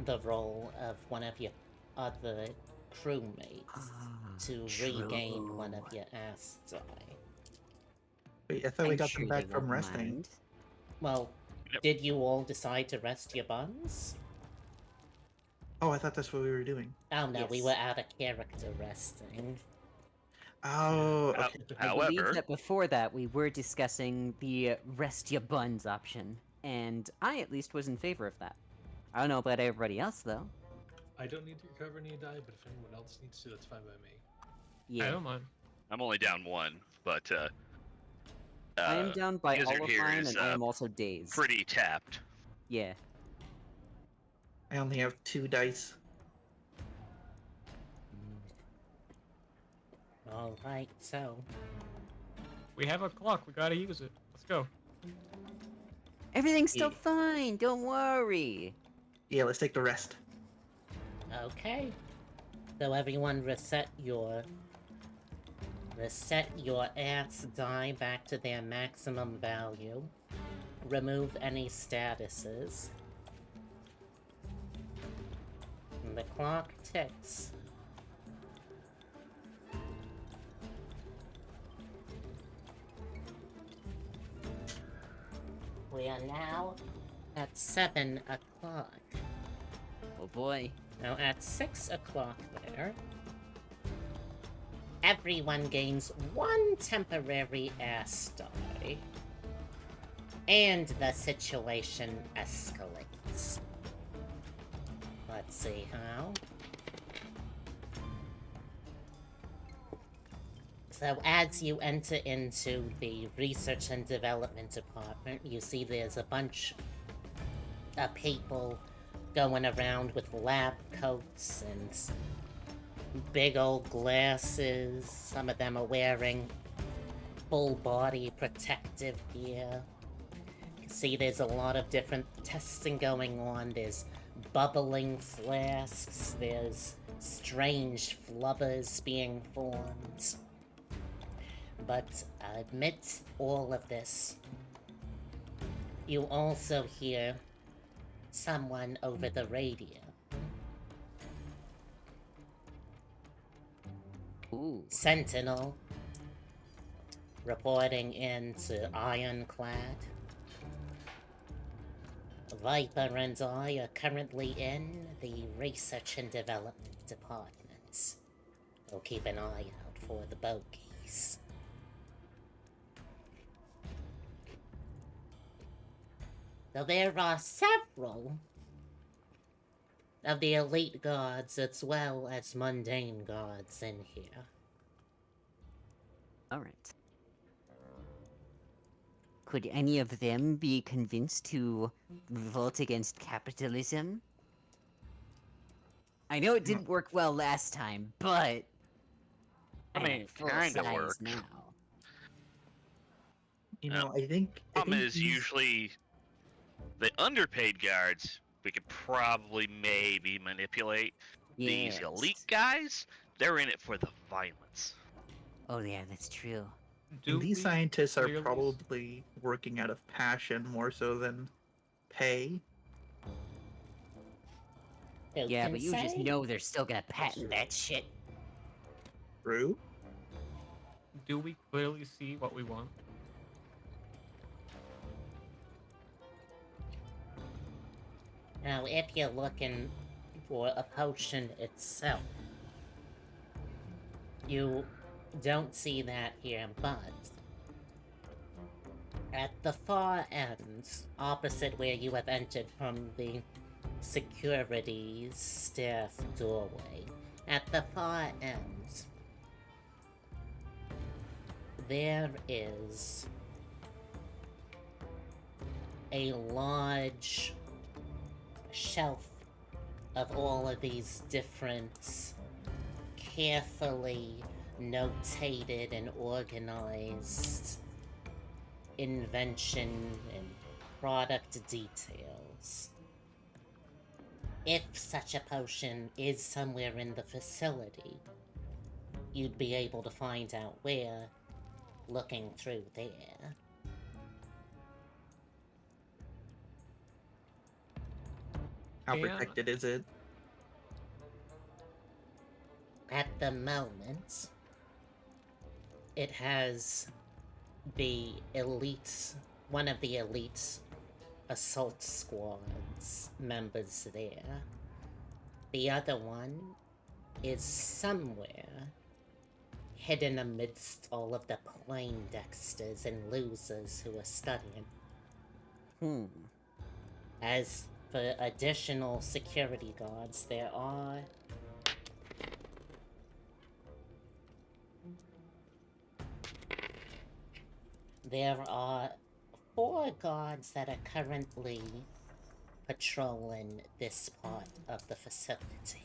the roll of one of your other crewmates to regain one of your ass die. Wait, I thought we I'm got sure them they back from won't resting. mind. Well, Yep. did you all decide to rest your buns? Oh, I thought that's what we were doing. Oh no, we Yes. were out of character resting. Oh, okay. I However, believe that before that we were discussing the rest your buns option, and I at least was in favor of that. I don't know about everybody else though. I don't need to recover any die, but if anyone else needs to, that's fine by me. Yeah, I don't mind. I'm only down one, but I am down by all Gizzard of here mine, is and I am also dazed. pretty tapped. Yeah. I only have 2 dice. Alright, so We have a clock. We gotta use it. Let's go. Everything's still Yeah. fine. Don't worry. Yeah, let's take the rest. okay. So everyone reset your ass die back to their maximum value. Remove any statuses. And the clock ticks. We are now at 7 o'clock. Oh boy. Now at 6 o'clock there, everyone gains 1 temporary ass die. And the situation escalates. Let's see how. So as you enter into the research and development department, you see there's a bunch of people going around with lab coats and big old glasses. Some of them are wearing full body protective gear. You see there's a lot of different testing going on. There's bubbling flasks, there's strange flubbers being formed. But amidst all of this, you also hear someone over the radio. Ooh. Sentinel reporting into Ironclad. Viper and I are currently in the research and development departments. We'll keep an eye out for the bogies. So there are several of the elite guards as well as mundane guards in here. All right. Could any of them be convinced to revolt against capitalism? I know it didn't work well last time, but I I'm mean, at full kinda size worked. now. You know, I think Problem is these- usually the underpaid guards we could probably maybe manipulate. These Yes. elite guys, they're in it for the violence. Oh yeah, that's true. Do these we scientists are clearly s- probably working out of passion more so than pay. Who Yeah, can but you just say? know they're still gonna patent that shit. True. Do we clearly see what we want? Now, if you're looking for a potion itself, you don't see that here, but at the far end, opposite where you have entered from the security staff doorway, at the far end, there is a large shelf of all of these different carefully notated and organized invention and product details. If such a potion is somewhere in the facility, you'd be able to find out where looking through there. How Yeah. protected is it? At the moment, it has the elite, one of the elite assault squad's members there. The other one is somewhere hidden amidst all of the Poindexters and losers who are studying. Hmm. As for additional security guards, there are 4 guards that are currently patrolling this part of the facility.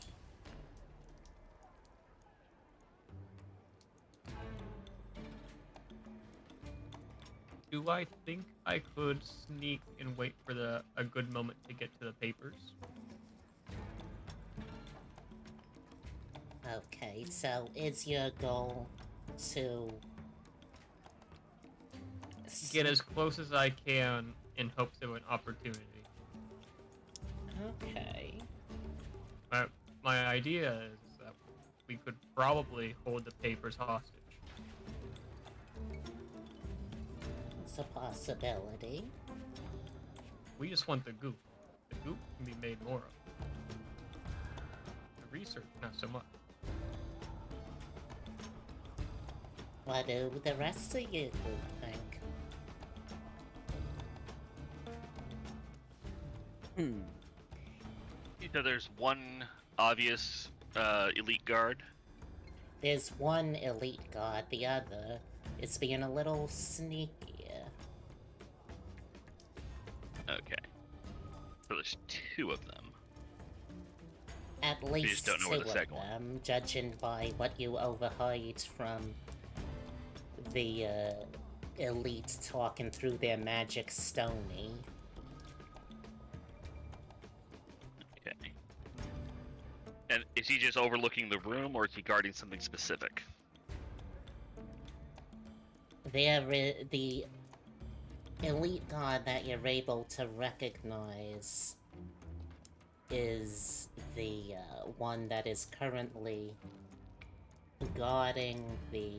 Do I think I could sneak and wait for a good moment to get to the papers? Okay, so is your goal to Get as close as I can in hopes of an opportunity. Okay. My idea is that we could probably hold the papers hostage. It's a possibility. We just want the goop. The goop can be made more of. The research, not so much. What do the rest of you think? Hmm. You know, there's one obvious elite guard. There's one elite god, the other is being a little sneakier. Okay. So there's two of them. At just least don't know two where of the second one. them, judging by what you overheard from the elite talking through their magic stony. Okay. And is he just overlooking the room, or is he guarding something specific? The elite god that you're able to recognize is the one that is currently guarding the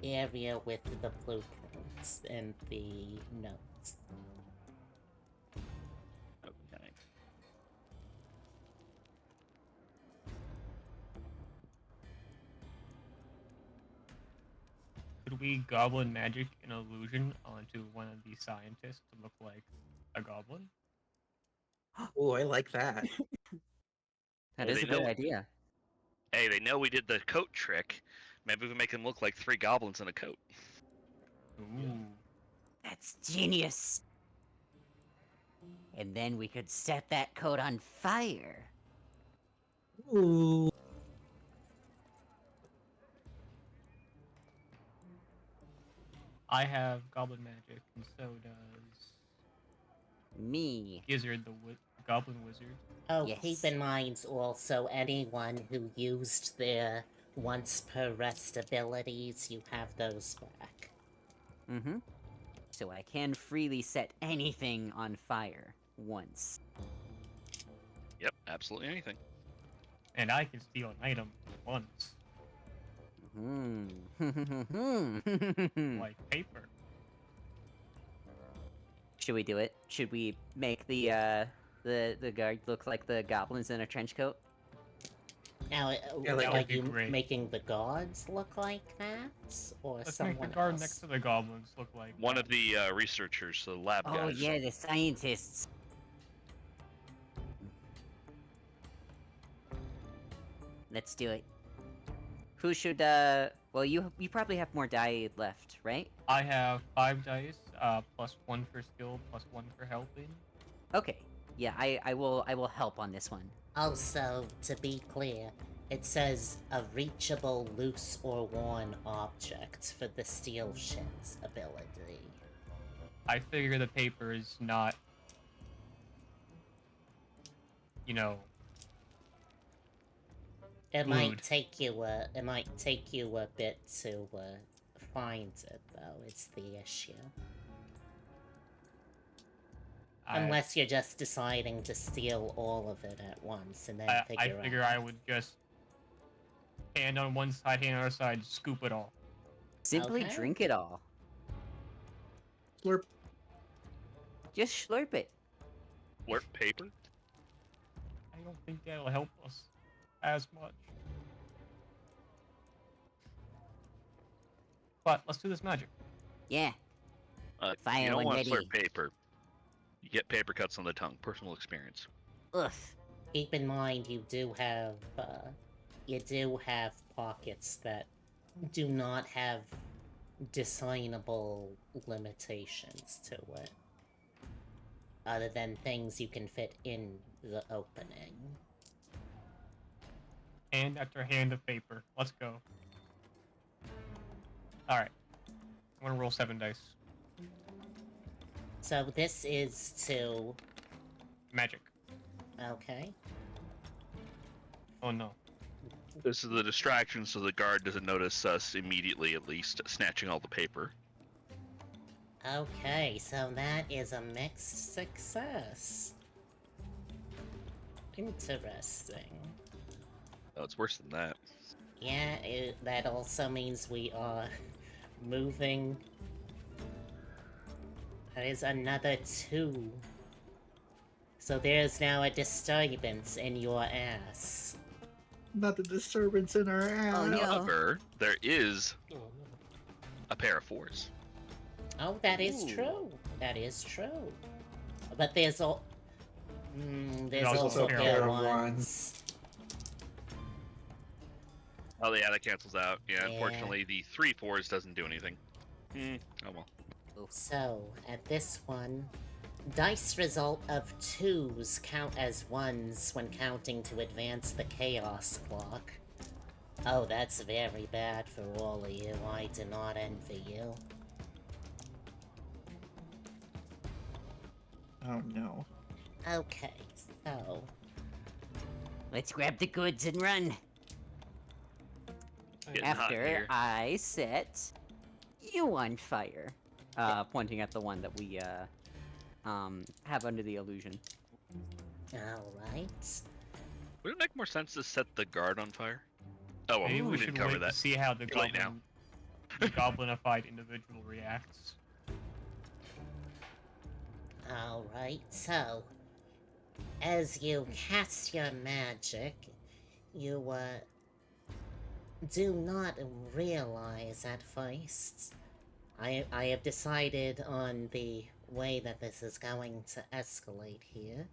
area with the blueprints and the notes. Okay. Could we goblin magic an illusion onto one of these scientists to look like a goblin? Oh, I like that. That Well, is they a good know- idea. Hey, they know we did the coat trick. Maybe we can make them look like three goblins in a coat. Ooh. That's genius. And then we could set that coat on fire. Ooh. I have goblin magic, and so does Me. Gizzard, the goblin wizard. Oh, Yes. keep in mind also anyone who used their once per rest abilities, you have those back. Mm-hmm. So I can freely set anything on fire once. Yep, absolutely anything. And I can steal an item once, Hmm. like paper. Should we do it? Should we make the guard look like the goblins in a trench coat? Now, Yeah, like- are That would be you great. making the gods look like that? Or Let's someone make the guard else? next to the goblins look like One of the researchers, the lab Oh guys. yeah, the scientists. Let's do it. Who should well you probably have more die left, right? I have 5 dice, plus 1 for skill, plus 1 for helping. Okay. Yeah, I will help on this one. Also, to be clear, it says a reachable, loose, or worn object for the steel shit's ability. I figure the paper is not, you know, It Good. might take you a bit to find it, though. It's the issue. Unless you're just deciding to steal all of it at once and then I figure I out. would just hand on one side, hand on the other side, scoop it all. Simply Okay. drink it all. Slurp. Just slurp it. Blurt paper? I don't think that'll help us as much. But let's do this magic. Yeah. Fire You don't when want to ready. slurp paper. You get paper cuts on the tongue. Personal experience. Ugh. Keep in mind, you do have pockets that do not have designable limitations to it, other than things you can fit in the opening. Hand after hand of paper. Let's go. Alright. I'm gonna roll 7 dice. So this is to... Magic. Okay. Oh no. This is the distraction, so the guard doesn't notice us immediately, at least, snatching all the paper. Okay, so that is a mixed success. Interesting. Oh, it's worse than that. Yeah, that also means we are moving. That is another 2. So there's now a disturbance in your ass. Not the disturbance in our ass. Oh, no. However, there is Oh, no. a pair of 4s. Oh, that is Ooh. true. That is true. But there's there's also also a pair pair of ones. Oh yeah, that cancels out. Yeah, Yeah. unfortunately, the 3/4s doesn't do anything. Oh well. So, at this one, dice result of 2s count as 1s when counting to advance the chaos clock. Oh, that's very bad for all of you. I do not envy you. Oh no. Okay, so... Let's grab the goods and run. Getting hot After here. I set you on fire. Pointing at the one that we have under the illusion. Alright. Would it make more sense to set the guard on fire? Oh well, Maybe we didn't should cover wait that. to see how the Too late now. goblinified individual reacts. Alright, so... As you cast your magic, you, do not realize at first. I have decided on the way that this is going to escalate here.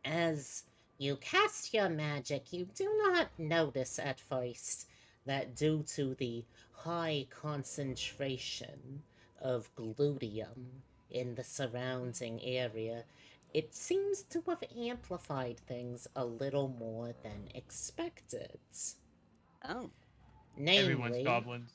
As you cast your magic, you do not notice at first that due to the high concentration of gluteum in the surrounding area, it seems to have amplified things a little more than expected. Oh. Everyone's Namely, goblins.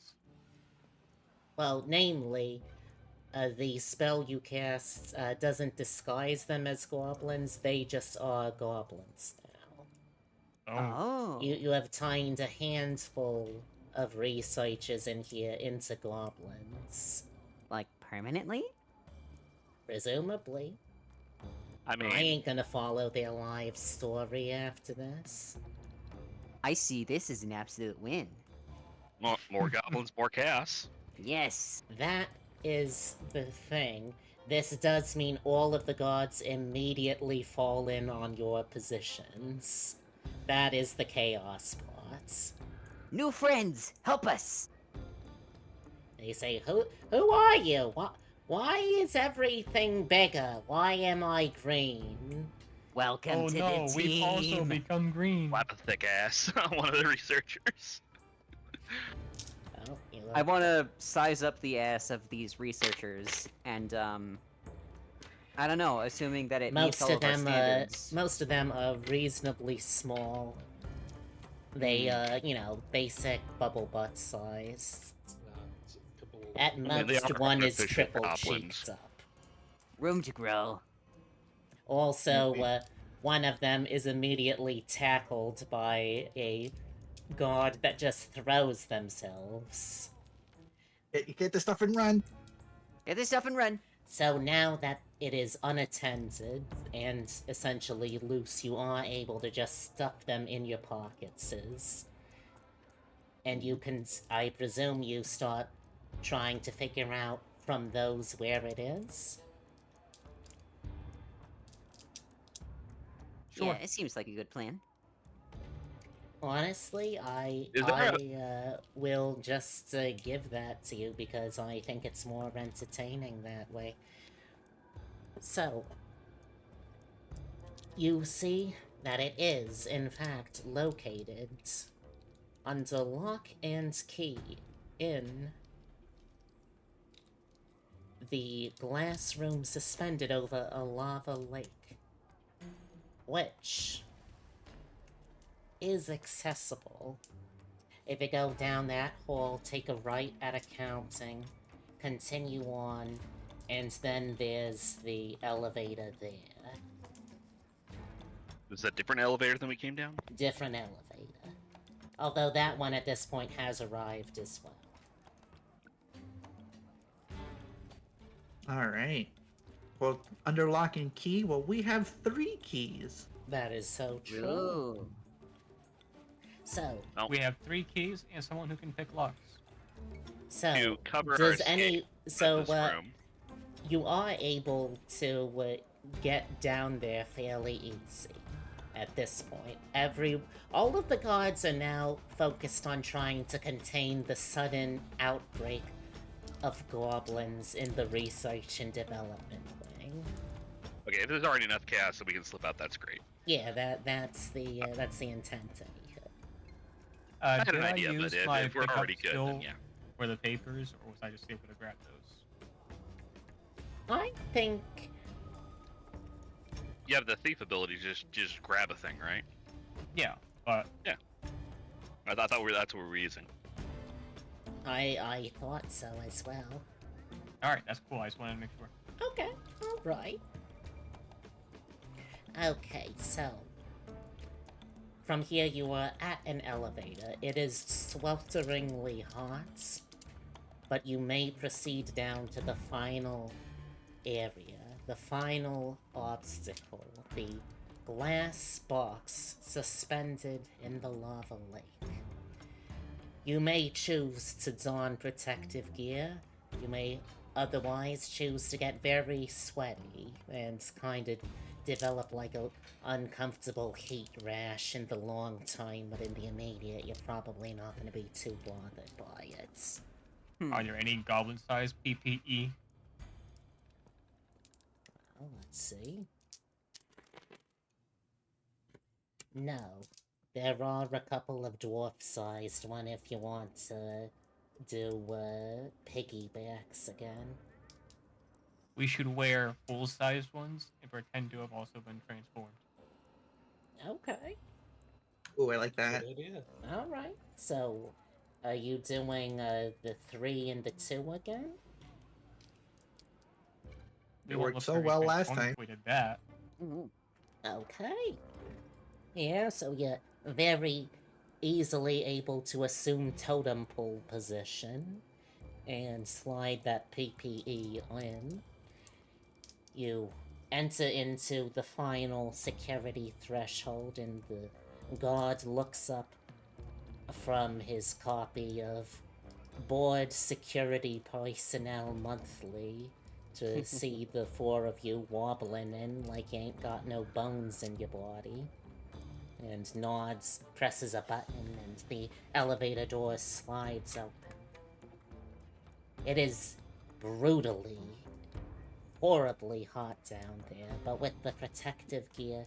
the spell you cast doesn't disguise them as goblins, they just are goblins now. Oh. You have turned a handful of researchers in here into goblins. Like permanently? Presumably. I mean, I ain't gonna follow their life story after this. I see this as an absolute win. more goblins, more chaos. Yes. That is the thing. This does mean all of the gods immediately fall in on your positions. That is the chaos plot. New friends, help us. They say, who are you? Why is everything bigger? Why am I green? Welcome Oh to no, the we've team. also become green. Slap a thick ass on one of the researchers. Oh, you I look- want to size up the ass of these researchers, and I don't know, assuming that it meets all of our standards. most of them are reasonably small. They, basic bubble butt size. It's a couple At mean, they most, are one is artificial triple goblins. cheeked up. Room to grow. Also, one of them is immediately tackled by a god that just throws themselves. Get the stuff and run. Get this up and run. So now that it is unattended and essentially loose, you are able to just stuff them in your pockets. And you can, I presume, you start trying to figure out from those where it is. Sure. Yeah, it seems like a good plan. Honestly, I Is there will just give that to you because I think it's more entertaining that way. So, you see that it is, in fact, located under lock and key in the glass room suspended over a lava lake, which is accessible. If you go down that hall, take a right at accounting, continue on, and then there's the elevator there. Is that a different elevator than we came down? Different elevator. Although that one at this point has arrived as well. All right. Well, under lock and key, well, we have 3 keys. That is so true. Ooh. So, We have 3 keys and someone who can pick locks. To cover our does escape from this room. you are able to get down there fairly easy at this point. All of the guards are now focused on trying to contain the sudden outbreak of goblins in the research and development wing. Okay, if there's already enough chaos so we can slip out, that's great. Yeah, that's the intent. Anyhow. had Did an I idea, but use if my we're pickup already good, skill then yeah. for the papers, or was I just able to grab those? I think You have the thief ability to just grab a thing, right? Yeah, but I thought that's what we were using. I thought so as well. all right, that's cool. I just wanted to make sure. Okay, all right. Okay, so from here you are at an elevator. It is swelteringly hot, but you may proceed down to the final area, the final obstacle, the glass box suspended in the lava lake. You may choose to don protective gear. You may otherwise choose to get very sweaty and kind of develop like a uncomfortable heat rash in the long time, but in the immediate, you're probably not going to be too bothered by it. Are there any goblin-sized PPE? Oh, let's see. No. There are a couple of dwarf-sized one if you want to do piggybacks again. We should wear full-sized ones and pretend to have also been transformed. Okay. Ooh, I like that. Good idea. All right. So, are you doing the 3 and the 2 again? We It won't worked look so very well last transformed time. if we did that. Okay. Yeah, so you're very easily able to assume totem pole position and slide that PPE in. You enter into the final security threshold, and the guard looks up from his copy of Board Security Personnel Monthly to see the 4 of you wobbling in like you ain't got no bones in your body. And nods, presses a button, and the elevator door slides open. It is brutally, horribly hot down there, but with the protective gear,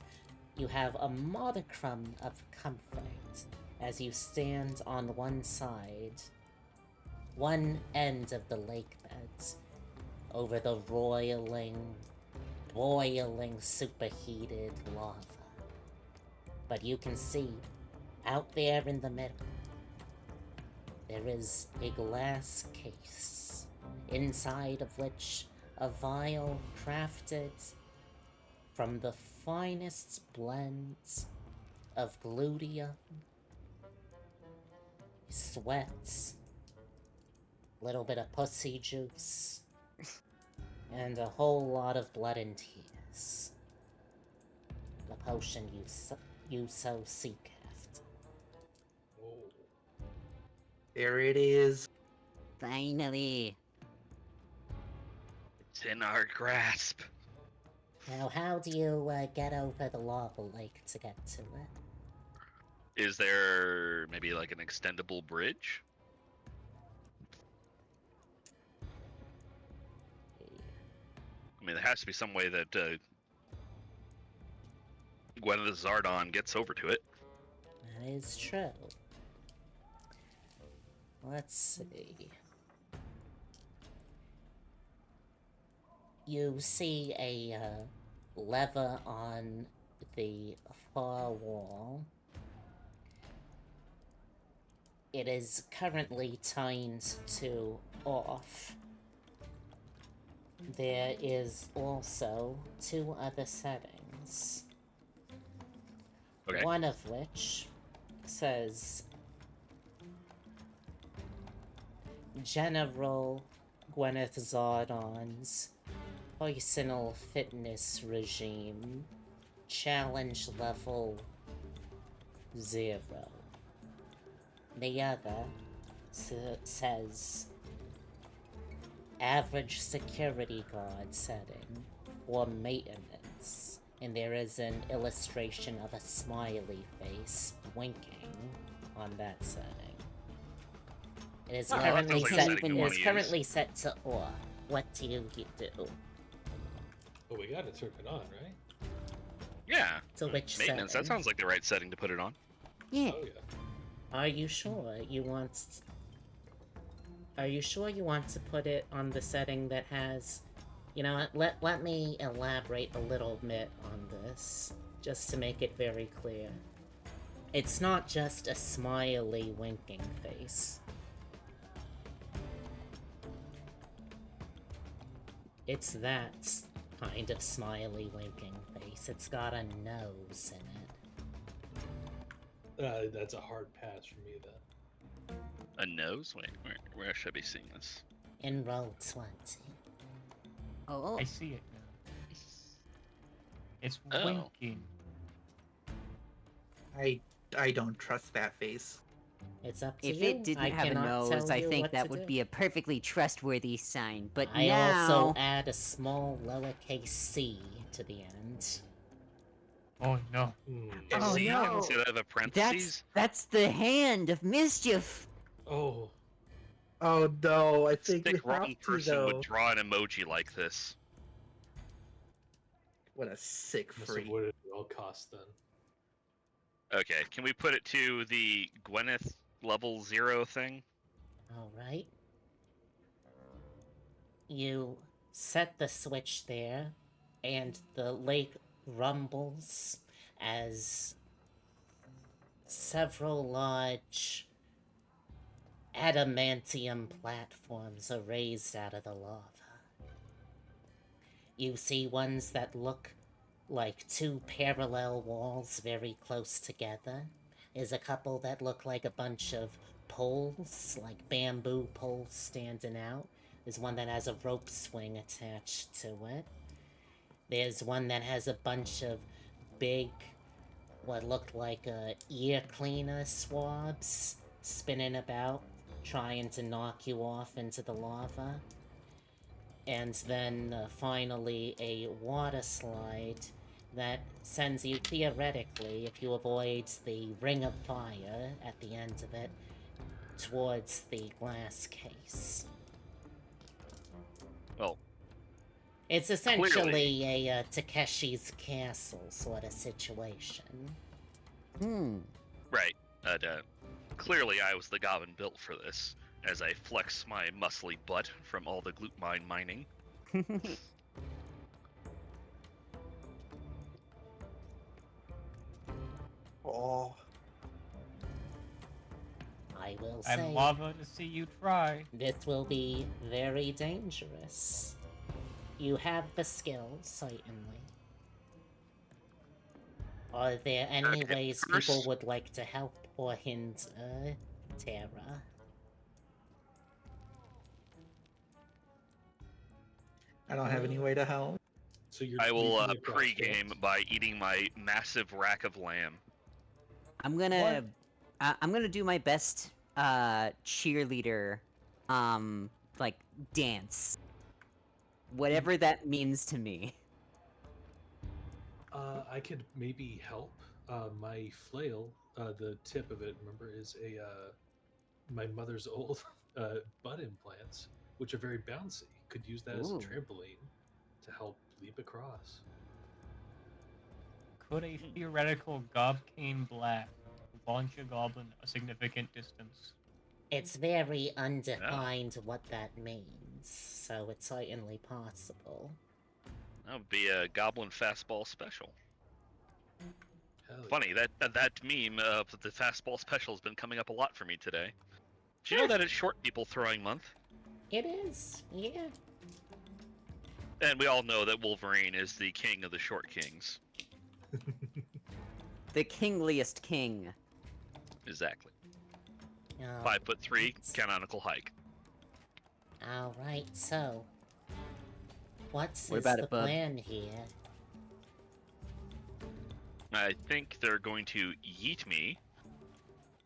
you have a modicum of comfort as you stand on one side, one end of the lake bed, over the roiling, boiling, superheated lava. But you can see, out there in the middle, there is a glass case, inside of which a vial crafted from the finest blends of gluteum, sweat, little bit of pussy juice, and a whole lot of blood and tears. The potion you so seek after. Oh. There it is. Finally. It's in our grasp. Now, how do you get over the lava lake to get to it? Is there maybe like an extendable bridge? I mean, there has to be some way that Gwyneth Zardon gets over to it. That is true. Let's see. You see a lever on the far wall. It is currently timed to off. There is also 2 other settings. Okay. One of which says General Gwyneth Zardon's personal fitness regime, challenge level 0. The other says average security guard setting for maintenance, and there is an illustration of a smiley face winking on that setting. It is Oh, that currently sounds like a set. setting you It wanna is use. currently set to off. What do you do? But we gotta turn it on, right? Yeah. To which Maintenance. setting? That sounds like the right setting to put it on. Yeah. Oh yeah. Are you sure you want... Are you sure you want to put it on the setting that has... You know what, let me elaborate a little bit on this, just to make it very clear. It's not just a smiley winking face. It's that kind of smiley winking face. It's got a nose in it. That's a hard pass for me, then. A nose? Wait, where should I be seeing this? In roll 20. Oh, I see it now. It's Oh. winking. I don't trust that face. It's up to if you. it didn't I have a cannot nose, tell I you think what that to would do. be a perfectly trustworthy sign. But I now, also add a small lowercase c to the end. Oh no. Oh, See? no. See that the parentheses? that's the hand of mischief. Oh, Oh no, I think we Sick wrong have to person though. would draw an emoji like this. What a sick must freak. avoid it at all costs then. Okay, can we put it to the Gwyneth level 0 thing? Alright. You set the switch there, and the lake rumbles as several large adamantium platforms are raised out of the lava. You see ones that look like two parallel walls very close together. There's a couple that look like a bunch of poles, like bamboo poles standing out. There's one that has a rope swing attached to it. There's one that has a bunch of big, what looked like ear cleaner swabs spinning about, trying to knock you off into the lava. And then finally a water slide that sends you, theoretically, if you avoid the ring of fire at the end of it, towards the glass case. Well, It's essentially a Takeshi's Castle sort of situation. right. Clearly I was the goblin built for this, as I flex my muscly butt from all the glute mine mining. Oh, I will I'd say, love to see you try. this will be very dangerous. You have the skills, certainly. Are there any Okay, ways first- people would like to help or hint Terra? I don't have any way to help. So you're. I will leaping across pre-game walls? by eating my massive rack of lamb. I'm gonna do my best cheerleader like dance. Whatever that means to me. I could maybe help. My flail, the tip of it, remember, is my mother's old butt implants, which are very bouncy. Could use that as a Ooh. trampoline to help leap across. Could a theoretical Gobcane Blast launch a goblin a significant distance? It's very undefined what that means, so it's certainly possible. That would be a goblin fastball special. Hell yeah. Funny, that meme of the fastball special has been coming up a lot for me today. Do you know that it's short people throwing month? It is, yeah. And we all know that Wolverine is the king of the short kings. The kingliest king. Exactly. 5'3", Alright. canonical hike. Alright, so... What's What is about the it, bub? plan here? I think they're going to yeet me,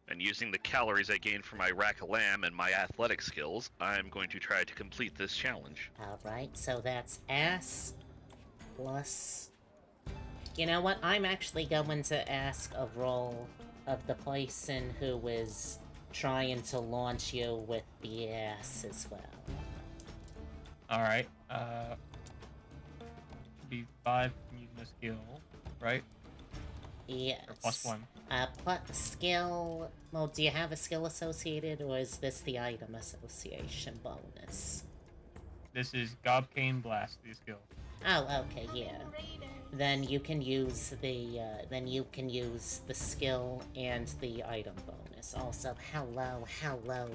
and using the calories I gained from my rack of lamb and my athletic skills, I'm going to try to complete this challenge. Alright, so that's ass plus... You know what? I'm actually going to ask a roll of the person who is trying to launch you with the ass as well. Alright, should be 5 from using a skill, right? Yes. Or +1. Skill. Well, do you have a skill associated, or is this the item association bonus? This is Gobcane Blast, the skill. Oh, okay, yeah. Then you can use the skill and the item bonus. Also, hello,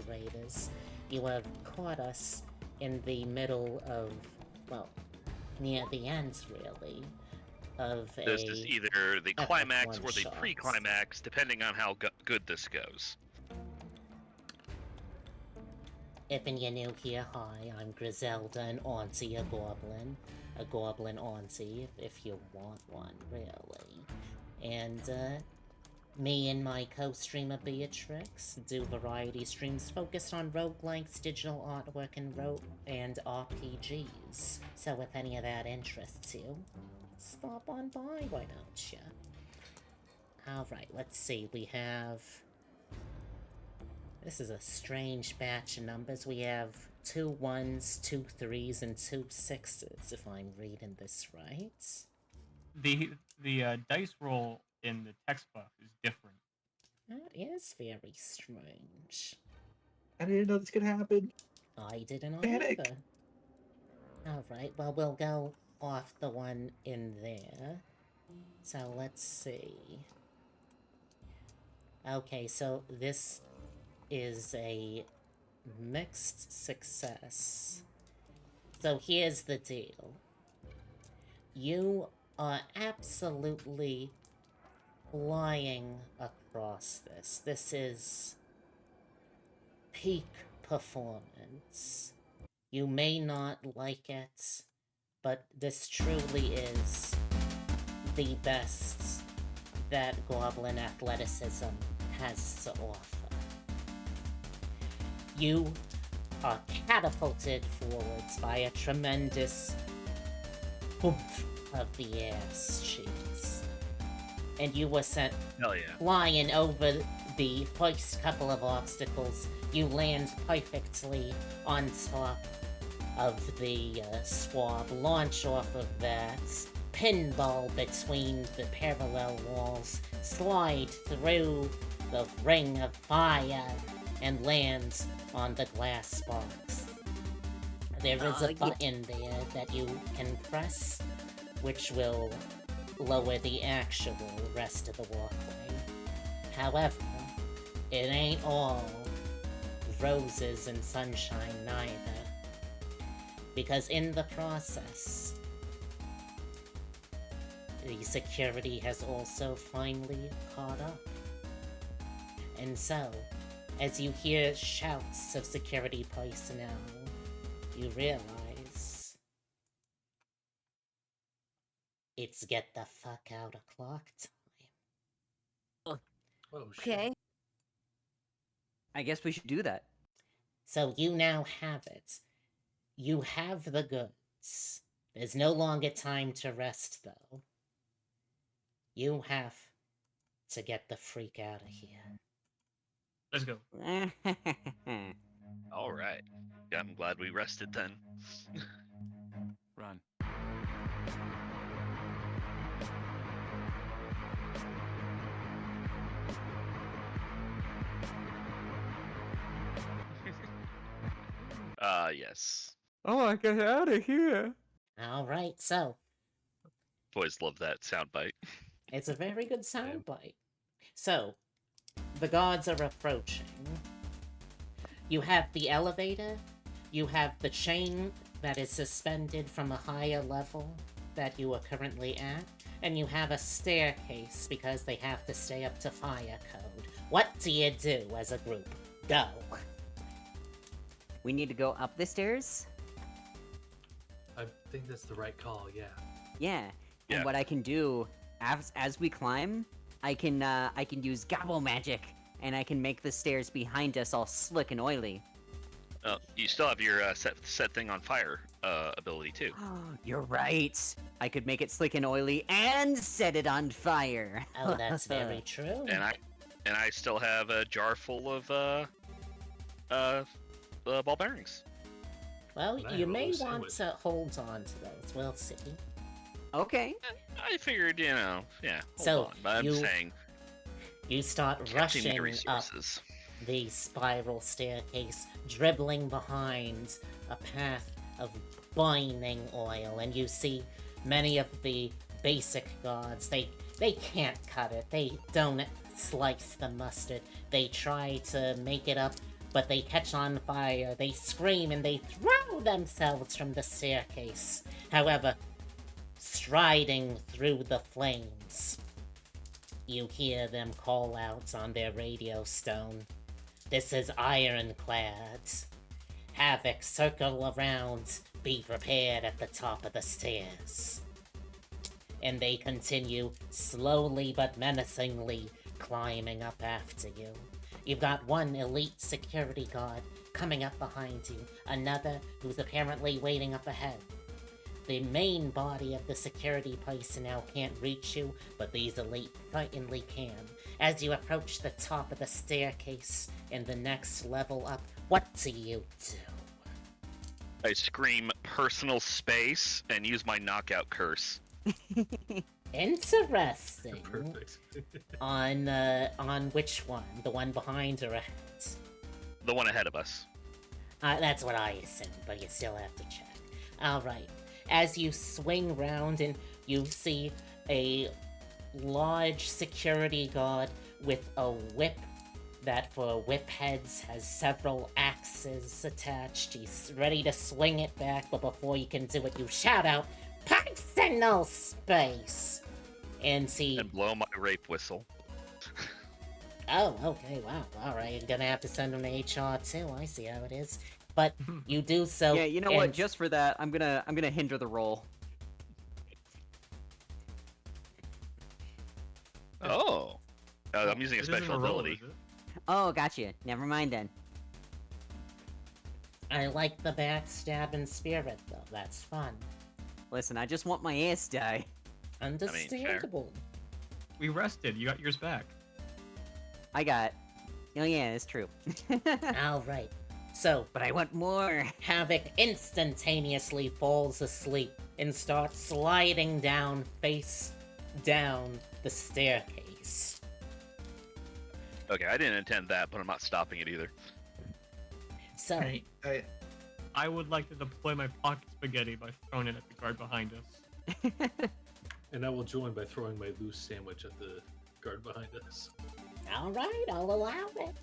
Raiders. You have caught us in the middle of, well, near the end, really, of This is a either the epic climax or the one-shot. pre-climax, depending on how good this goes. If you're new here, hi, I'm Griselda, an auntie, a goblin auntie, if you want one, really. And, me and my co-streamer Beatrix do variety streams focused on roguelikes, digital artwork, and RPGs. So if any of that interests you, stop on by, why don't you? Alright, let's see, we have... This is a strange batch of numbers. We have 2 1s, 2 3s, and 2 6s, if I'm reading this right. The dice roll in the text buff is different. That is very strange. I didn't know this could happen. I didn't Panic. either. Alright, well, we'll go off the one in there. So let's see. Okay, so this is a mixed success. So here's the deal. You are absolutely flying across this. This is peak performance. You may not like it, but this truly is the best that Goblin athleticism has to offer. You are catapulted forwards by a tremendous oomph of the ass cheeks. And you were sent Hell yeah. flying over the first couple of obstacles. You land perfectly on top of the swab, launch off of that, pinball between the parallel walls, slide through the ring of fire, and land on the glass box. There is a button there that you can press, which will lower the actual rest of the walkway. However, it ain't all roses and sunshine neither. Because in the process, the security has also finally caught up. And so, as you hear shouts of security personnel, you realize it's get the fuck out of clock time. Oh, shit. Okay. I guess we should do that. So you now have it. You have the goods. There's no longer time to rest, though. You have to get the freak out of here. Let's go. All right. Yeah, I'm glad we rested then. Run. Yes. Oh, I get out of here. Alright, so, Boys love that soundbite. it's a very good soundbite. So, the guards are approaching. You have the elevator, you have the chain that is suspended from a higher level that you are currently at, and you have a staircase because they have to stay up to fire code. What do you do as a group? Go. We need to go up the stairs? I think that's the right call, yeah. Yeah. Yeah. And what I can do as we climb, I can use gobble magic and I can make the stairs behind us all slick and oily. You still have your set thing on fire ability too. You're right. I could make it slick and oily and set it on fire. Oh, that's very true. And I still have a jar full of ball bearings. Well, And I you have a may loose want sandwich. to hold on to those. We'll see. Okay. I figured, yeah, hold So, on. But I'm saying, You start counting my rushing up resources. the spiral staircase, dribbling behind a path of binding oil, and you see many of the basic gods. They can't cut it. They don't slice the mustard. They try to make it up, but they catch on fire. They scream and they throw themselves from the staircase. However, striding through the flames, you hear them call out on their radio stone. This is Ironclad. Havoc, circle around. Be prepared at the top of the stairs. And they continue slowly but menacingly climbing up after you. You've got one elite security guard coming up behind you, another who's apparently waiting up ahead. The main body of the security personnel can't reach you, but these elite certainly can. As you approach the top of the staircase in the next level up, what do you do? I scream personal space and use my knockout curse. Interesting. Perfect. On which one? The one behind or ahead? The one ahead of us. That's what I assumed, but you still have to check. Alright. As you swing round and you see a large security guard with a whip that for whip heads has several axes attached. He's ready to swing it back, but before you can do it, you shout out, "Personal space!" And see... And blow my rape whistle. Oh, okay, wow. Alright, you're gonna have to send him to HR too. I see how it is. But you do so... Yeah, you know what? and- Just for that, I'm gonna hinder the roll. Oh. I'm using a This isn't special roll, ability. is it? Oh, gotcha. Never mind then. I like the backstabbing spirit, though. That's fun. Listen, I just want my ass die. Understandable. We rested. You got yours back. I got. Oh yeah, it's true. Alright. So, But I want more. Havoc instantaneously falls asleep and starts sliding down face down the staircase. Okay, I didn't intend that, but I'm not stopping it either. So, Right. I would like to deploy my pocket spaghetti by throwing it at the guard behind us. And I will join by throwing my loose sandwich at the guard behind us. alright, I'll allow it.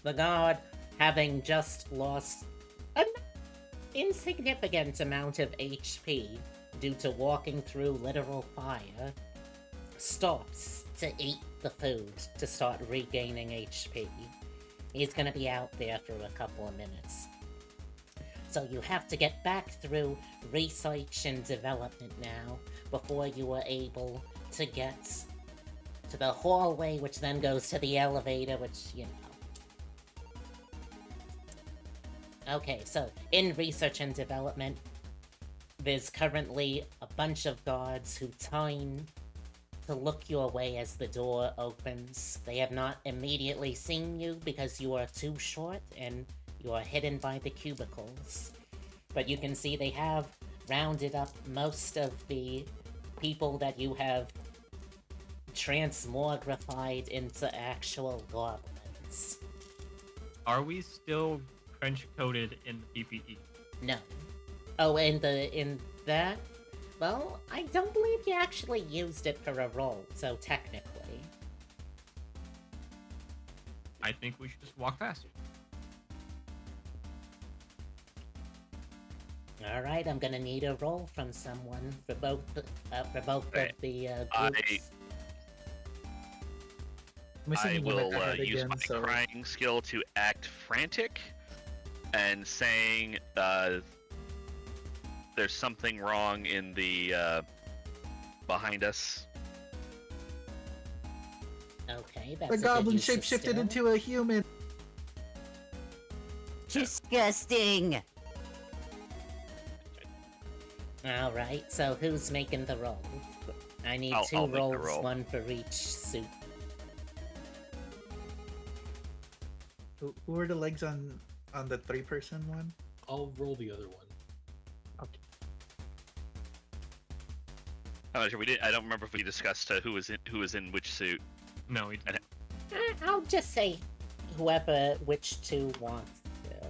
The guard, having just lost an insignificant amount of HP due to walking through literal fire, stops to eat the food to start regaining HP. He's gonna be out there for a couple of minutes. So you have to get back through research and development now before you are able to get to the hallway, which then goes to the elevator, which, you know. Okay, so in research and development, there's currently a bunch of guards who time to look your way as the door opens. They have not immediately seen you because you are too short and you are hidden by the cubicles. But you can see they have rounded up most of the people that you have transmogrified into actual goblins. Are we still trench coated in the PPE? No. Oh, in that? Well, I don't believe you actually used it for a roll, so technically. I think we should just walk faster. Alright, I'm gonna need a roll from someone for both of the I- groups. I'm I assuming you will went ahead use again, my so crying skill to act frantic and saying there's something wrong in the behind us. Okay, that's the a good goblin use of shapeshifted skill. into a human. Disgusting. Alright, so who's making the roll? I need I'll 2 make the rolls, roll. one for each suit. Who are the legs on the 3-person one? I'll roll the other one. I'm not sure we did. I don't remember if we discussed who was in which suit. No, he didn't. I'll just say whoever which two wants to.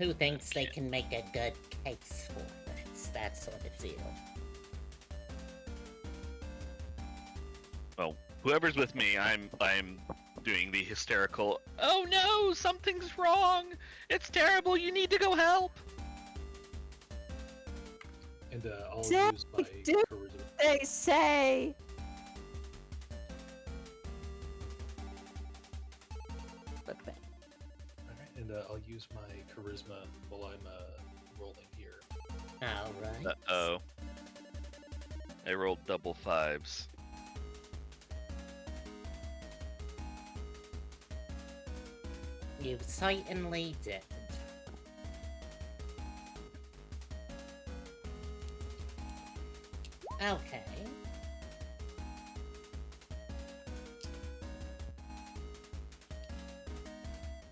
Who thinks they can make a good case for it? That sort of deal. Well, whoever's with me, I'm doing the hysterical. Oh no, something's wrong. It's terrible. You need to go help. And I'll Say, use my do- charisma. They say. Alright, and I'll use my charisma while I'm rolling here. Alright. Uh-oh. I rolled double fives. You certainly did. Okay.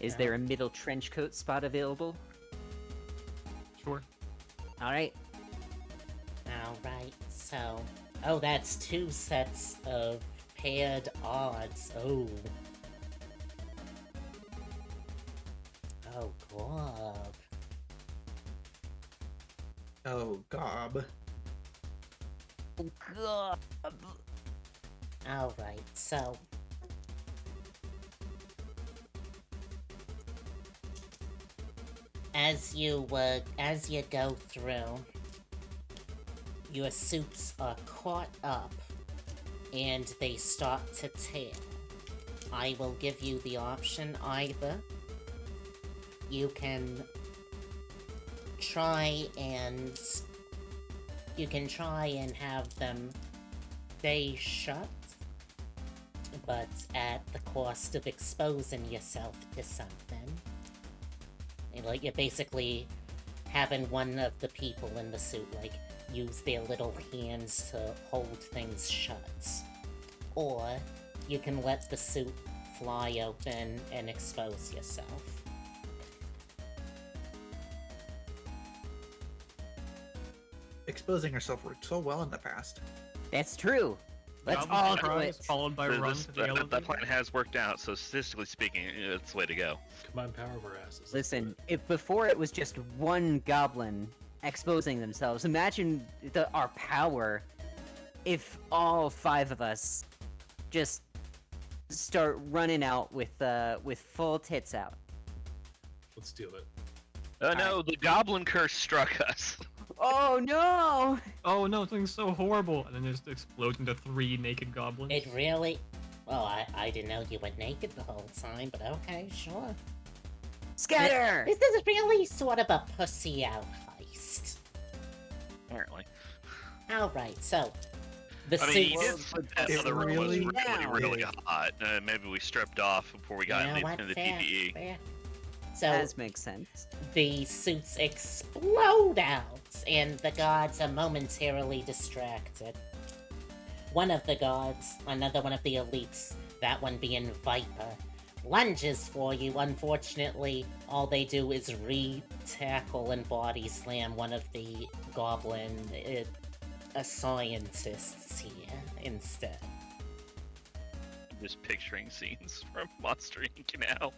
Is there a middle trench coat spot available? Sure. All right. Alright, so... Oh, that's 2 sets of paired odds. Oh. Oh, God. Oh, gob. Oh, God. Alright, so... As you go through, your suits are caught up, and they start to tear. I will give you the option either. You can try and have them stay shut, but at the cost of exposing yourself to something. And, like, you're basically having one of the people in the suit, like, use their little hands to hold things shut. Or you can let the suit fly open and expose yourself. Exposing herself worked so well in the past. That's true. Let's Goblin all do surprise, it. followed by run to the elevator. That plan has worked out, so statistically speaking, it's the way to go. Combined power of our asses. Let's Listen, do it. if before it was just one goblin exposing themselves, imagine our power if all 5 of us just start running out with full tits out. Let's do it. Oh no, the goblin curse struck us. Oh no! Oh no, something's so horrible! And then it just explodes into 3 naked goblins. It really... Well, I didn't know you were naked the whole time, but okay, sure. Scatter! This is really sort of a pussy out heist. Apparently. Alright, so... The I mean, he suits... did that It other room was really really did. hot. Maybe we stripped off before we got You know what? into the Fair, PvE. fair. So, That makes sense. the suits explode out, and the guards are momentarily distracted. One of the guards, another one of the elites, that one being Viper, lunges for you. Unfortunately, all they do is re-tackle and body slam one of the goblin scientists here instead. I'm just picturing scenes from Monster Inc. now.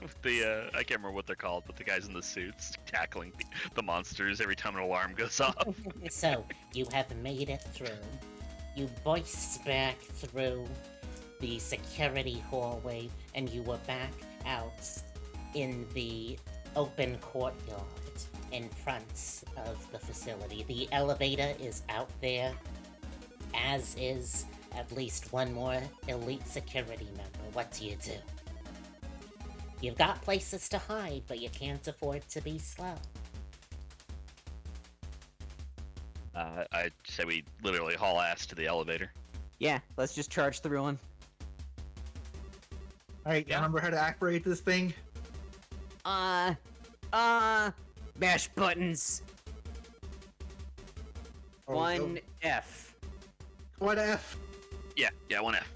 With the, I can't remember what they're called, but the guys in the suits tackling the monsters every time an alarm goes off. So, you have made it through. You burst back through the security hallway, and you were back out in the open courtyard in front of the facility. The elevator is out there, as is at least one more elite security member. What do you do? You've got places to hide, but you can't afford to be slow. I say we literally haul ass to the elevator. Yeah, let's just charge through them. Alright, Yeah. remember how to operate this thing? Mash buttons. Oh, 1F. What F? Yeah, one F.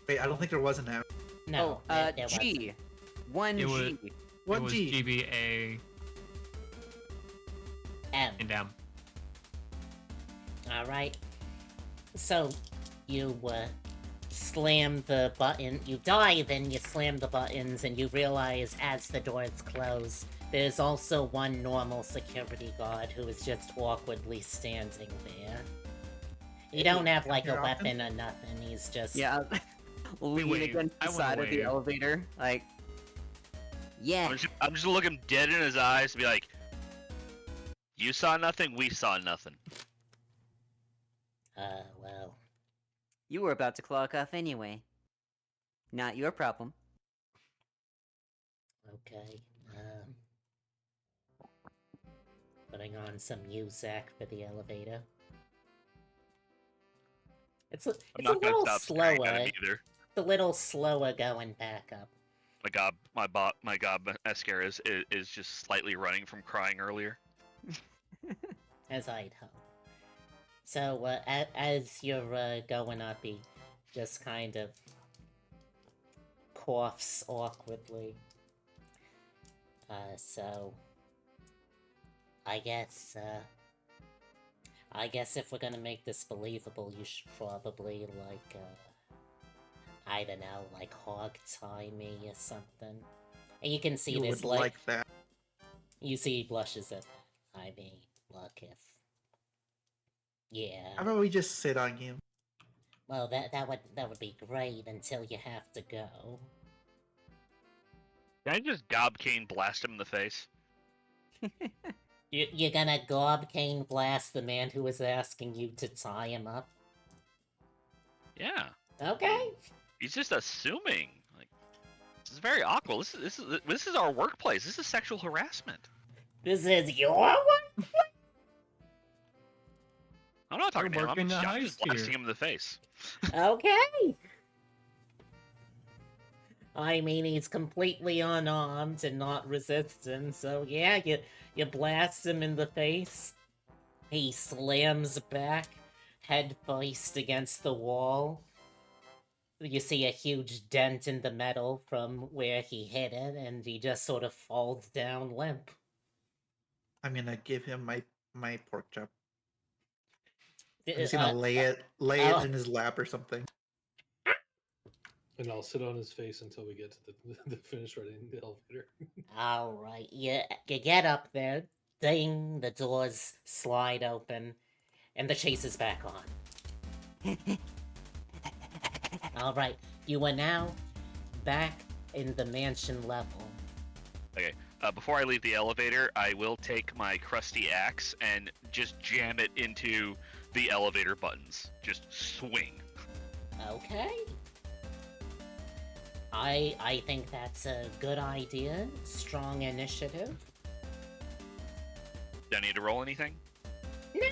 Wait, I don't think there was an F. No, oh, there G. wasn't. 1G. What it was G? GBA M. and M. Alright. So, you slam the button, you dive and you slam the buttons, and you realize as the doors close, there's also one normal security guard who is just awkwardly standing there. You don't have like a Here often? weapon or nothing, he's just. Yeah, lean wave. against I the wanna side of the wave. elevator, like, yeah. I'm just looking him dead in his eyes and be like, "You saw nothing. We saw nothing." Well. You were about to clock off anyway. Not your problem. Okay. Putting on some music for the elevator. It's a, I'm it's a not gonna little stop staring slower. at him either. It's a little slower going back up. My gob mascara is just slightly running from crying earlier. As I'd hope. So, as you're going up, he just kind of coughs awkwardly. So I guess if we're gonna make this believable, you should probably like I don't know, like hog tie me or something. And you can see You this would like like that. you see he blushes at that. I mean, look if yeah. How about we just sit on you? Well, that would be great until you have to go. Can I just gob cane blast him in the face? You're gonna gob cane blast the man who was asking you to tie him up? Yeah. Okay. He's just assuming. Like, this is very awkward. This is our workplace. This is sexual harassment. This is your one? I'm not talking to him. working the I'm just heist here. blasting him in the face. Okay. I mean, he's completely unarmed and not resistant, so yeah, you blast him in the face. He slams back, head first against the wall. You see a huge dent in the metal from where he hit it, and he just sort of falls down limp. I'm gonna give him my pork chop. I'm D- just gonna lay it oh. in his lap or something. And I'll sit on his face until we get to the finish riding the elevator. Alright, you get up there, ding, the doors slide open, and the chase is back on. Alright, you are now back in the mansion level. Before I leave the elevator, I will take my crusty axe and just jam it into the elevator buttons. Just swing. Okay. I think that's a good idea. Strong initiative. Do I need to roll anything? No,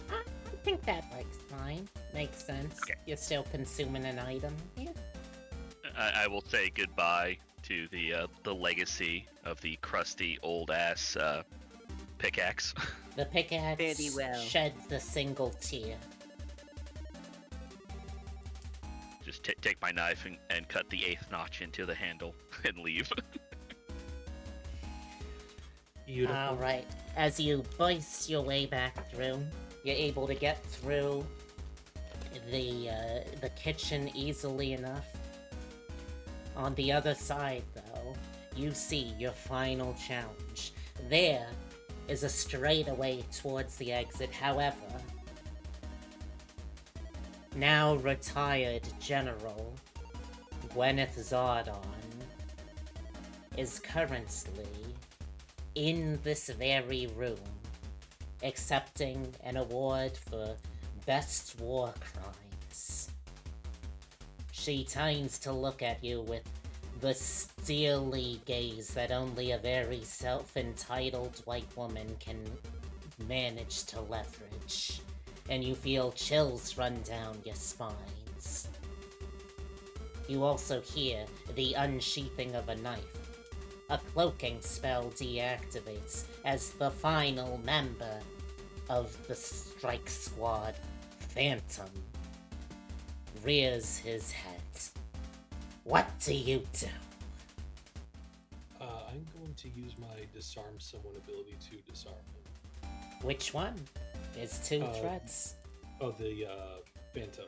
I think that looks fine. Makes sense. Okay. You're still consuming an item. Yeah. I will say goodbye to the legacy of the crusty old ass pickaxe. The pickaxe Very well. sheds a single tear. Just take my knife and cut the 8th notch into the handle and leave. Beautiful. Alright, as you burst your way back through, you're able to get through the kitchen easily enough. On the other side, though, you see your final challenge. There is a straightaway towards the exit, however, now retired General Gwyneth Zardon is currently in this very room, accepting an award for Best War Crimes. She turns to look at you with the steely gaze that only a very self-entitled white woman can manage to leverage, and you feel chills run down your spines. You also hear the unsheathing of a knife. A cloaking spell deactivates as the final member of the strike squad, Phantom, rears his head. What do you do? I I'm going to use my disarm someone ability to disarm him. Which one? There's two Uh, threats. Oh, the phantom.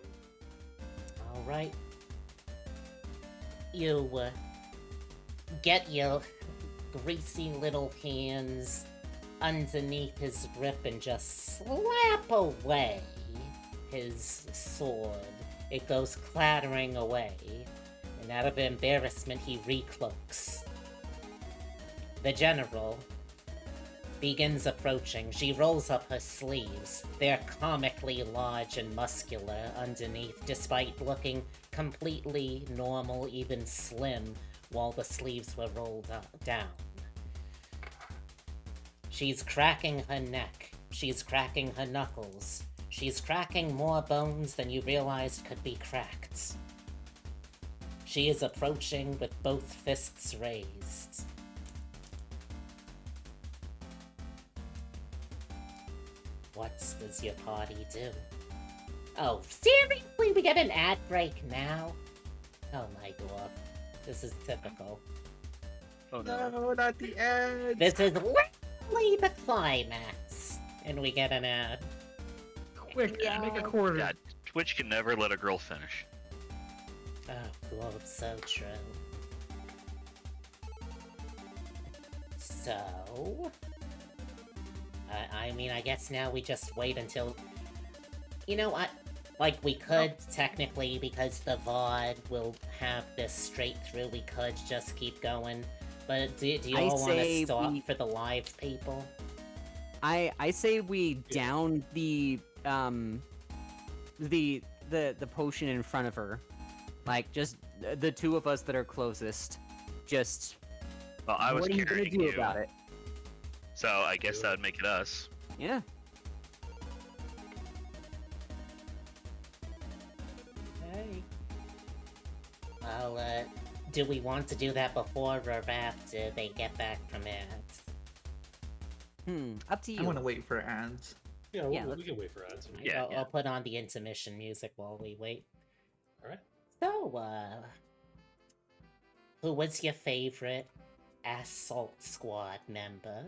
All right. You get your greasy little hands underneath his grip and just slap away his sword. It goes clattering away, and out of embarrassment, he recloaks. The general begins approaching. She rolls up her sleeves. They're comically large and muscular underneath, despite looking completely normal, even slim, while the sleeves were rolled down. She's cracking her neck. She's cracking her knuckles. She's cracking more bones than you realized could be cracked. She is approaching with both fists raised. What does your party do? Oh, seriously? We get an ad break now? Oh my god. This is typical. Oh no. No, not the end. This is literally the climax. And we get an ad. Quick, make a quarter. Yeah, Twitch can never let a girl finish. Oh god, so true. So... I mean, I guess now we just wait until... You know what? Like, we could, technically, because the VOD will have this straight through, we could just keep going. But do you I all want to say stop we- for the live people? I say we down the potion in front of her, like just the two of us that are closest. Just Well, I was what are you gonna carrying do you, about it? so I guess that would make it us. Yeah. Hey. Well, do we want to do that before or after they get back from it? Up to you. I want to wait for ads. Yeah, Yeah, we can wait for ads. Yeah, I'll put on the intermission music while we wait. Alright. So, who was your favorite Assault Squad member?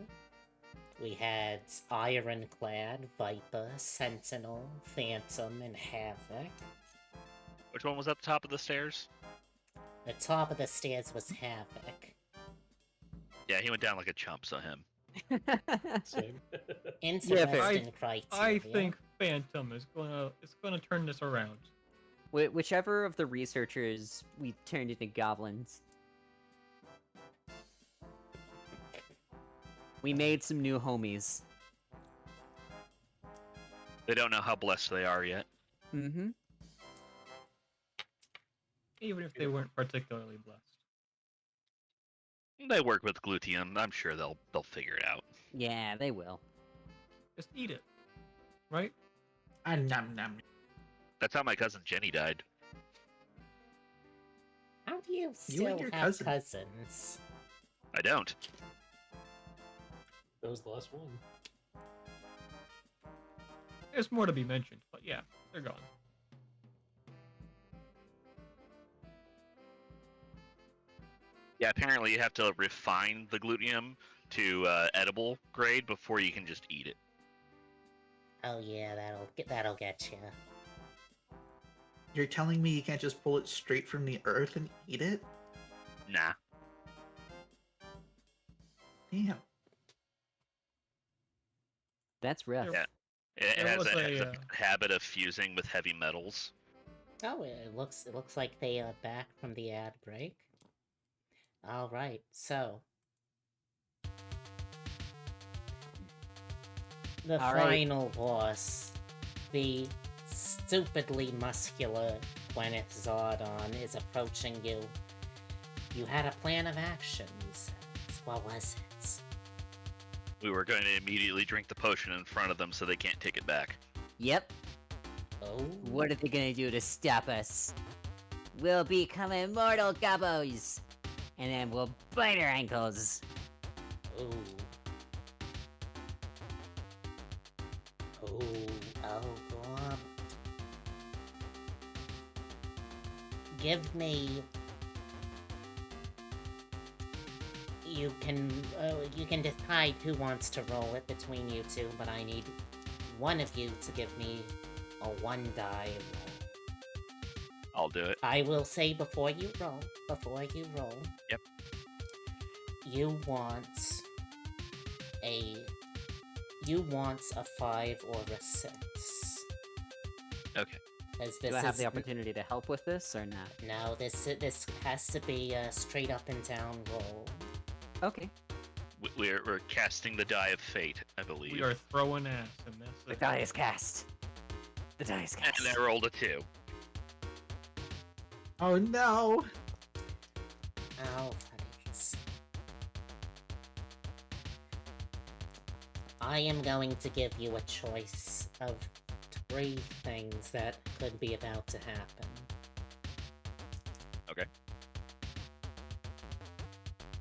We had Ironclad, Viper, Sentinel, Phantom, and Havoc. Which one was at the top of the stairs? The top of the stairs was Havoc. Yeah, he went down like a chump, so him. Same. Interesting criteria. I think Phantom is gonna turn this around. Whichever of the researchers we turned into goblins. We made some new homies. They don't know how blessed they are yet. Mm-hmm. Even if they weren't particularly blessed. They work with Glutium. I'm sure they'll figure it out. Yeah, they will. Just eat it. Right? Nom nom. That's how my cousin Jenny died. How do you and still your have cousin. cousins? I don't. That was the last one. There's more to be mentioned, but yeah, they're gone. Yeah, apparently you have to refine the glutium to edible grade before you can just eat it. Oh yeah, that'll get you. You're telling me you can't just pull it straight from the earth and eat it? Nah. Damn. That's rough. There- Yeah. It There has was a habit of fusing with heavy metals. Oh, it looks like they are back from the ad break. All right, so the All right. final boss, the stupidly muscular Gwyneth Zardon, is approaching you. You had a plan of action, you said. What was it? We were going to immediately drink the potion in front of them so they can't take it back. Yep. Oh, What are they gonna do to stop us? We'll become immortal gobbos! And then we'll bite our ankles. Ooh. Ooh. Oh, God. Give me... you can decide who wants to roll it between you two, but I need one of you to give me a 1-die roll. I'll do it. I will say before you roll, Yep. you want a 5 or a 6. Okay. As Do this I have is the opportunity to help with this or not? no, this has to be a straight up and down roll. Okay. We're casting the die of fate, I believe. We are throwing ass, and that's The die is cast. The die is cast. And I rolled a 2. Oh no! Alright. I am going to give you a choice of 3 things that could be about to happen. Okay.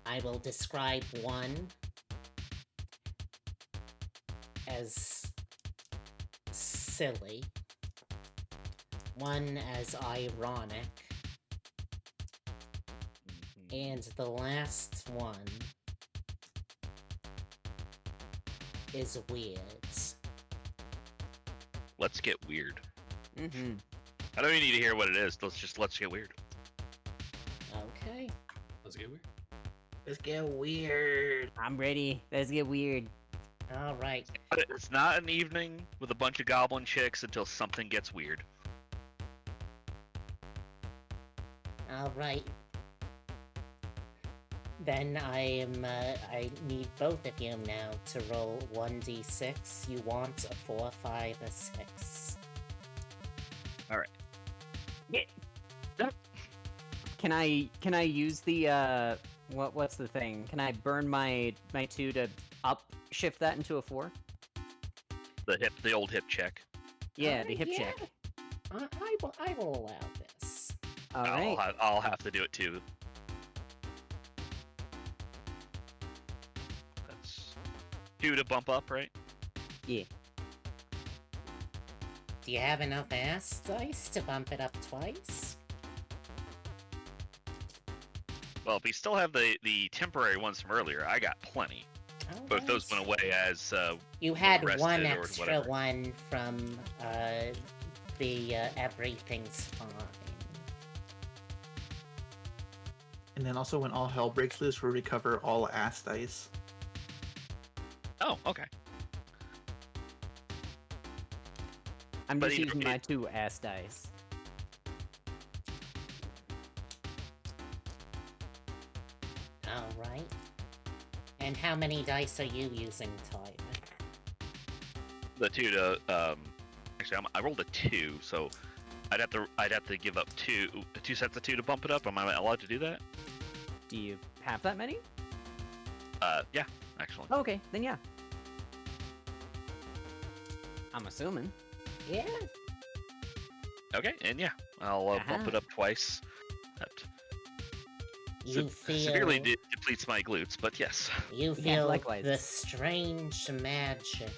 I will describe one as silly, one as ironic, and the last one is weird. Let's get weird. Mm-hmm. I don't even need to hear what it is. Let's get weird. Okay. Let's get weird. Let's get weird. I'm ready. Let's get weird. Alright. It's not an evening with a bunch of goblin chicks until something gets weird. Alright. Then I need both of you now to roll 1d6. You want a 4, 5, a 6. Can I use the what's the thing? Can I burn my 2 to shift that into a 4? The old hip check. Yeah, the hip yeah. check. I will allow this. All right. I'll have to do it too. That's 2 to bump up, right? Yeah. Do you have enough ass dice to bump it up twice? Well, if we still have the temporary ones from earlier, I got plenty. But if those went away as You had rested one or extra whatever. one from the everything's fine. And then also when all hell breaks loose, we recover all ass dice. Oh, okay. I'm But just either- using my 2 ass dice. Alright. And how many dice are you using, Tyler? The 2 to actually I rolled a 2, so I'd have to give up 2 sets of 2 to bump it up. Am I allowed to do that? Do you have that many? Yeah, actually. Oh, okay, then yeah. I'm assuming. Yeah. Okay, and yeah, I'll bump it up twice. That You feel severely depletes my glutes, but yes. You Yeah, feel likewise. the strange magic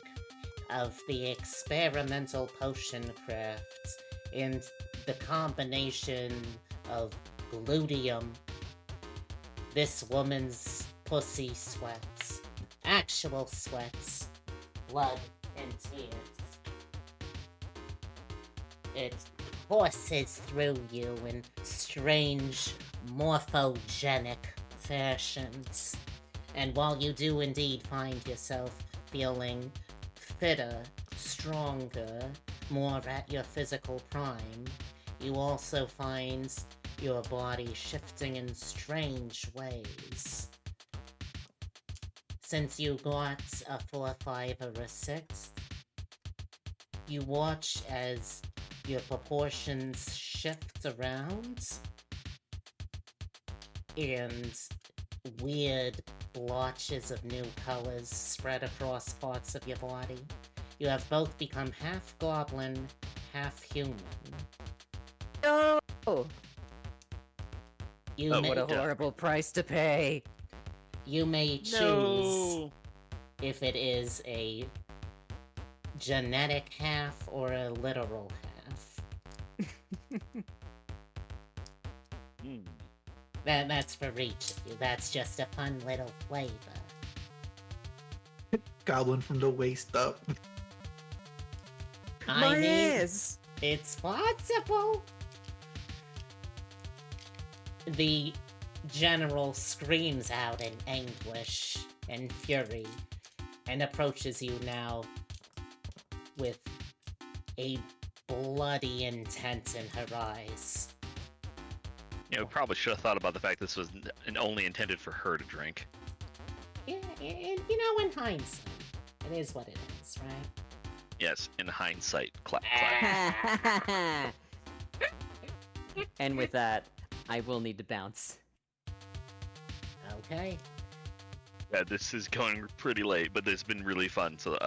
of the experimental potion craft and the combination of gluteum. This woman's pussy sweats. Actual sweats. Blood and tears. It courses through you in strange, morphogenic fashions. And while you do indeed find yourself feeling fitter, stronger, more at your physical prime, you also find your body shifting in strange ways. Since you got a 4, 5, or a 6, you watch as your proportions shift around and weird blotches of new colors spread across parts of your body. You have both become half goblin, half human. No! You Oh, may, What a horrible price to pay. you may choose if it is a genetic half or a literal half. Hmm. That's for each of you. That's just a fun little flavor. Goblin from the waist up. I mean, Yes. it's possible. The general screams out in anguish and fury and approaches you now with a bloody intent in her eyes. You know, we probably should have thought about the fact this was only intended for her to drink. Yeah, and you know, in hindsight, it is what it is, right? Yes, in hindsight, clap, clap. And with that, I will need to bounce. Okay. Yeah, this is going pretty late, but it's been really fun. So,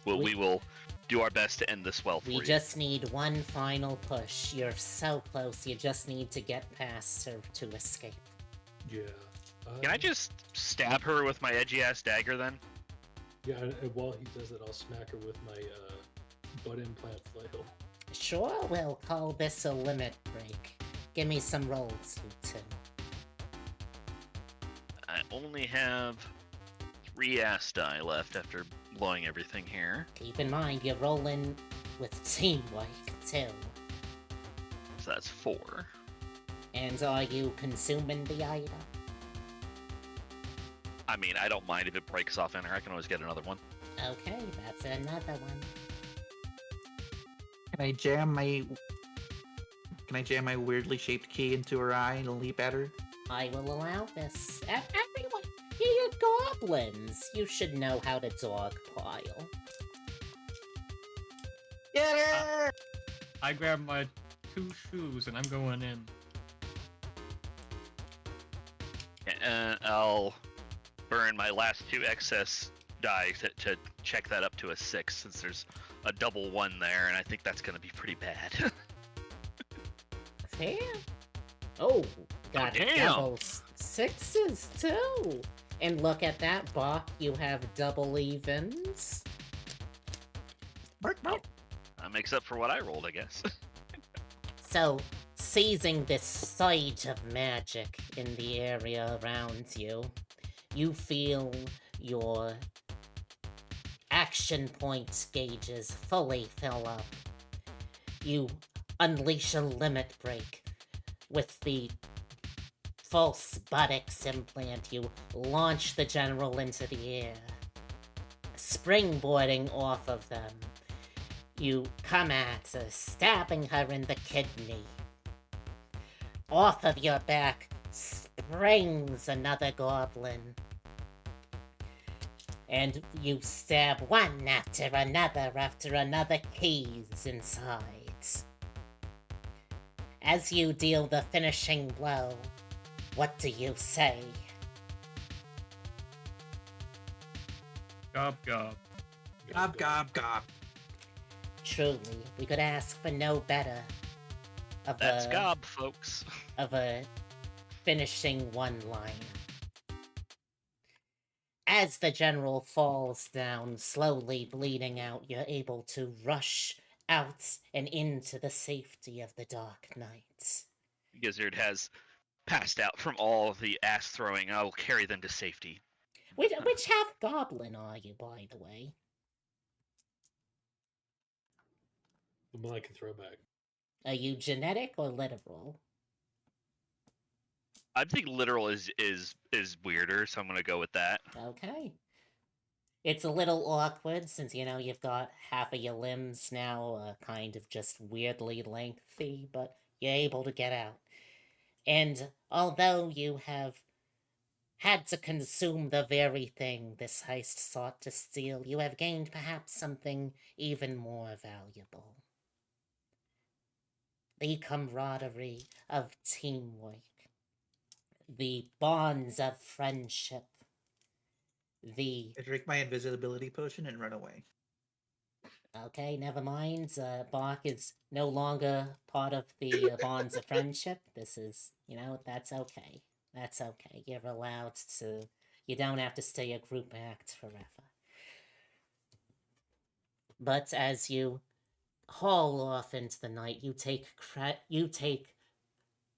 we will do our best to end this well for We you. just need one final push. You're so close. You just need to get past her to escape. Yeah. Can I just stab her with my edgy ass dagger then? Yeah, and while he does it, I'll smack her with my butt implant flail. Sure, we'll call this a limit break. Give me some rolls, you two. I only have 3 ass die left after blowing everything here. Keep in mind, you're rolling with teamwork, too. So that's 4. And are you consuming the item? I mean, I don't mind if it breaks off in her. I can always get another one. Okay, that's another one. Can I jam my weirdly shaped key into her eye and leap at her? I will allow this. Everyone, you're goblins. You should know how to dogpile. Get her! I grab my 2 shoes and I'm going in. And I'll burn my last 2 excess die to check that up to a 6, since there's a double 1 there, and I think that's going to be pretty bad. Fair. Oh, got damn. double 6s too. And look at that, Bach. You have double evens. Bark, bark. That makes up for what I rolled, I guess. So, seizing this sight of magic in the area around you, you feel your action points gauges fully fill up. You unleash a limit break with the false buttocks implant. You launch the general into the air, springboarding off of them. You come at her, stabbing her in the kidney. Off of your back springs another goblin. And you stab one after another keys inside. As you deal the finishing blow, what do you say? Gob gob. Gob, gob, gob. Truly, we could ask for no better of That's a gob, folks. of a finishing one-liner. As the general falls down, slowly bleeding out, you're able to rush out and into the safety of the dark night. Gizzard has passed out from all of the ass throwing. I will carry them to safety. Which half goblin are you, by the way? The one I can throw back. Are you genetic or literal? I think literal is weirder, so I'm gonna go with that. Okay. It's a little awkward since, you know, you've got half of your limbs now kind of just weirdly lengthy, but you're able to get out. And although you have had to consume the very thing this heist sought to steal, you have gained perhaps something even more valuable. The camaraderie of teamwork. The bonds of friendship. I drink my invisibility potion and run away. Okay, never mind. Bach is no longer part of the bonds of friendship. This is, you know, that's okay. That's okay. You're allowed to. You don't have to stay a group act forever. But as you haul off into the night, you take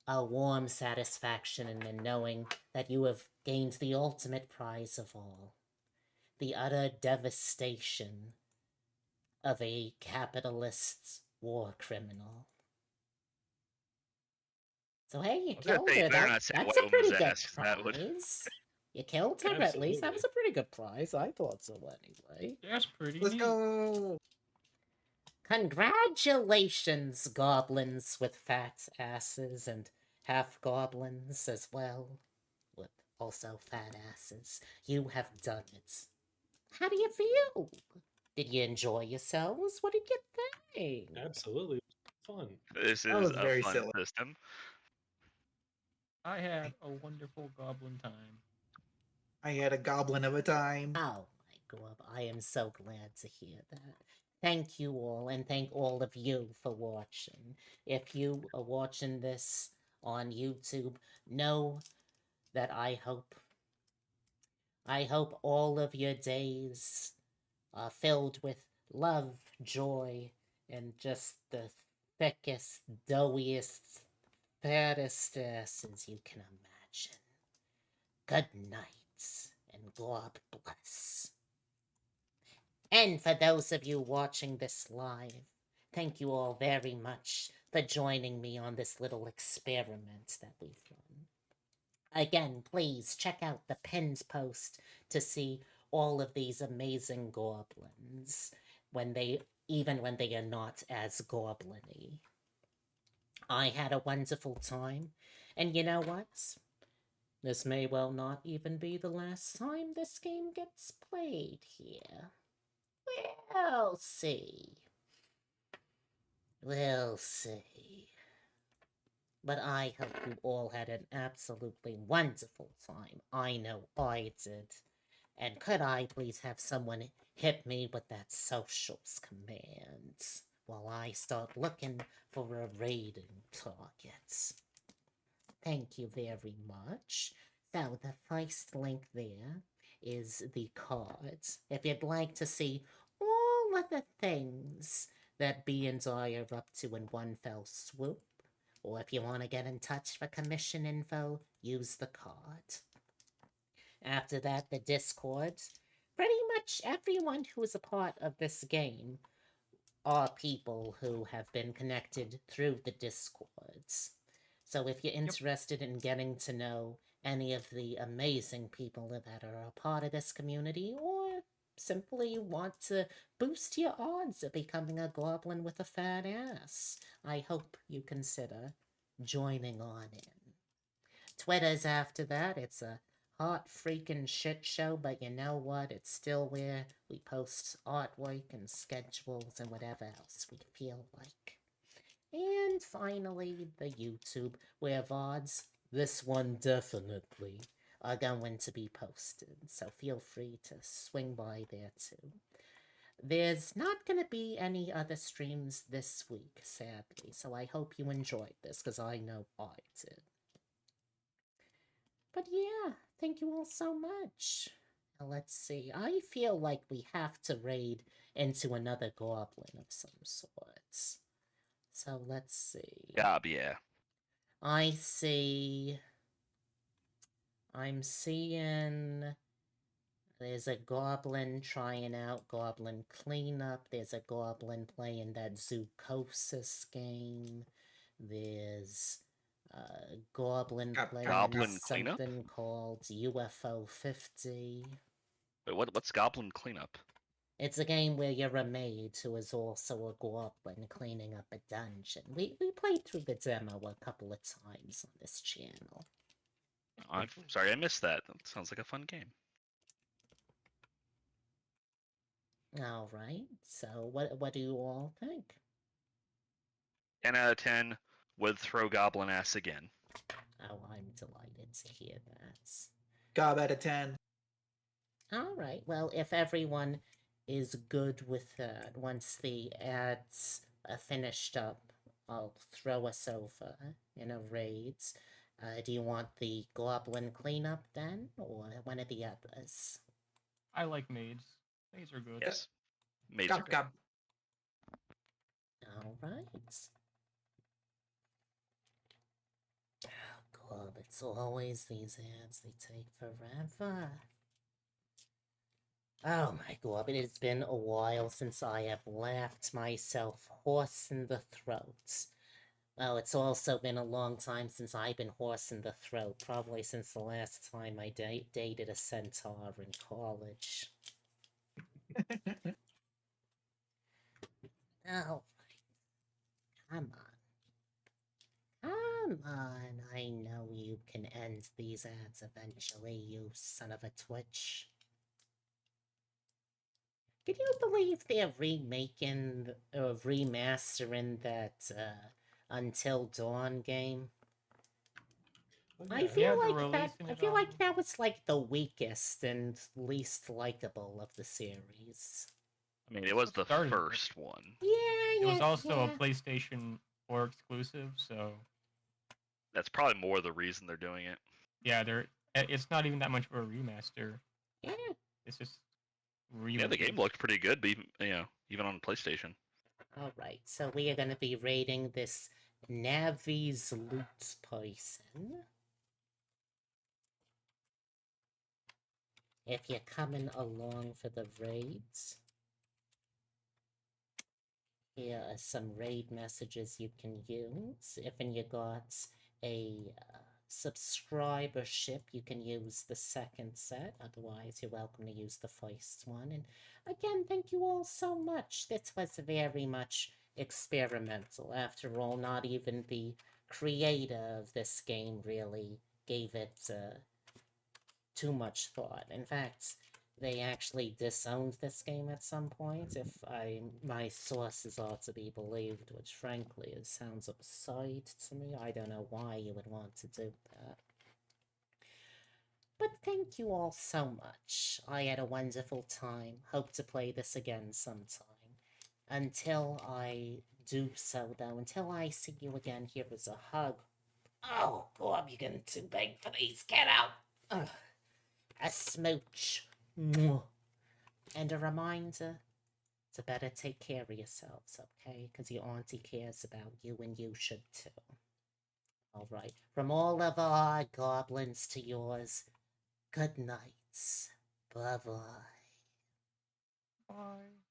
a warm satisfaction in knowing that you have gained the ultimate prize of all, the utter devastation of a capitalist war criminal. So hey, you I was gonna killed say, you her. better not say That's White a pretty Woman's good ass, 'cause that would. prize. You killed her at least. That was a pretty good prize. I thought so anyway. That's pretty Let's neat. go. Congratulations, goblins with fat asses and half goblins as well, with also fat asses. You have done it. How do you feel? Did you enjoy yourselves? What did you think? Absolutely fun. This That is was a very fun silly. system. I had a wonderful goblin time. I had a goblin of a time. Oh my god, I am so glad to hear that. Thank you all, and thank all of you for watching. If you are watching this on YouTube, know that I hope all of your days are filled with love, joy, and just the thickest, doughiest, fattest asses you can imagine. Good night, and God bless. And for those of you watching this live, thank you all very much for joining me on this little experiment that we've run. Again, please check out the pinned post to see all of these amazing goblins even when they are not as goblin-y. I had a wonderful time, and you know what? This may well not even be the last time this game gets played here. We'll see. We'll see. But I hope you all had an absolutely wonderful time. I know I did. And could I please have someone hit me with that socials command while I start looking for a raiding target? Thank you very much. So the first link there is the cards. If you'd like to see all of the things that B and I are up to in one fell swoop, or if you want to get in touch for commission info, use the card. After that, the Discord. Pretty much everyone who is a part of this game are people who have been connected through the Discords. So if you're interested in getting to know any of the amazing people that are a part of this community, or simply want to boost your odds of becoming a goblin with a fat ass, I hope you consider joining on in. Twitter's after that. It's a hot freaking shit show, but you know what? It's still where we post artwork and schedules and whatever else we feel like. And finally, the YouTube, where VODs, this one definitely, are going to be posted. So feel free to swing by there too. There's not going to be any other streams this week, sadly, so I hope you enjoyed this, because I know I did. But yeah, thank you all so much. Now let's see. I feel like we have to raid into another goblin of some sorts. So let's see. Yeah. I'm seeing there's a goblin trying out Goblin Cleanup. There's a goblin playing that Zoocosis game. There's Goblin playing Goblin Cleanup? something called UFO 50. Wait, what's Goblin Cleanup? It's a game where you're a maid who is also a goblin cleaning up a dungeon. We played through the demo a couple of times on this channel. I'm sorry I missed that. That sounds like a fun game. Alright, so what do you all think? 10 out of 10 would throw Goblin ass again. Oh, I'm delighted to hear that. Gob out of 10. Alright, well, if everyone is good with that, once the ads are finished up, I'll throw us over in a raid. Do you want the Goblin Cleanup then, or one of the others? I like maids. Maids are good. Yes. Maids are Gob, good. gob. Alright. it's always these ads. They take forever. Oh my god, it has been a while since I have laughed myself hoarse in the throat. Oh, it's also been a long time since I've been hoarse in the throat, probably since the last time I dated a centaur in college. Oh, come on. Come on, I know you can end these ads eventually, you son of a twitch. Can you believe they're remaking or remastering that Until Dawn game? Oh, I yeah. feel Yeah, they're like that. releasing I it feel on. like that was like the weakest and least likable of the series. I mean, it That's was what the started it. first one. Yeah, It was yeah, also a yeah. PlayStation 4 exclusive, so That's probably more the reason they're doing it. yeah, it's not even that much of a remaster. Yeah. It's just Yeah, the game re-release. looked pretty good, even on PlayStation. All right, so we are going to be rating this Navi's Loot Poison. If you're coming along for the raids, here are some raid messages you can use. If you got a subscribership, you can use the second set. Otherwise, you're welcome to use the first one. And again, thank you all so much. This was very much experimental. After all, not even the creator of this game really gave it too much thought. In fact, they actually disowned this game at some point, if my sources are to be believed, which frankly it sounds absurd to me. I don't know why you would want to do that. But thank you all so much. I had a wonderful time. Hope to play this again sometime. Until I do so, though, until I see you again, here is a hug. Oh, God, you're getting too big for these. Get out! Ugh. A smooch. Mwah. And a reminder to better take care of yourselves, okay? Because your auntie cares about you and you should too. Alright, from all of our goblins to yours, good nights. Bye-bye. Bye.